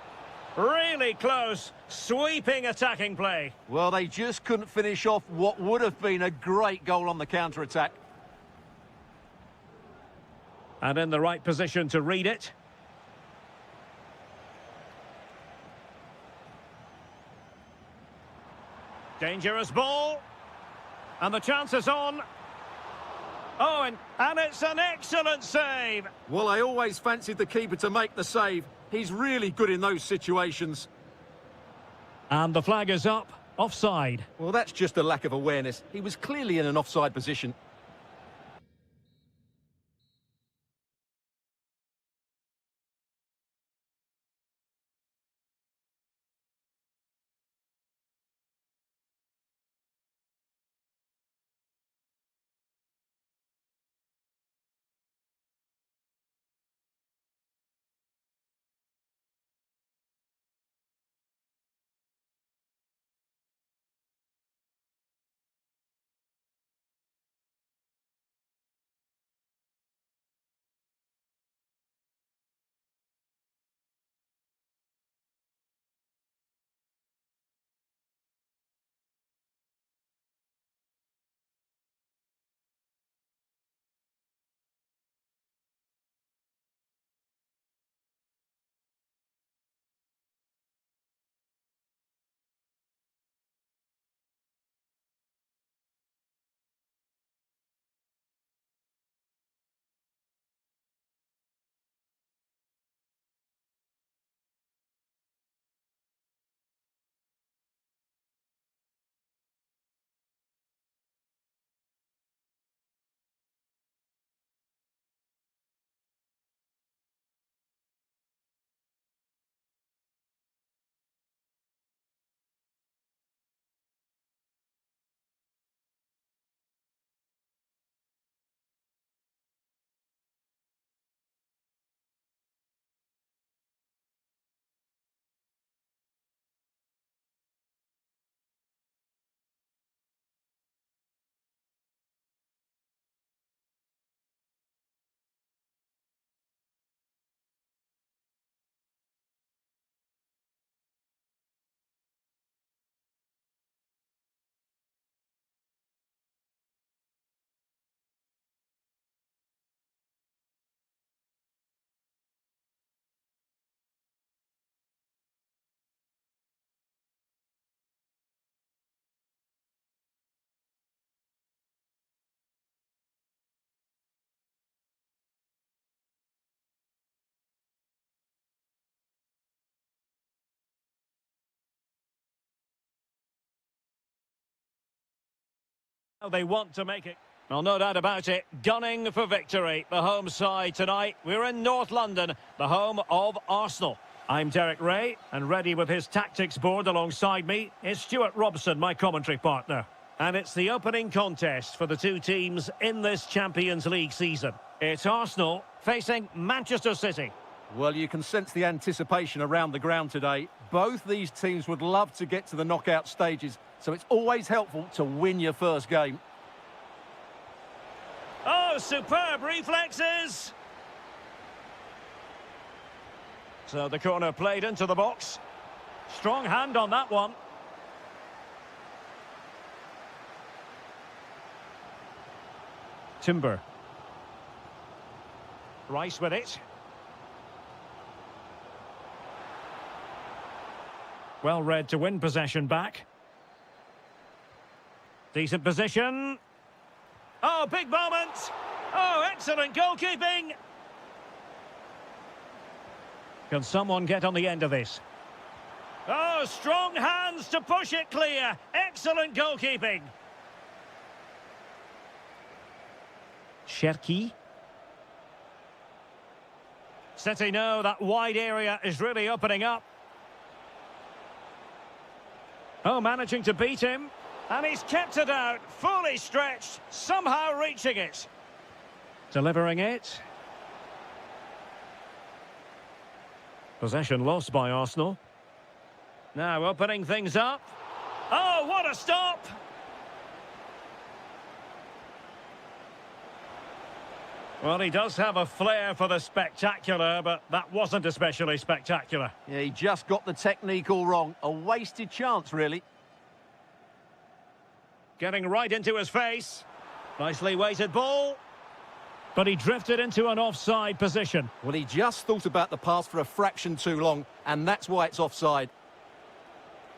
Really close, sweeping attacking play. Well, they just couldn't finish off what would have been a great goal on the counter-attack. And in the right position to read it. Dangerous ball. And the chance is on. Oh, and it's an excellent save. Well, I always fancied the keeper to make the save. He's really good in those situations. And the flag is up. Offside. Well, that's just a lack of awareness. He was clearly in an offside position. They want to make it. Well, no doubt about it. Gunning for victory. The home side tonight. We're in North London, the home of Arsenal. I'm Derek Ray, and ready with his tactics board alongside me is Stuart Robson, my commentary partner. And it's the opening contest for the two teams in this Champions League season. It's Arsenal facing Manchester City. Well, you can sense the anticipation around the ground today. Both these teams would love to get to the knockout stages, so it's always helpful to win your first game. Oh, superb reflexes! So the corner played into the box. Strong hand on that one. Timber. Rice with it. Well read to win possession back. Decent position. Oh, big moment. Oh, excellent goalkeeping. Can someone get on the end of this? Oh, strong hands to push it clear. Excellent goalkeeping. Cherki. City know that wide area is really opening up. Oh, managing to beat him. And he's kept it out, fully stretched, somehow reaching it. Delivering it. Possession lost by Arsenal. Now opening things up. Oh, what a stop! Well, he does have a flair for the spectacular, but that wasn't especially spectacular. Yeah, he just got the technique all wrong. A wasted chance, really. Getting right into his face. Nicely weighted ball. But he drifted into an offside position. Well, he just thought about the pass for a fraction too long, and that's why it's offside.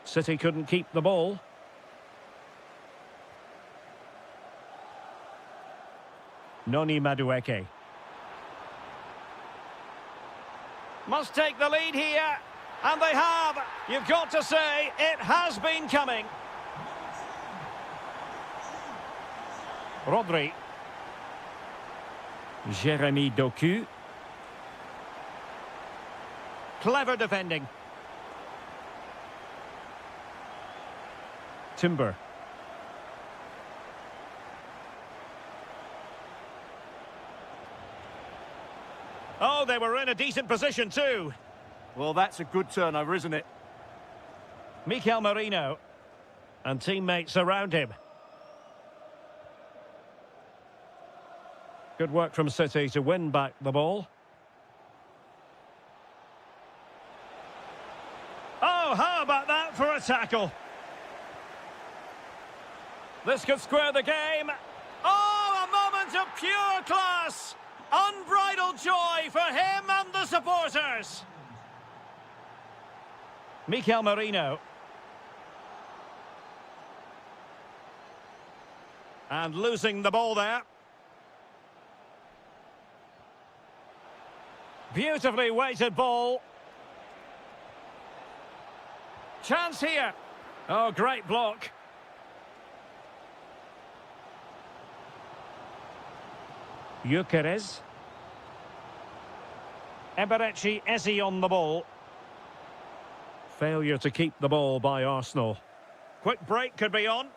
City couldn't keep the ball. Noni Madueke. Must take the lead here. And they have. You've got to say, it has been coming. Rodri. Jeremy Doku. Clever defending. Timber. Oh, they were in a decent position too. Well, that's a good turnover, isn't it? Mikel Merino. And teammates around him. Good work from City to win back the ball. Oh, how about that for a tackle? This could square the game. Oh, a moment of pure class. Unbridled joy for him and the supporters. Mikel Merino. And losing the ball there. Beautifully weighted ball. Chance here. Oh, great block. Gyökeres. Eberechi Eze on the ball. Failure to keep the ball by Arsenal. Quick break could be on.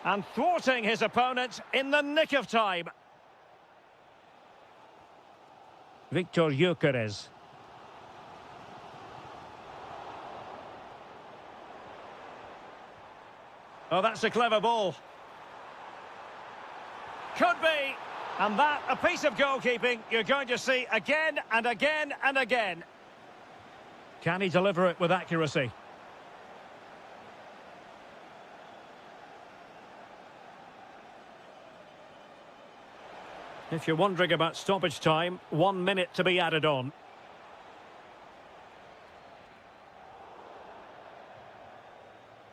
And thwarting his opponent in the nick of time. Victor Gyökeres. Oh, that's a clever ball. Could be. And that, a piece of goalkeeping you're going to see again and again and again. Can he deliver it with accuracy? If you're wondering about stoppage time, 1 minute to be added on.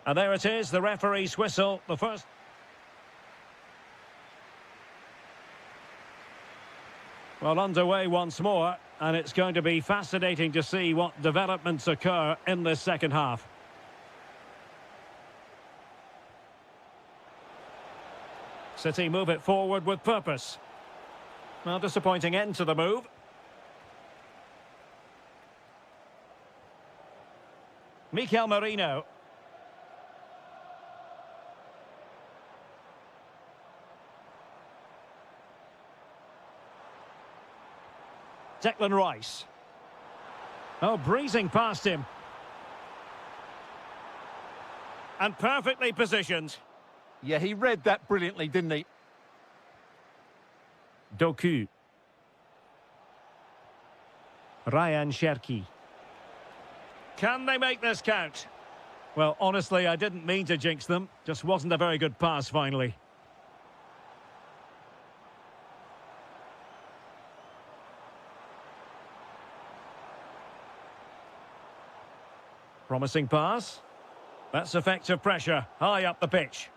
And there it is, the referee's whistle, the first. Well, underway once more, and it's going to be fascinating to see what developments occur in this second half. City move it forward with purpose. Well, disappointing end to the move. Mikel Merino. Declan Rice. Oh, breezing past him. And perfectly positioned. Yeah, he read that brilliantly, didn't he? Doku. Ryan Cherki. Can they make this count? Well, honestly, I didn't mean to jinx them. Just wasn't a very good pass, finally. Promising pass. That's effective pressure, high up the pitch.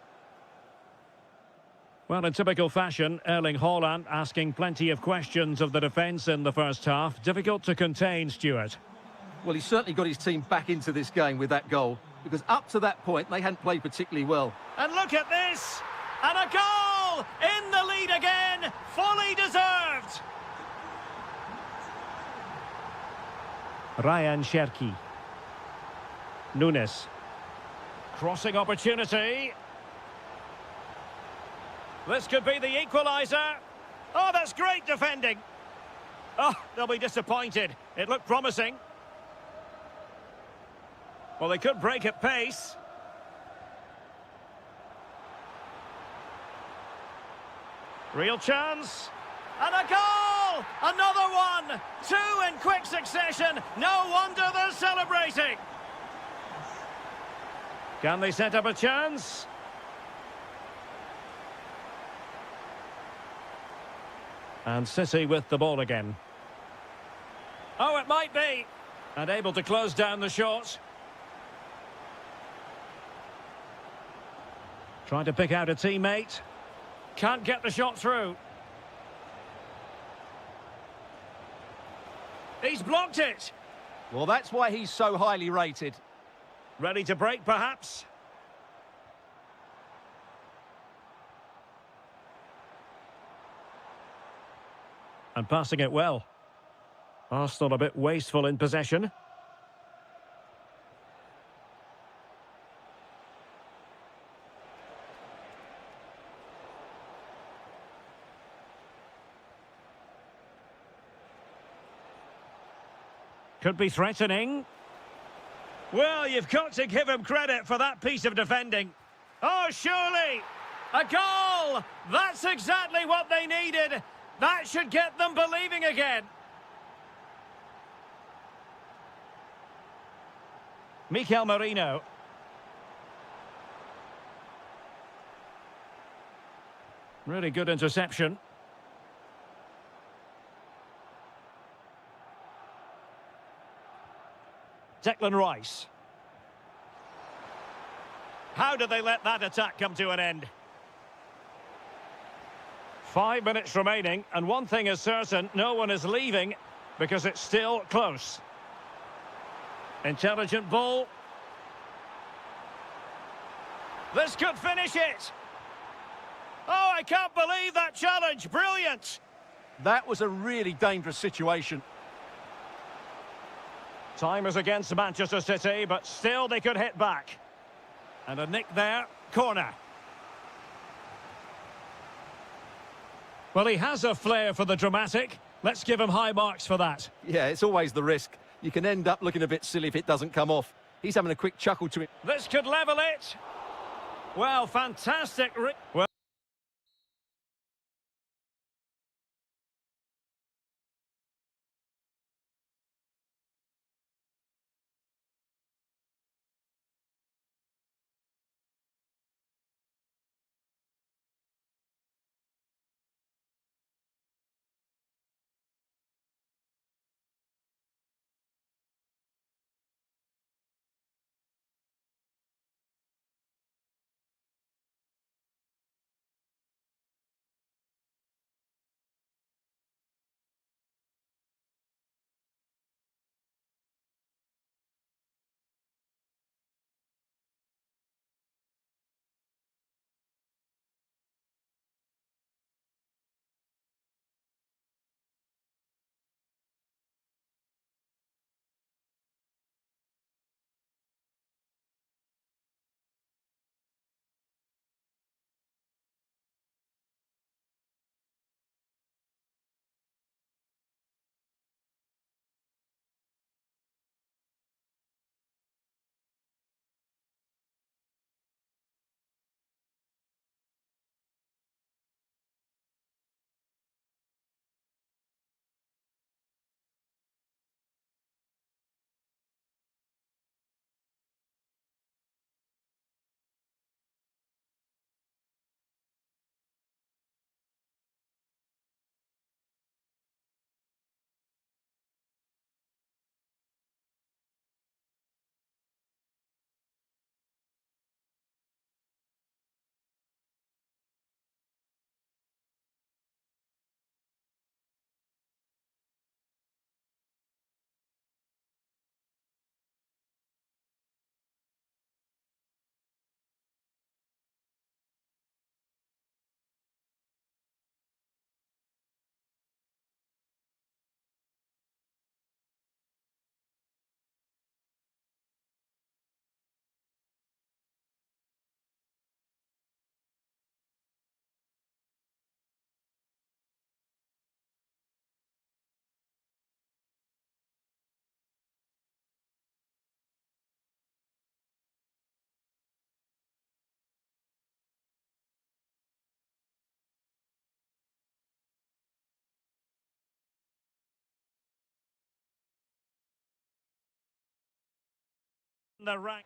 Well, in typical fashion, Erling Haaland asking plenty of questions of the defence in the first half. Difficult to contain, Stuart. Well, he certainly got his team back into this game with that goal, because up to that point, they hadn't played particularly well. And look at this! And a goal! In the lead again! Fully deserved! Ryan Cherki. Nunes. Crossing opportunity. This could be the equaliser. Oh, that's great defending. Oh, they'll be disappointed. It looked promising. Well, they could break at pace. Real chance. And a goal! Another one! Two in quick succession. No wonder they're celebrating. Can they set up a chance? And City with the ball again. Oh, it might be. And able to close down the shot. Trying to pick out a teammate. Can't get the shot through. He's blocked it. Well, that's why he's so highly rated. Ready to break, perhaps? And passing it well. Arsenal a bit wasteful in possession. Could be threatening. Well, you've got to give him credit for that piece of defending. Oh, surely! A goal! That's exactly what they needed. That should get them believing again. Mikel Merino. Really good interception. Declan Rice. How did they let that attack come to an end? 5 minutes remaining, and one thing is certain, no one is leaving because it's still close. Intelligent ball. This could finish it. Oh, I can't believe that challenge. Brilliant. That was a really dangerous situation. Time is against Manchester City, but still they could hit back. And a nick there, corner. Well, he has a flair for the dramatic. Let's give him high marks for that. Yeah, it's always the risk. You can end up looking a bit silly if it doesn't come off. He's having a quick chuckle to it. This could level it. Well, fantastic. Well. the rank.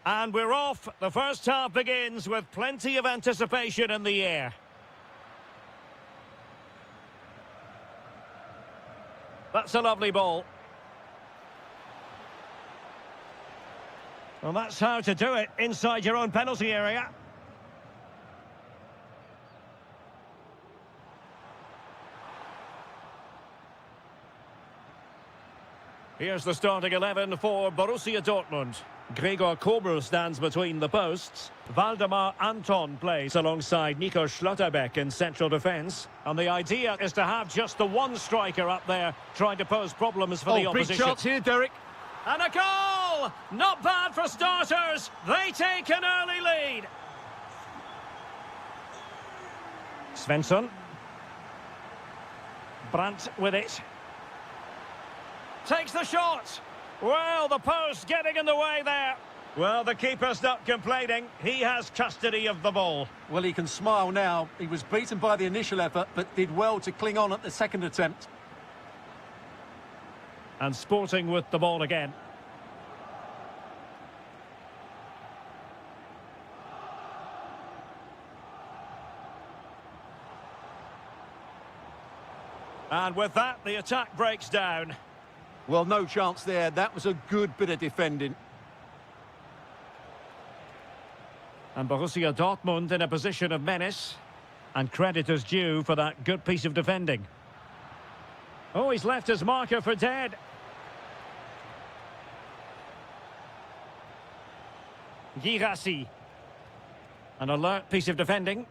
And we're off. The first half begins with plenty of anticipation in the air. That's a lovely ball. Well, that's how to do it inside your own penalty area. Here's the starting 11 for Borussia Dortmund. Gregor Kobel stands between the posts. Waldemar Anton plays alongside Nico Schlotterbeck in central defence. And the idea is to have just the one striker up there trying to pose problems for the opposition. Big chance here, Derek. And a goal! Not bad for starters. They take an early lead. Svensson. Brandt with it. Takes the shot. Well, the post getting in the way there. Well, the keeper's not complaining. He has custody of the ball. Well, he can smile now. He was beaten by the initial effort, but did well to cling on at the second attempt. And Sporting with the ball again. And with that, the attack breaks down. Well, no chance there. That was a good bit of defending. And Borussia Dortmund in a position of menace. And credit is due for that good piece of defending. Oh, he's left his marker for dead. Girassi. An alert piece of defending.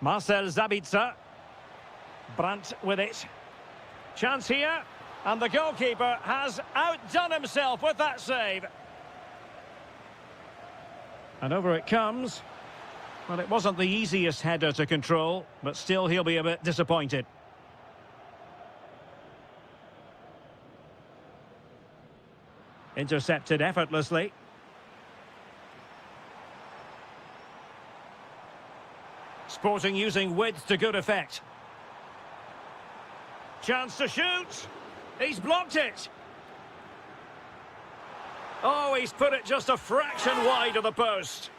Marcel Zabitzer. Brandt with it. Chance here. And the goalkeeper has outdone himself with that save. And over it comes. Well, it wasn't the easiest header to control, but still he'll be a bit disappointed. Intercepted effortlessly. Sporting using width to good effect. Chance to shoot. He's blocked it. Oh, he's put it just a fraction wide of the post.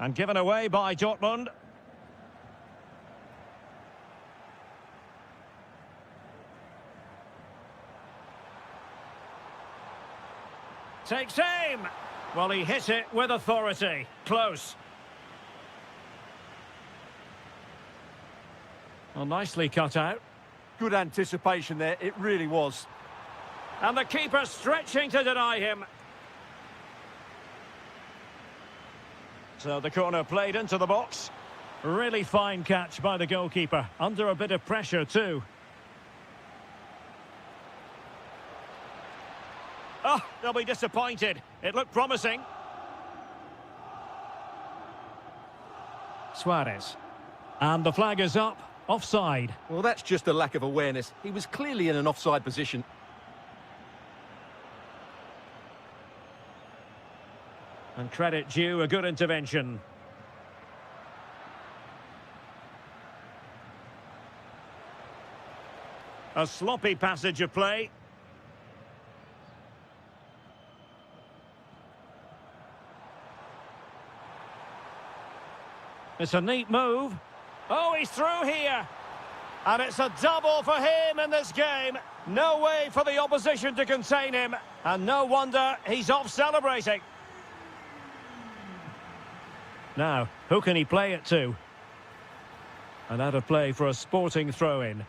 And given away by Dortmund. Takes aim. Well, he hit it with authority. Close. Well, nicely cut out. Good anticipation there, it really was. And the keeper stretching to deny him. So the corner played into the box. Really fine catch by the goalkeeper. Under a bit of pressure too. Oh, they'll be disappointed. It looked promising. Suarez. And the flag is up. Offside. Well, that's just a lack of awareness. He was clearly in an offside position. And credit due, a good intervention. A sloppy passage of play. It's a neat move. Oh, he's through here. And it's a double for him in this game. No way for the opposition to contain him. And no wonder he's off celebrating. Now, who can he play it to? And out of play for a Sporting throw-in.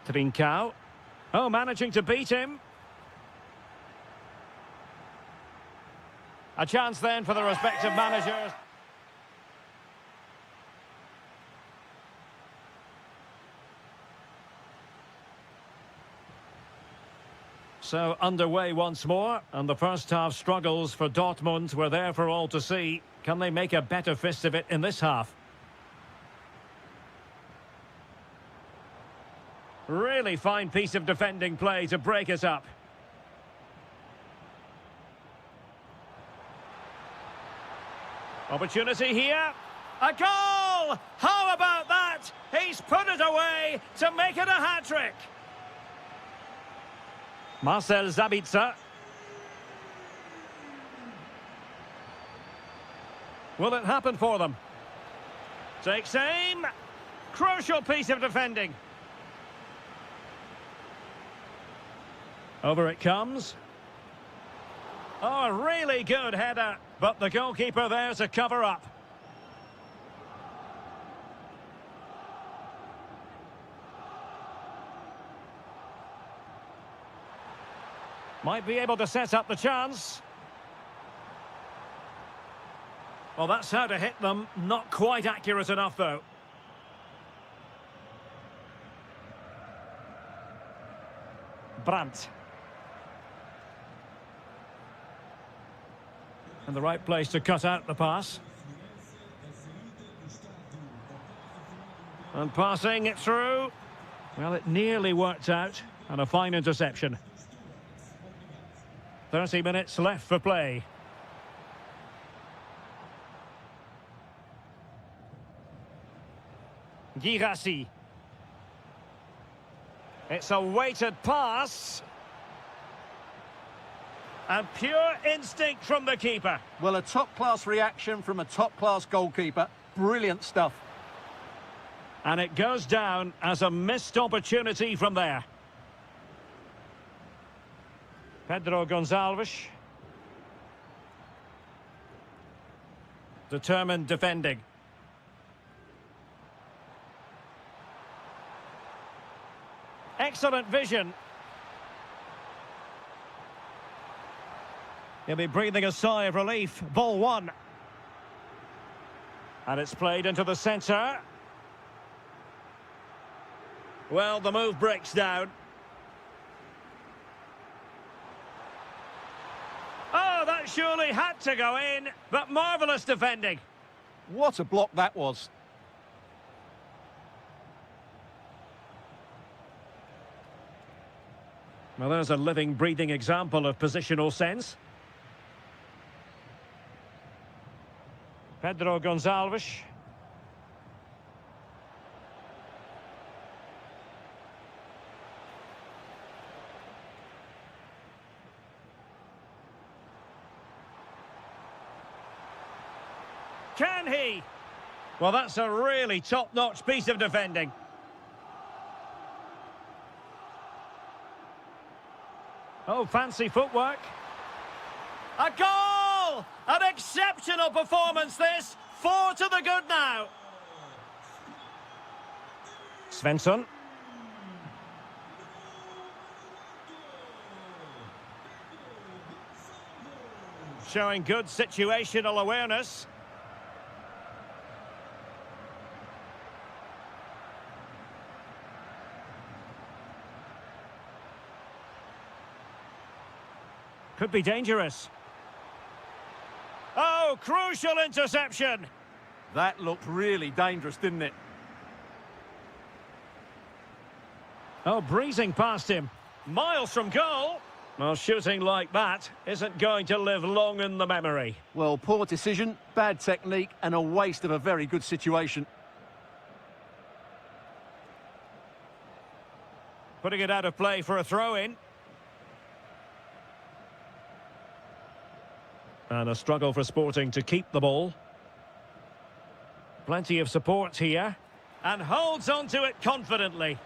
Trincao. Oh, managing to beat him. A chance then for the respective managers. So underway once more, and the first half struggles for Dortmund were there for all to see. Can they make a better fist of it in this half? Really fine piece of defending play to break us up. Opportunity here. A goal! How about that? He's put it away to make it a hat-trick. Marcel Zabitzer. Will it happen for them? Takes aim. Crucial piece of defending. Over it comes. Oh, a really good header. But the goalkeeper there to cover up. Might be able to set up the chance. Well, that's how to hit them. Not quite accurate enough, though. Brandt. And the right place to cut out the pass. And passing it through. Well, it nearly worked out. And a fine interception. 30 minutes left for play. Girassi. It's a weighted pass. And pure instinct from the keeper. Well, a top-class reaction from a top-class goalkeeper. Brilliant stuff. And it goes down as a missed opportunity from there. Pedro Gonçalves. Determined defending. Excellent vision. He'll be breathing a sigh of relief. Ball one. And it's played into the centre. Well, the move breaks down. Oh, that surely had to go in, but marvellous defending. What a block that was. Well, there's a living, breathing example of positional sense. Pedro Gonçalves. Can he? Well, that's a really top-notch piece of defending. Oh, fancy footwork. A goal! An exceptional performance, this. 4 to the good now. Svensson. Showing good situational awareness. Could be dangerous. Oh, crucial interception. That looked really dangerous, didn't it? Oh, breezing past him. Miles from goal. Well, shooting like that isn't going to live long in the memory. Well, poor decision, bad technique, and a waste of a very good situation. Putting it out of play for a throw-in. And a struggle for Sporting to keep the ball. Plenty of support here. And holds on to it confidently.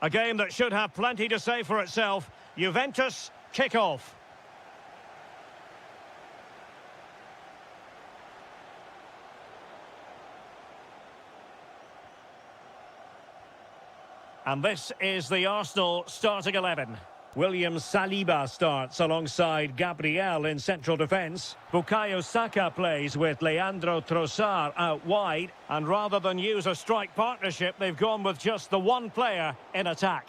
A game that should have plenty to say for itself. Juventus kick-off. And this is the Arsenal starting 11. William Saliba starts alongside Gabriel in central defence. Bukayo Saka plays with Leandro Trossard out wide. And rather than use a strike partnership, they've gone with just the one player in attack.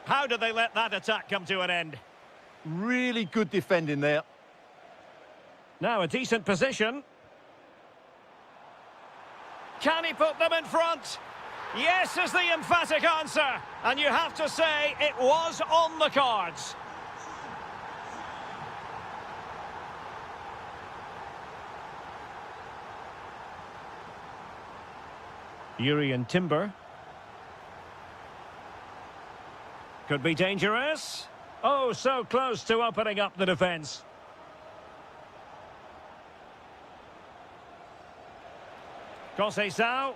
How did they let that attack come to an end? Really good defending there. Now a decent position. Can he put them in front? Yes is the emphatic answer. And you have to say it was on the cards. Urian Timber. Could be dangerous. Oh, so close to opening up the defence. Conceição.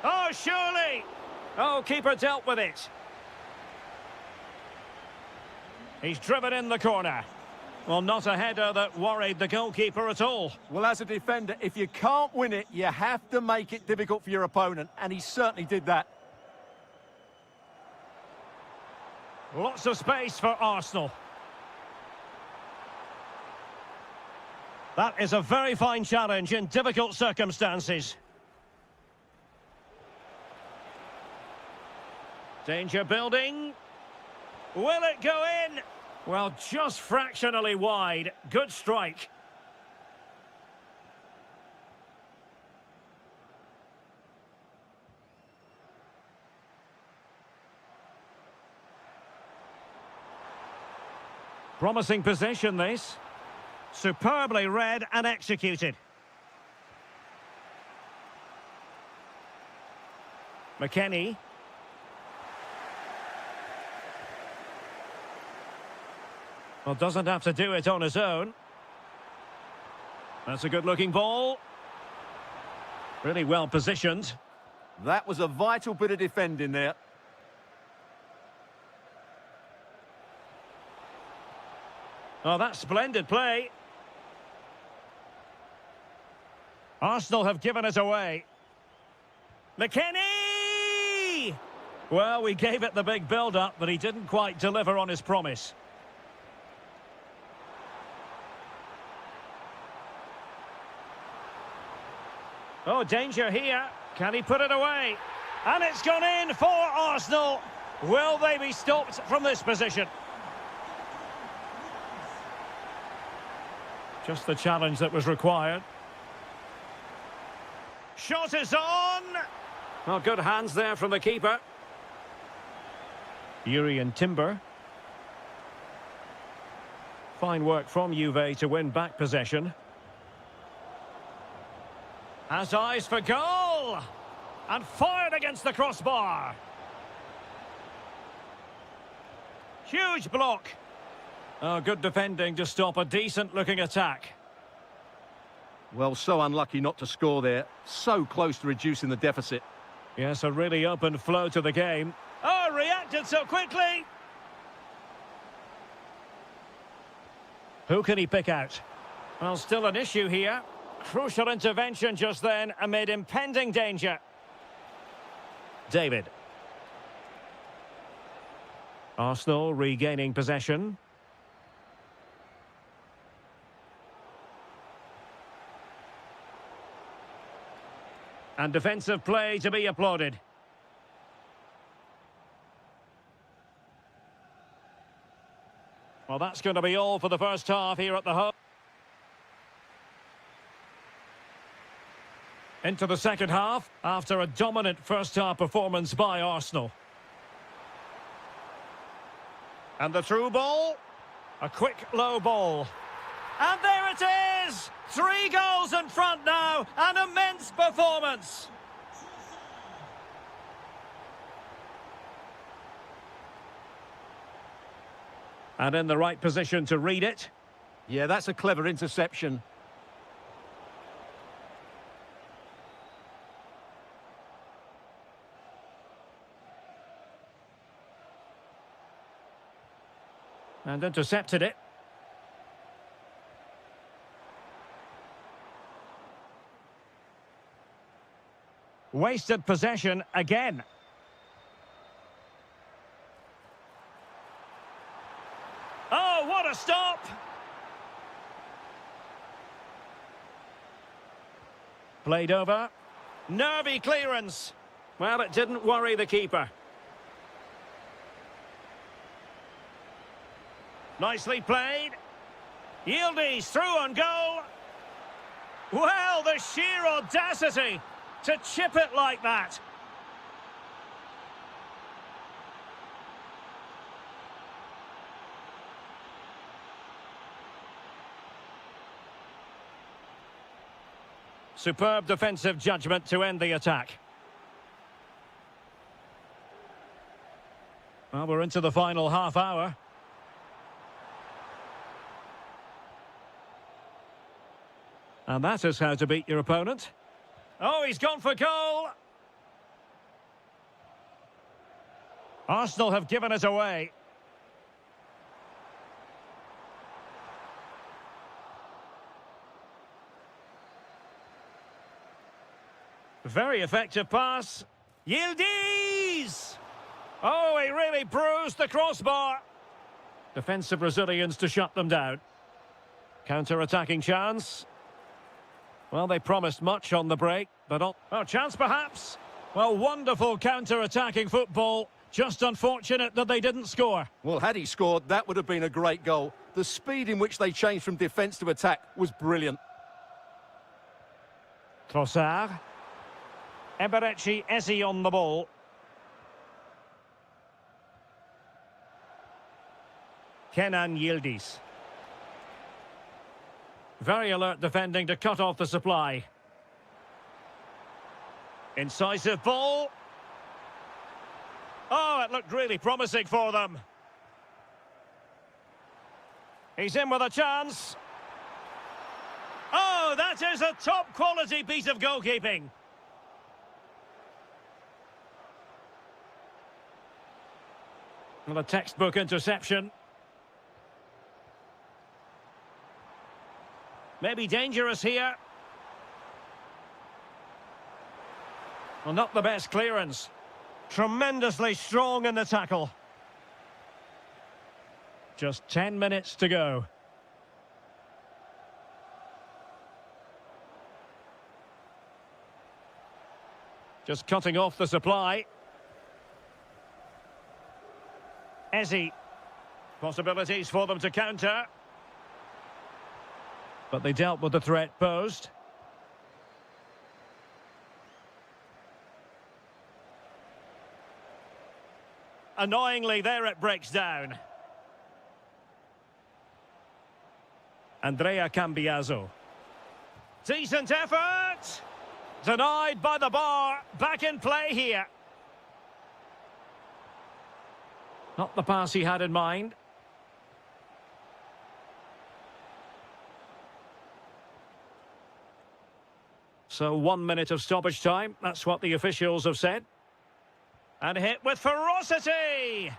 Oh, surely! Oh, keeper dealt with it. He's driven in the corner. Well, not a header that worried the goalkeeper at all. Well, as a defender, if you can't win it, you have to make it difficult for your opponent, and he certainly did that. Lots of space for Arsenal. That is a very fine challenge in difficult circumstances. Danger building. Will it go in? Well, just fractionally wide. Good strike. Promising position, this. Superbly read and executed. McKennie. Well, doesn't have to do it on his own. That's a good-looking ball. Really well positioned. That was a vital bit of defending there. Oh, that's splendid play. Arsenal have given it away. McKennie! Well, we gave it the big build-up, but he didn't quite deliver on his promise. Oh, danger here. Can he put it away? And it's gone in for Arsenal. Will they be stopped from this position? Just the challenge that was required. Shot is on. Oh, good hands there from the keeper. Urian Timber. Fine work from Juve to win back possession. Has eyes for goal. And fired against the crossbar. Huge block. Oh, good defending to stop a decent-looking attack. Well, so unlucky not to score there. So close to reducing the deficit. Yes, a really open flow to the game. Oh, reacted so quickly. Who can he pick out? Well, still an issue here. Crucial intervention just then amid impending danger. David. Arsenal regaining possession. And defensive play to be applauded. Well, that's going to be all for the first half here at the home. Into the second half, after a dominant first-half performance by Arsenal. And the through ball. A quick, low ball. And there it is! 3 goals in front now. An immense performance. And in the right position to read it. Yeah, that's a clever interception. And intercepted it. Wasted possession again. Oh, what a stop! Played over. Nervy clearance. Well, it didn't worry the keeper. Nicely played. Yildiz through on goal. Well, the sheer audacity to chip it like that. Superb defensive judgment to end the attack. Well, we're into the final half hour. And that is how to beat your opponent. Oh, he's gone for goal. Arsenal have given it away. Very effective pass. Yildiz! Oh, he really bruised the crossbar. Defensive resilience to shut them down. Counter-attacking chance. Well, they promised much on the break, but... Oh, chance perhaps? Well, wonderful counter-attacking football. Just unfortunate that they didn't score. Well, had he scored, that would have been a great goal. The speed in which they changed from defence to attack was brilliant. Trossard. Eberechi Eze on the ball. Kenan Yildiz. Very alert defending to cut off the supply. Incisive ball. Oh, it looked really promising for them. He's in with a chance. Oh, that is a top-quality piece of goalkeeping. Well, a textbook interception. Maybe dangerous here. Well, not the best clearance. Tremendously strong in the tackle. Just 10 minutes to go. Just cutting off the supply. Eze. Possibilities for them to counter. But they dealt with the threat posed. Annoyingly, there it breaks down. Andrea Cambiaso. Decent effort! Denied by the bar. Back in play here. Not the pass he had in mind. So 1 minute of stoppage time. That's what the officials have said. And hit with ferocity!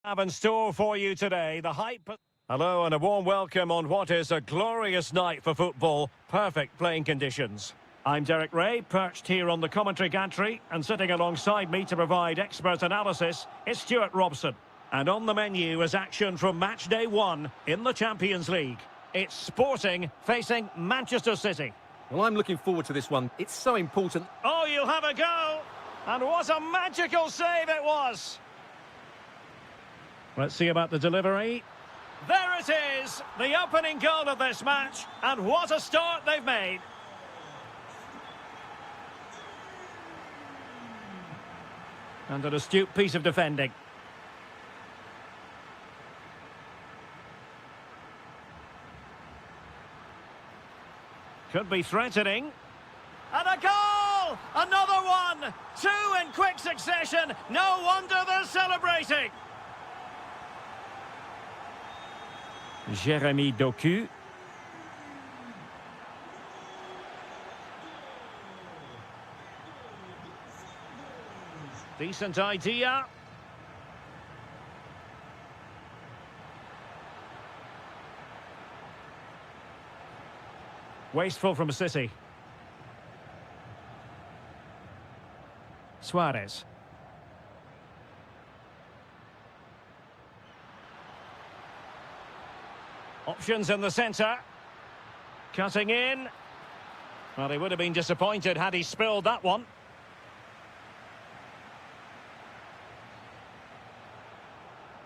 Have in store for you today the hype. Hello and a warm welcome on what is a glorious night for football. Perfect playing conditions. I'm Derek Ray, perched here on the commentary gantry, and sitting alongside me to provide expert analysis is Stuart Robson. And on the menu is action from match day 1 in the Champions League. It's Sporting facing Manchester City. Well, I'm looking forward to this one. It's so important. Oh, you'll have a go! And what a magical save it was! Let's see about the delivery. There it is, the opening goal of this match, and what a start they've made. And an astute piece of defending. Could be threatening. And a goal! Another one! 2 in quick succession. No wonder they're celebrating. Jérémy Doku. Decent idea. Wasteful from City. Suarez. Options in the centre. Cutting in. Well, he would have been disappointed had he spilled that one.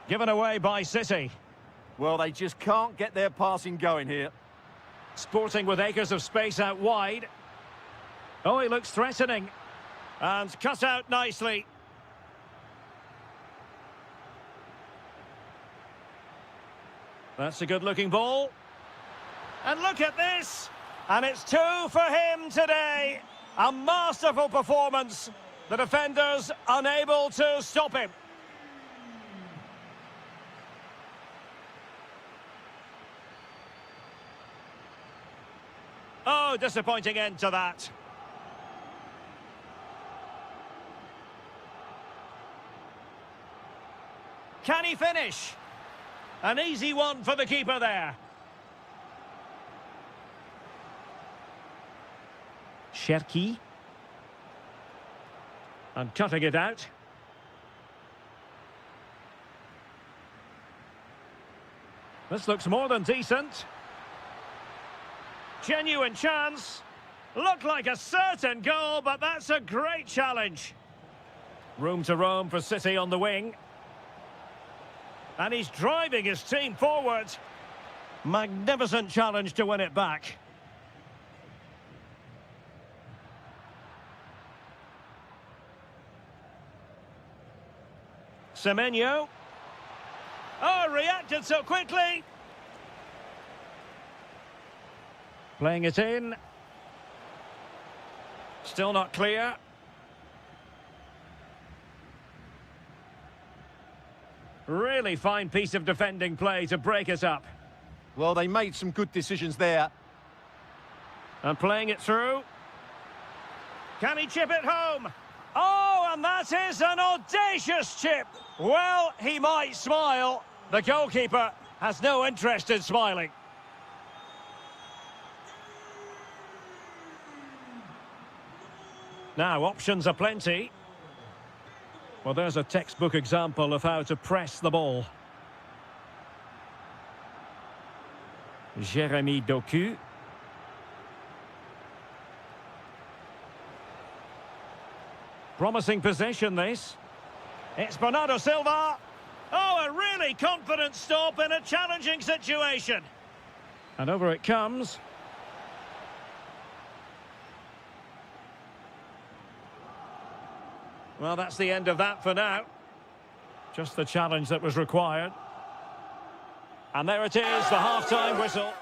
Given away by City. Well, they just can't get their passing going here. Sporting with acres of space out wide. Oh, he looks threatening. And cut out nicely. That's a good-looking ball. And look at this! And it's 2 for him today. A masterful performance. The defenders unable to stop him. Oh, disappointing end to that. Can he finish? An easy one for the keeper there. Cherki. And cutting it out. This looks more than decent. Genuine chance. Looked like a certain goal, but that's a great challenge. Room to roam for City on the wing. And he's driving his team forward. Magnificent challenge to win it back. Semenyo. Oh, reacted so quickly. Playing it in. Still not clear. Really fine piece of defending play to break it up. Well, they made some good decisions there. And playing it through. Can he chip it home? Oh, and that is an audacious chip. Well, he might smile. The goalkeeper has no interest in smiling. Now, options are plenty. Well, there's a textbook example of how to press the ball. Jérémy Doku. Promising possession, this. It's Bernardo Silva. Oh, a really confident stop in a challenging situation. And over it comes. Well, that's the end of that for now. Just the challenge that was required. And there it is, the half-time whistle.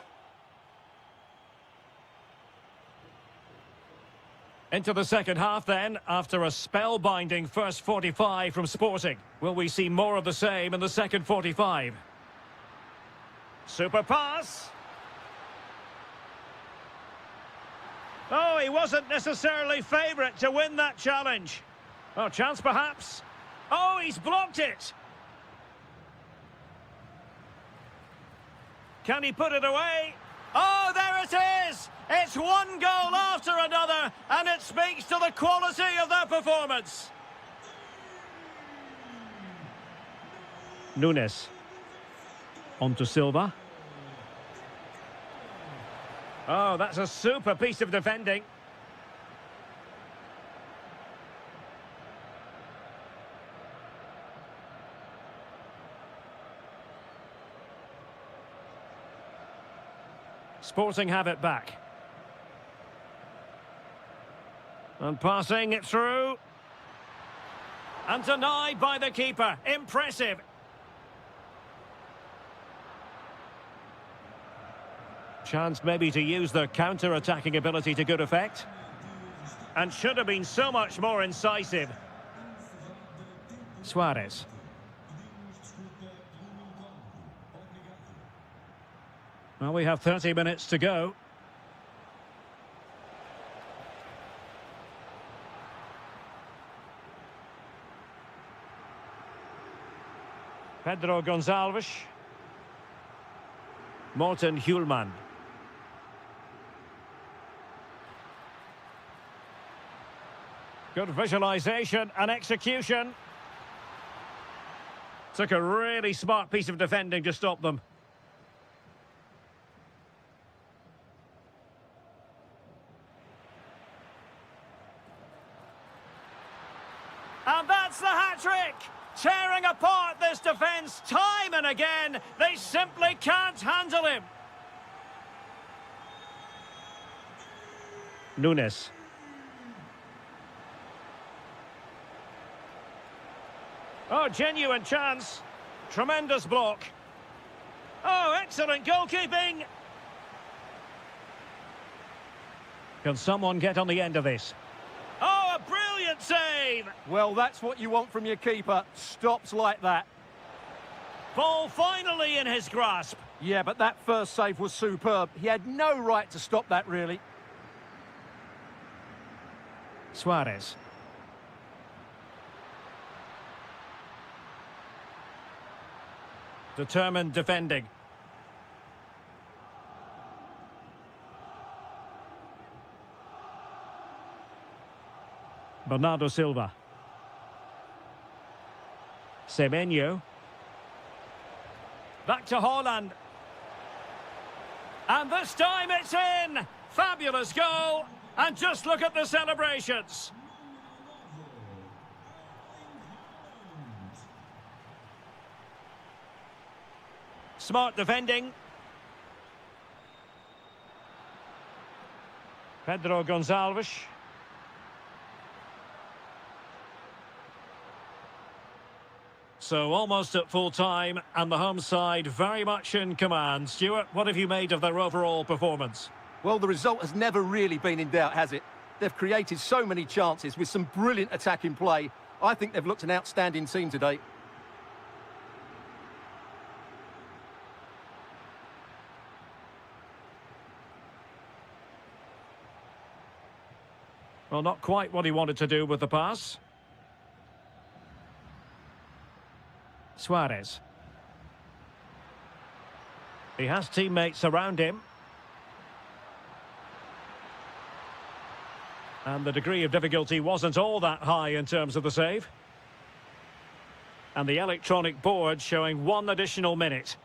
Into the second half then, after a spellbinding first 45 from Sporting. Will we see more of the same in the second 45? Super pass. Oh, he wasn't necessarily favourite to win that challenge. Oh, chance perhaps. Oh, he's blocked it. Can he put it away? Oh, there it is! It's one goal after another, and it speaks to the quality of their performance. Nunes. On to Silva. Oh, that's a super piece of defending. Sporting have it back. And passing it through. And denied by the keeper. Impressive. Chance maybe to use their counter-attacking ability to good effect. And should have been so much more incisive. Suarez. Well, we have 30 minutes to go. Pedro Gonçalves. Morten Hjulman. Good visualization and execution. Took a really smart piece of defending to stop them. And that's the hat-trick! Tearing apart this defence time and again. They simply can't handle him. Nunes. Oh, genuine chance. Tremendous block. Oh, excellent goalkeeping. Can someone get on the end of this? Oh, a brilliant save! Well, that's what you want from your keeper. Stops like that. Ball finally in his grasp. Yeah, but that first save was superb. He had no right to stop that, really. Suarez. Determined defending. Bernardo Silva. Semenyo. Back to Haaland. And this time it's in! Fabulous goal! And just look at the celebrations. Smart defending. Pedro Gonçalves. So almost at full time, and the home side very much in command. Stuart, what have you made of their overall performance? Well, the result has never really been in doubt, has it? They've created so many chances with some brilliant attacking play. I think they've looked an outstanding team today. Well, not quite what he wanted to do with the pass. Suarez. He has teammates around him. And the degree of difficulty wasn't all that high in terms of the save. And the electronic board showing 1 additional minute.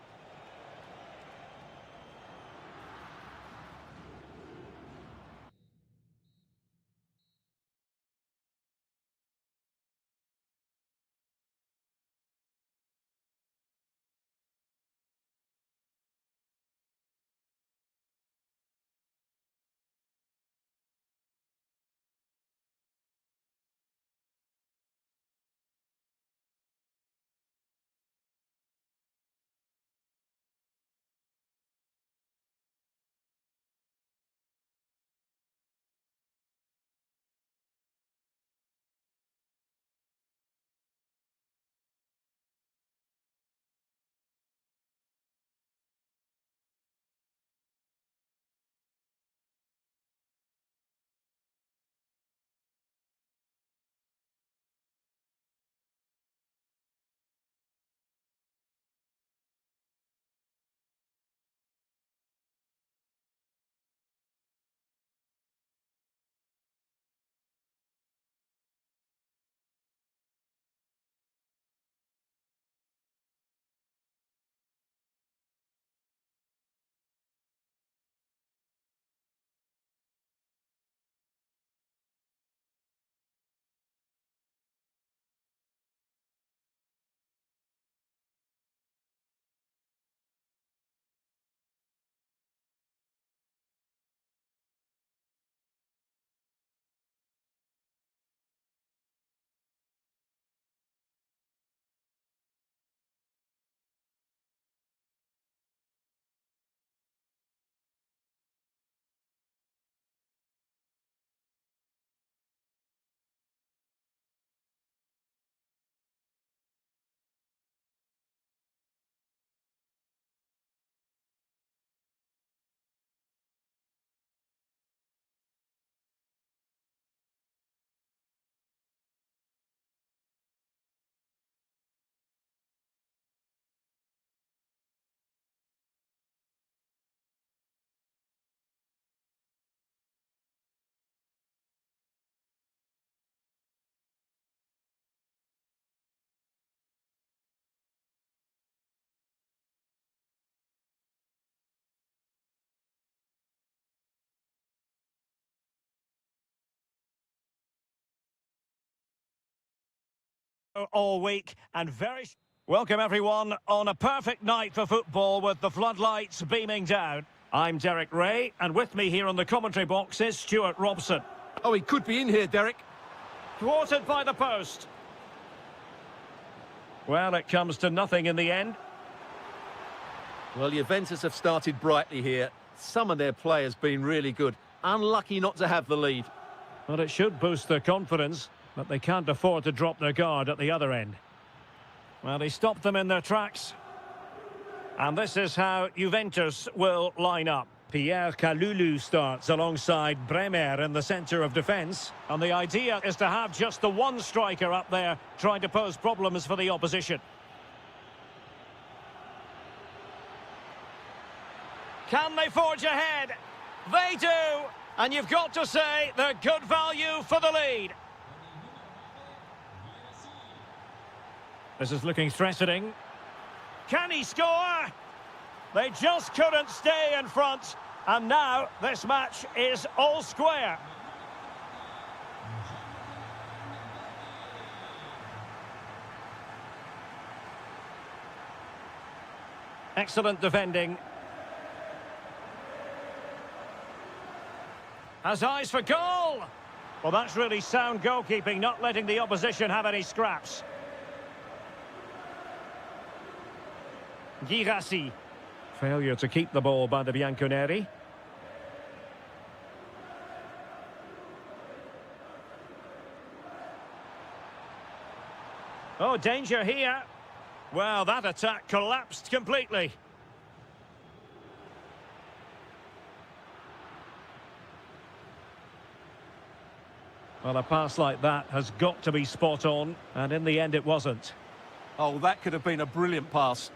all week and very... Welcome everyone on a perfect night for football with the floodlights beaming down. I'm Derek Ray, and with me here on the commentary box is Stuart Robson. Oh, he could be in here, Derek. Thwarted by the post. Well, it comes to nothing in the end. Well, Juventus have started brightly here. Some of their players been really good. Unlucky not to have the lead. Well, it should boost their confidence, but they can't afford to drop their guard at the other end. Well, he stopped them in their tracks. And this is how Juventus will line up. Pierre Kalulu starts alongside Bremer in the centre of defence. And the idea is to have just the one striker up there trying to pose problems for the opposition. Can they forge ahead? They do! And you've got to say they're good value for the lead. This is looking threatening. Can he score? They just couldn't stay in front. And now this match is all square. Excellent defending. Has eyes for goal. Well, that's really sound goalkeeping, not letting the opposition have any scraps. Girassi. Failure to keep the ball by the Bianconeri. Oh, danger here. Well, that attack collapsed completely. Well, a pass like that has got to be spot on, and in the end it wasn't. Oh, that could have been a brilliant pass.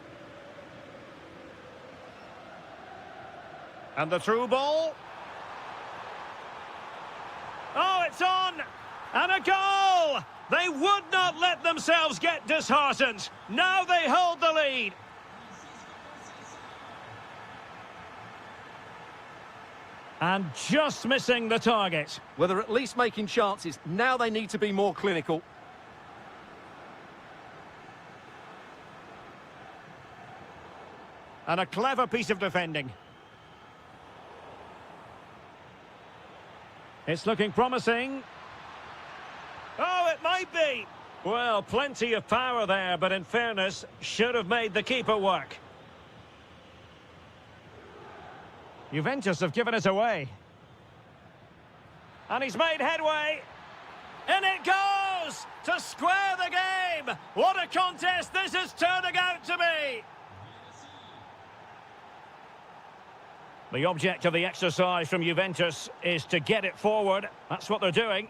And the through ball. Oh, it's on! And a goal! They would not let themselves get disheartened. Now they hold the lead. And just missing the target. Well, they're at least making chances. Now they need to be more clinical. And a clever piece of defending. It's looking promising. Oh, it might be. Well, plenty of power there, but in fairness, should have made the keeper work. Juventus have given it away. And he's made headway. In it goes! To square the game! What a contest this is turning out to be! The object of the exercise from Juventus is to get it forward. That's what they're doing.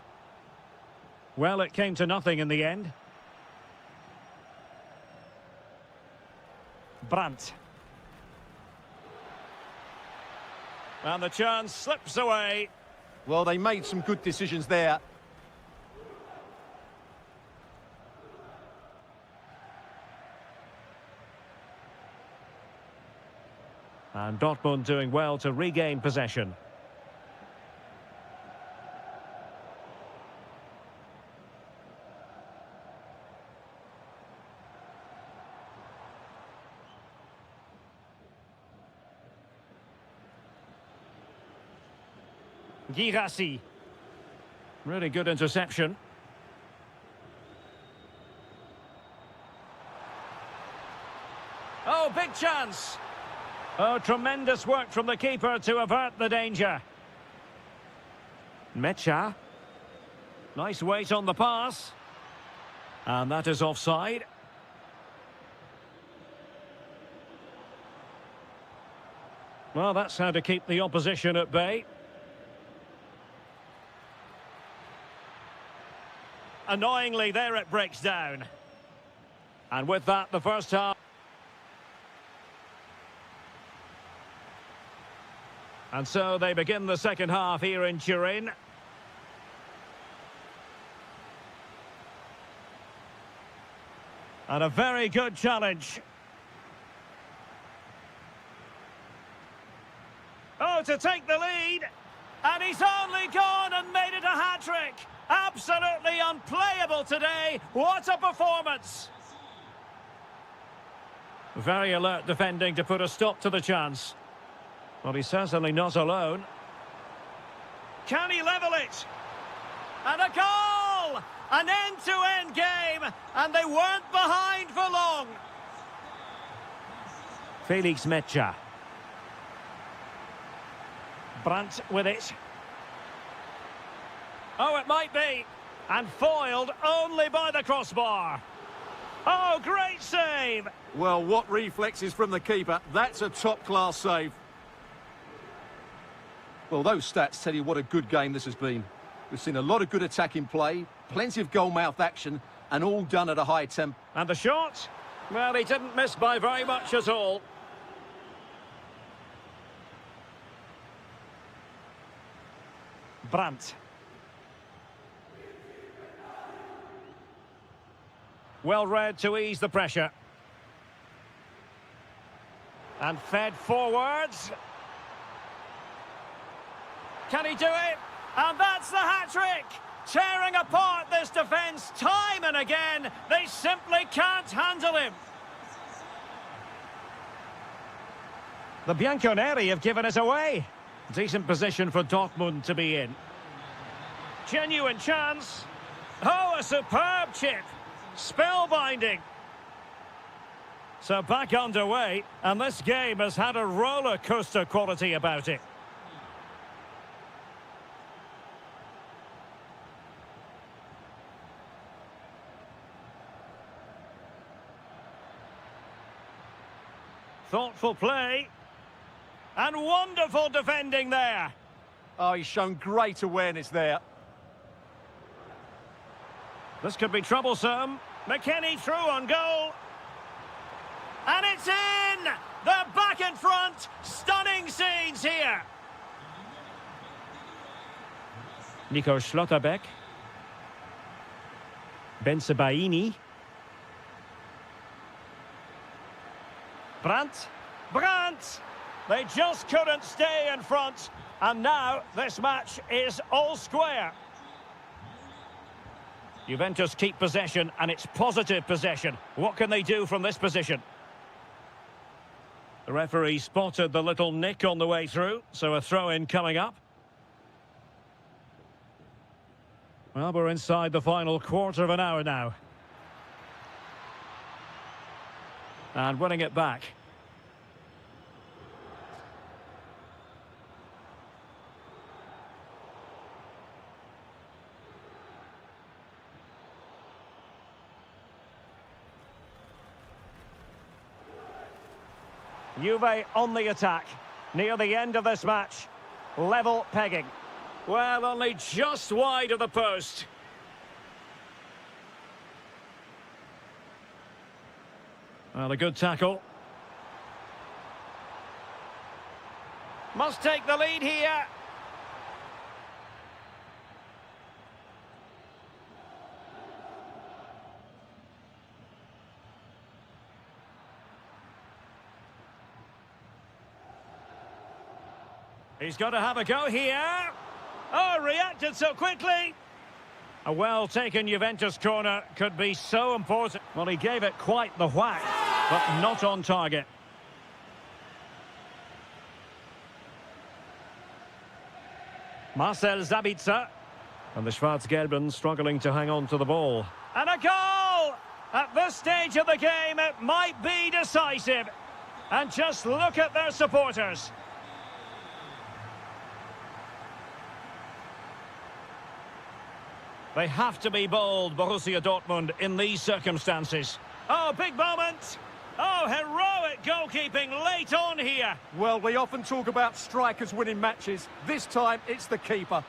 Well, it came to nothing in the end. Brandt. And the chance slips away. Well, they made some good decisions there. And Dortmund doing well to regain possession. Girassi. Really good interception. Oh, big chance. Oh, tremendous work from the keeper to avert the danger. Mecha. Nice weight on the pass. And that is offside. Well, that's how to keep the opposition at bay. Annoyingly, there it breaks down. And with that, the first half. And so they begin the second half here in Turin. And a very good challenge. Oh, to take the lead. And he's only gone and made it a hat-trick. Absolutely unplayable today. What a performance. Very alert defending to put a stop to the chance. Well, he's certainly not alone. Can he level it? And a goal! An end-to-end game, and they weren't behind for long. Felix Mecha. Brandt with it. Oh, it might be. And foiled only by the crossbar. Oh, great save! Well, what reflexes from the keeper. That's a top-class save. Well, those stats tell you what a good game this has been. We've seen a lot of good attacking play, plenty of goal-mouth action, and all done at a high tempo. And the shot? Well, he didn't miss by very much at all. Brandt. Well read to ease the pressure. And fed forwards. Can he do it? And that's the hat-trick! Tearing apart this defence time and again. They simply can't handle him. The Bianconeri have given it away. Decent position for Dortmund to be in. Genuine chance. Oh, a superb chip. Spellbinding. So back underway, and this game has had a roller coaster quality about it. Thoughtful play. And wonderful defending there. Oh, he's shown great awareness there. This could be troublesome. McKennie through on goal. And it's in! They're back in front. Stunning scenes here. Nico Schlotterbeck. Bensebaini. Brandt. Brandt! They just couldn't stay in front. And now this match is all square. Juventus keep possession, and it's positive possession. What can they do from this position? The referee spotted the little nick on the way through, so a throw-in coming up. Well, we're inside the final quarter of an hour now. And winning it back. Juve on the attack. Near the end of this match. Level pegging. Well, only just wide of the post. Well, a good tackle. Must take the lead here. He's got to have a go here. Oh, reacted so quickly. A well-taken Juventus corner could be so important. Well, he gave it quite the whack, but not on target. Marcel Sabitzer. And the Schwarz-Gelben struggling to hang on to the ball. And a goal! At this stage of the game, it might be decisive. And just look at their supporters. They have to be bold, Borussia Dortmund, in these circumstances. Oh, big moment. Oh, heroic goalkeeping late on here. Well, we often talk about strikers winning matches. This time, it's the keeper.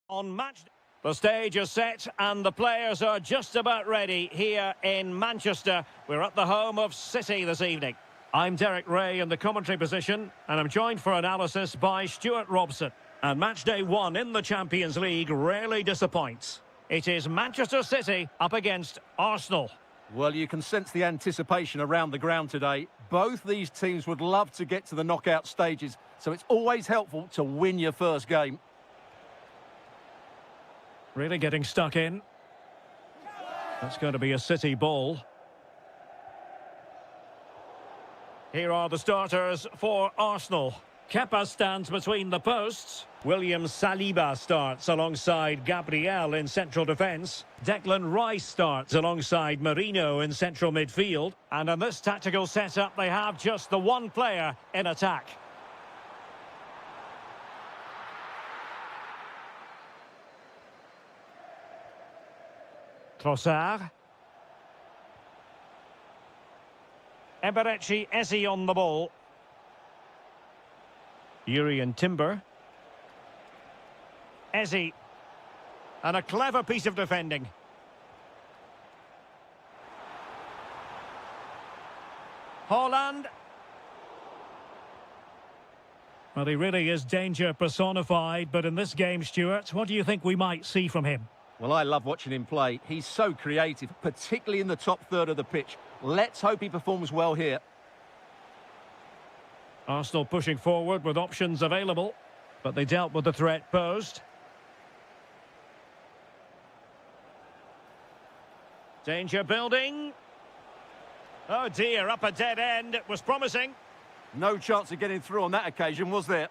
On match, the stage is set and the players are just about ready here in Manchester. We're at the home of City this evening. I'm Derek Ray in the commentary position, and I'm joined for analysis by Stuart Robson. And match day one in the Champions League rarely disappoints. It is Manchester City up against Arsenal. Well, you can sense the anticipation around the ground today. Both these teams would love to get to the knockout stages, so it's always helpful to win your first game. Really getting stuck in. That's going to be a City ball. Here are the starters for Arsenal. Kepa stands between the posts. William Saliba starts alongside Gabriel in central defence. Declan Rice starts alongside Marino in central midfield. And in this tactical setup, they have just the one player in attack. Trossard. Eberechi Eze on the ball. Urian Timber. Eze. And a clever piece of defending. Haaland. Well, he really is danger personified, but in this game, Stuart, what do you think we might see from him? Well, I love watching him play. He's so creative, particularly in the top third of the pitch. Let's hope he performs well here. Arsenal pushing forward with options available, but they dealt with the threat posed. Danger building. Oh dear, up a dead end. It was promising. No chance of getting through on that occasion, was there?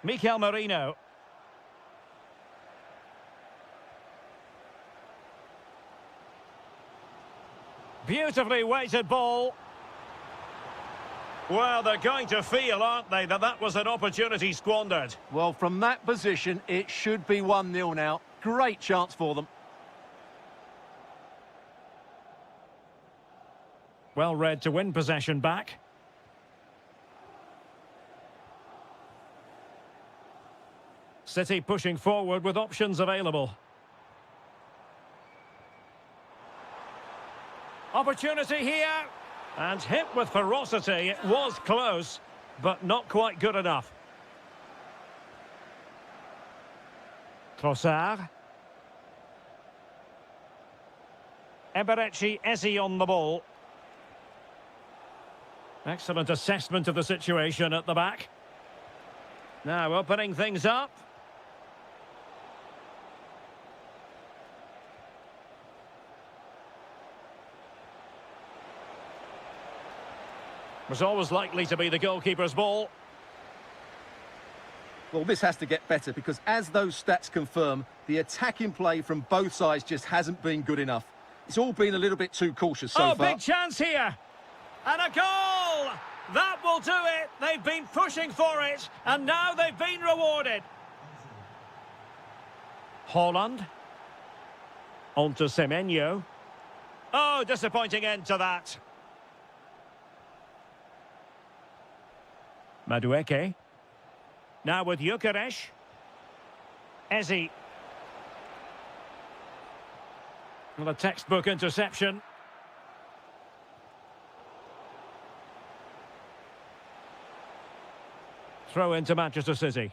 Mikel Merino. Beautifully weighted ball. Well, they're going to feel, aren't they, that that was an opportunity squandered. Well, from that position, it should be 1-0 now. Great chance for them. Well read to win possession back. City pushing forward with options available. Opportunity here. And hit with ferocity. It was close, but not quite good enough. Trossard. Eberechi Eze on the ball. Excellent assessment of the situation at the back. Now opening things up. Was always likely to be the goalkeeper's ball. Well, this has to get better because as those stats confirm, the attacking play from both sides just hasn't been good enough. It's all been a little bit too cautious so far. Oh, big chance here. And a goal! That will do it. They've been pushing for it, and now they've been rewarded. Haaland. On to Semenyo. Oh, disappointing end to that. Madueke. Now with Gyökeres. Eze. Well, a textbook interception. Throw into Manchester City.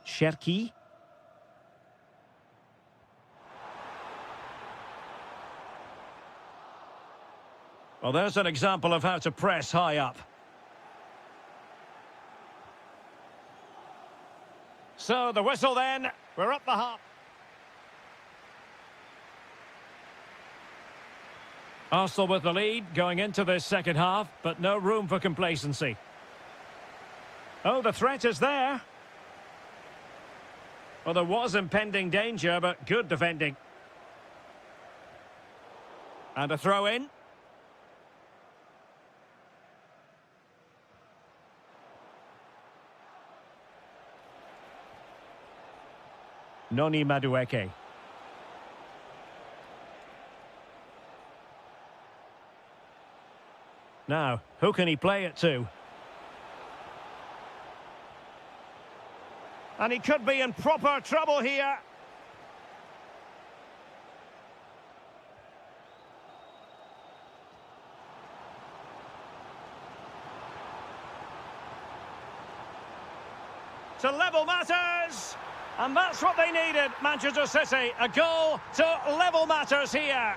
Cherki. Well, there's an example of how to press high up. So, the whistle then. We're up the half. Arsenal with the lead going into this second half, but no room for complacency. Oh, the threat is there. Well, there was impending danger, but good defending. And a throw in. Noni Madueke. Now, who can he play it to? And he could be in proper trouble here. To level matters. And that's what they needed, Manchester City. A goal to level matters here.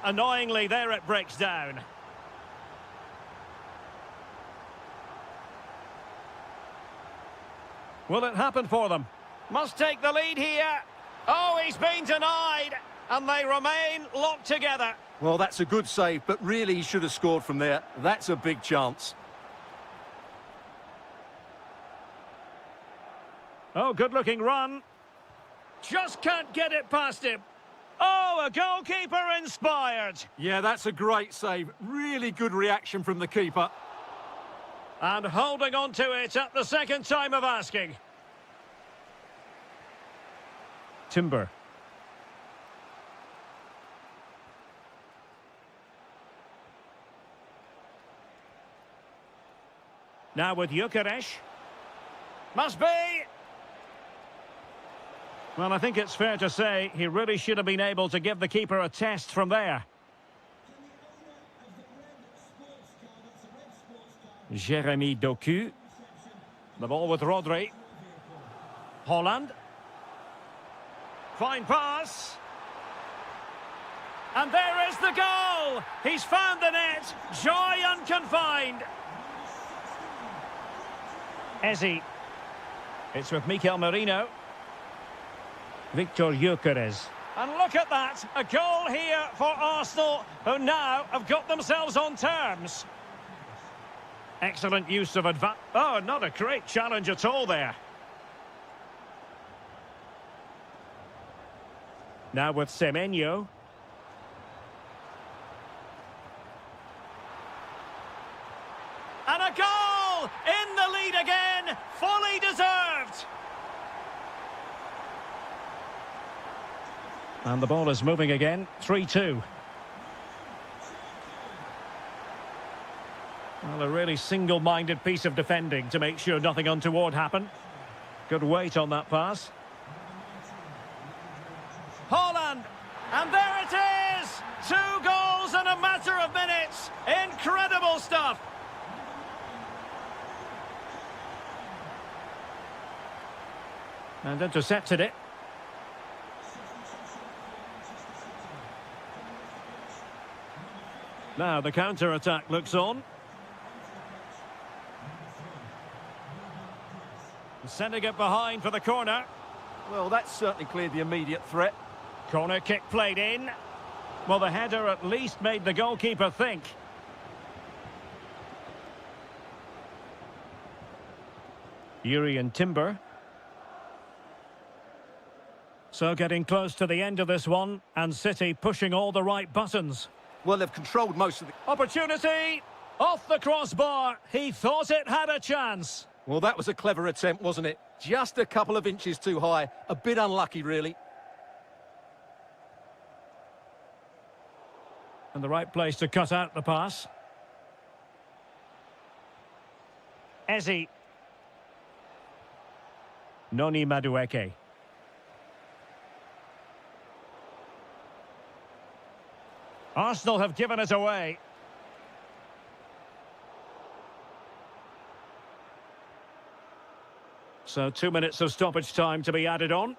Annoyingly, there it breaks down. Will it happen for them? Must take the lead here. Oh, he's been denied. And they remain locked together. Well, that's a good save, but really he should have scored from there. That's a big chance. Oh, good-looking run. Just can't get it past him. Oh, a goalkeeper inspired. Yeah, that's a great save. Really good reaction from the keeper. And holding on to it at the second time of asking. Timber. Now with Gyökeres. Must be! Well, I think it's fair to say he really should have been able to give the keeper a test from there. Jeremy Doku. The ball with Rodri. Holland. Fine pass. And there is the goal! He's found the net. Joy unconfined. Eze. It's with Mikel Merino. Victor Gyökeres. And look at that! A goal here for Arsenal, who now have got themselves on terms. Excellent use of advance. Oh, not a great challenge at all there. Now with Semenyo. And a goal! In the lead again! Fully deserved! And the ball is moving again. 3-2. Well, a really single-minded piece of defending to make sure nothing untoward happened. Good weight on that pass. Holland! And there it is! 2 goals in a matter of minutes! Incredible stuff! And intercepted it. Now the counter-attack looks on. Sending it behind for the corner. Well, that's certainly cleared the immediate threat. Corner kick played in. Well, the header at least made the goalkeeper think. Yuri and Timber. So getting close to the end of this one, and City pushing all the right buttons. Well, they've controlled most of the... Opportunity! Off the crossbar. He thought it had a chance. Well, that was a clever attempt, wasn't it? Just a couple of inches too high. A bit unlucky, really. And the right place to cut out the pass. Eze. Noni Madueke. Arsenal have given it away. So 2 minutes of stoppage time to be added on.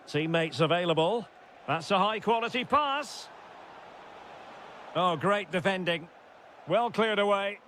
Teammates available. That's a high-quality pass. Oh, great defending. Well cleared away.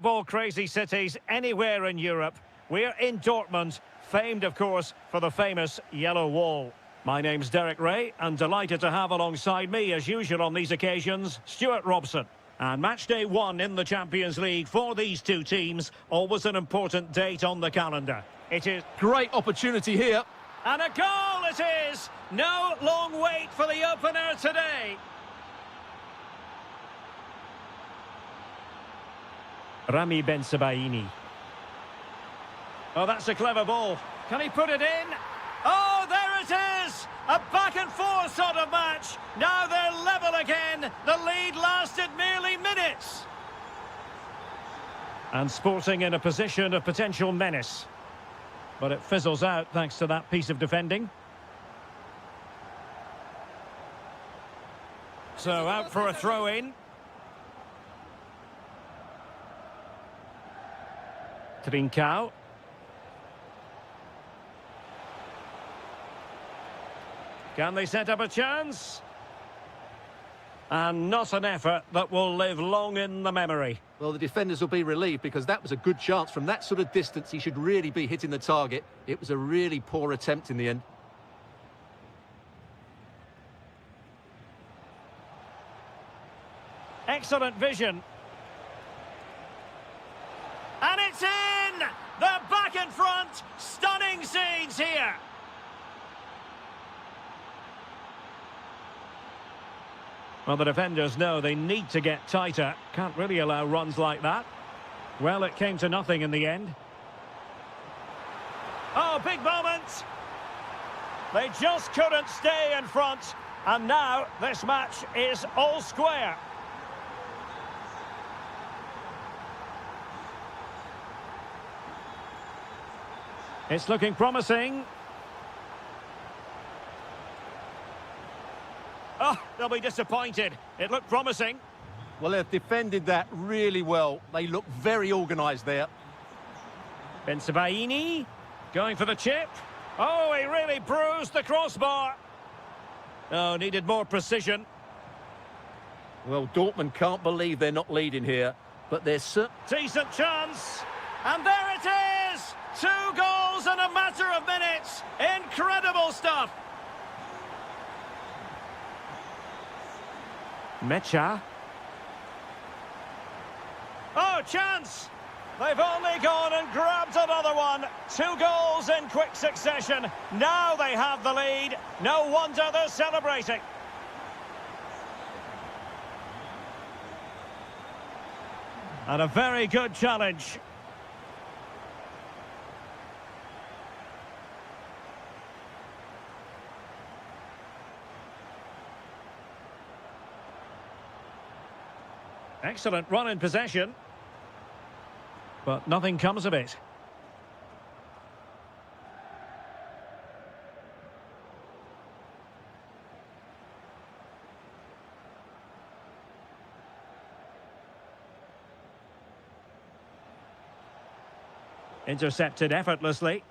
football-crazy cities anywhere in Europe. We're in Dortmund, famed, of course, for the famous Yellow Wall. My name's Derek Ray, and delighted to have alongside me, as usual on these occasions, Stuart Robson. And match day 1 in the Champions League for these two teams, always an important date on the calendar. It is... Great opportunity here. And a goal it is! No long wait for the opener today. Rami Ben-Sebaini. Oh, that's a clever ball. Can he put it in? Oh, there it is! A back-and-forth sort of match. Now they're level again. The lead lasted merely minutes. And Sporting in a position of potential menace. But it fizzles out thanks to that piece of defending. So out for a throw-in. Trincao. Can they set up a chance? And not an effort that will live long in the memory. Well, the defenders will be relieved because that was a good chance. From that sort of distance, he should really be hitting the target. It was a really poor attempt in the end. Excellent vision. And it's in! They're back in front! Stunning scenes here! Well, the defenders know they need to get tighter. Can't really allow runs like that. Well, it came to nothing in the end. Oh, big moment! They just couldn't stay in front. And now this match is all square. It's looking promising. Oh, they'll be disappointed. It looked promising. Well, they've defended that really well. They look very organised there. Ben-Sebaini going for the chip. Oh, he really bruised the crossbar. Oh, needed more precision. Well, Dortmund can't believe they're not leading here, but they're certain. Decent chance. And there it is! 2 goals in a matter of minutes. Incredible stuff. Mecha. Oh, chance! They've only gone and grabbed another one. 2 goals in quick succession. Now they have the lead. No wonder they're celebrating. And a very good challenge. Excellent run in possession. But nothing comes of it. Intercepted effortlessly.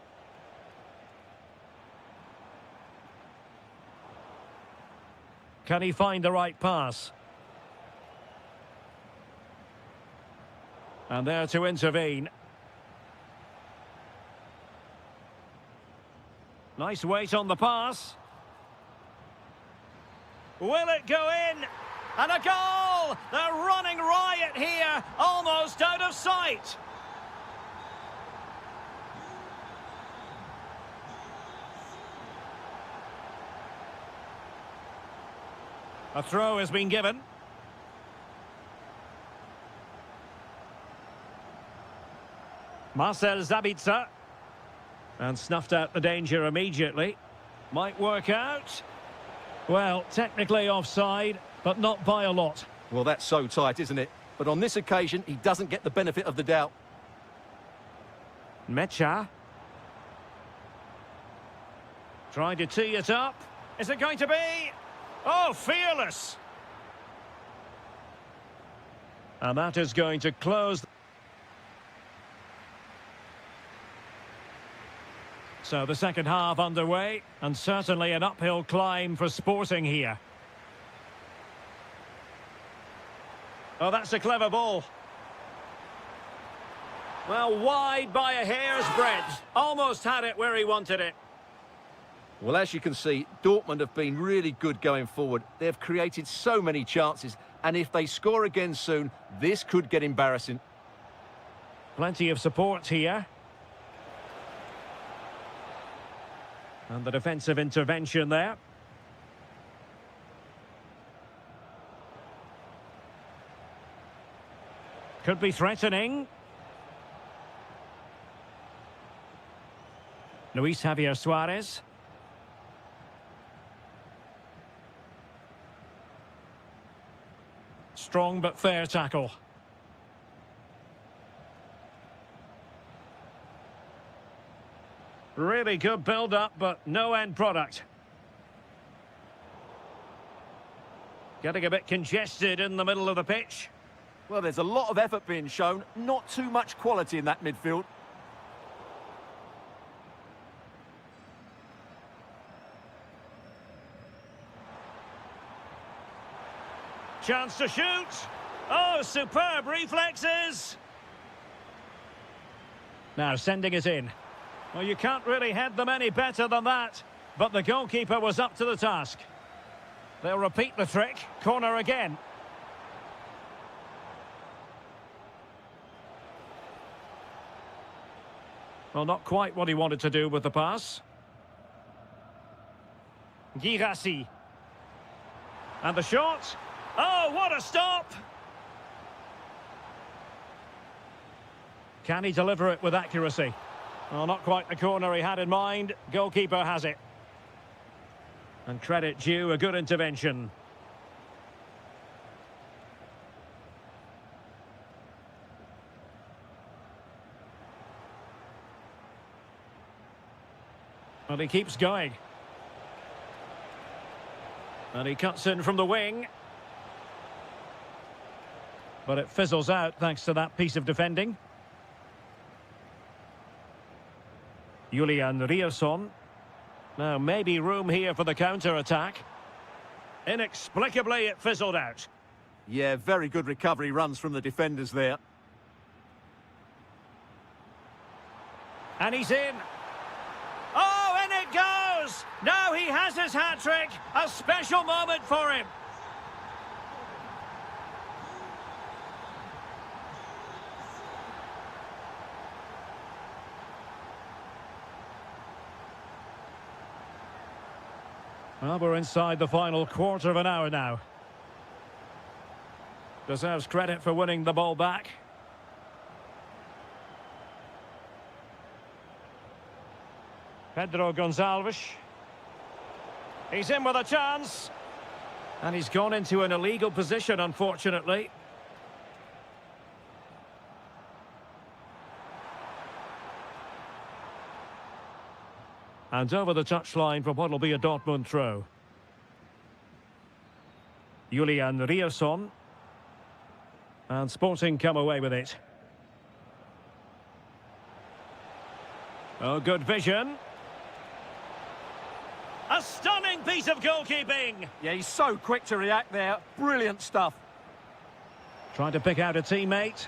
Can he find the right pass? And there to intervene. Nice weight on the pass. Will it go in? And a goal! They're running riot here, almost out of sight. A throw has been given. Marcel Sabitzer. And snuffed out the danger immediately. Might work out. Well, technically offside, but not by a lot. Well, that's so tight, isn't it? But on this occasion, he doesn't get the benefit of the doubt. Mecha. Trying to tee it up. Is it going to be? Oh, fearless. And that is going to close. So the second half underway, and certainly an uphill climb for Sporting here. Oh, that's a clever ball. Well, wide by a hair's breadth. Almost had it where he wanted it. Well, as you can see, Dortmund have been really good going forward. They've created so many chances, and if they score again soon, this could get embarrassing. Plenty of support here. And the defensive intervention there. Could be threatening. Luis Javier Suarez. Strong but fair tackle. Really good build-up, but no end product. Getting a bit congested in the middle of the pitch. Well, there's a lot of effort being shown, not too much quality in that midfield. Chance to shoot. Oh, superb reflexes. Now sending it in. Well, you can't really head them any better than that. But the goalkeeper was up to the task. They'll repeat the trick. Corner again. Well, not quite what he wanted to do with the pass. Girassi. And the shot. Oh, what a stop! Can he deliver it with accuracy? Well, not quite the corner he had in mind. Goalkeeper has it. And credit due, a good intervention. And he keeps going. And he cuts in from the wing. But it fizzles out thanks to that piece of defending. Julian Rierson. Now, maybe room here for the counter-attack. Inexplicably, it fizzled out. Yeah, very good recovery runs from the defenders there. And he's in. Oh, in it goes! Now he has his hat-trick. A special moment for him. Well, we're inside the final quarter of an hour now. Deserves credit for winning the ball back. Pedro Gonçalves. He's in with a chance. And he's gone into an illegal position, unfortunately. And over the touchline for what will be a Dortmund throw. Julian Rierson. And Sporting come away with it. Oh, good vision. A stunning piece of goalkeeping. Yeah, he's so quick to react there. Brilliant stuff. Trying to pick out a teammate.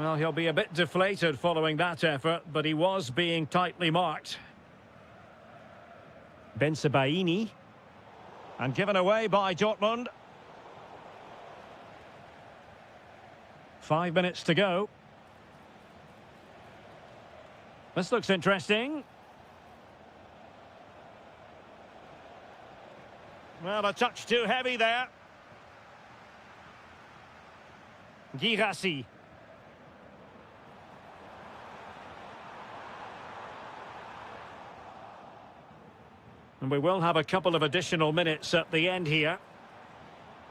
Well, he'll be a bit deflated following that effort, but he was being tightly marked. Bensebaini. And given away by Dortmund. 5 minutes to go. This looks interesting. Well, a touch too heavy there. Girassi. And we will have a couple of additional minutes at the end here.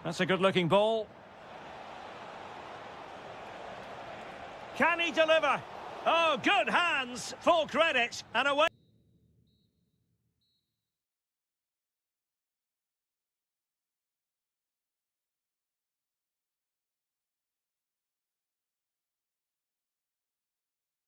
That's a good-looking ball. Can he deliver? Oh, good hands, full credit, and away.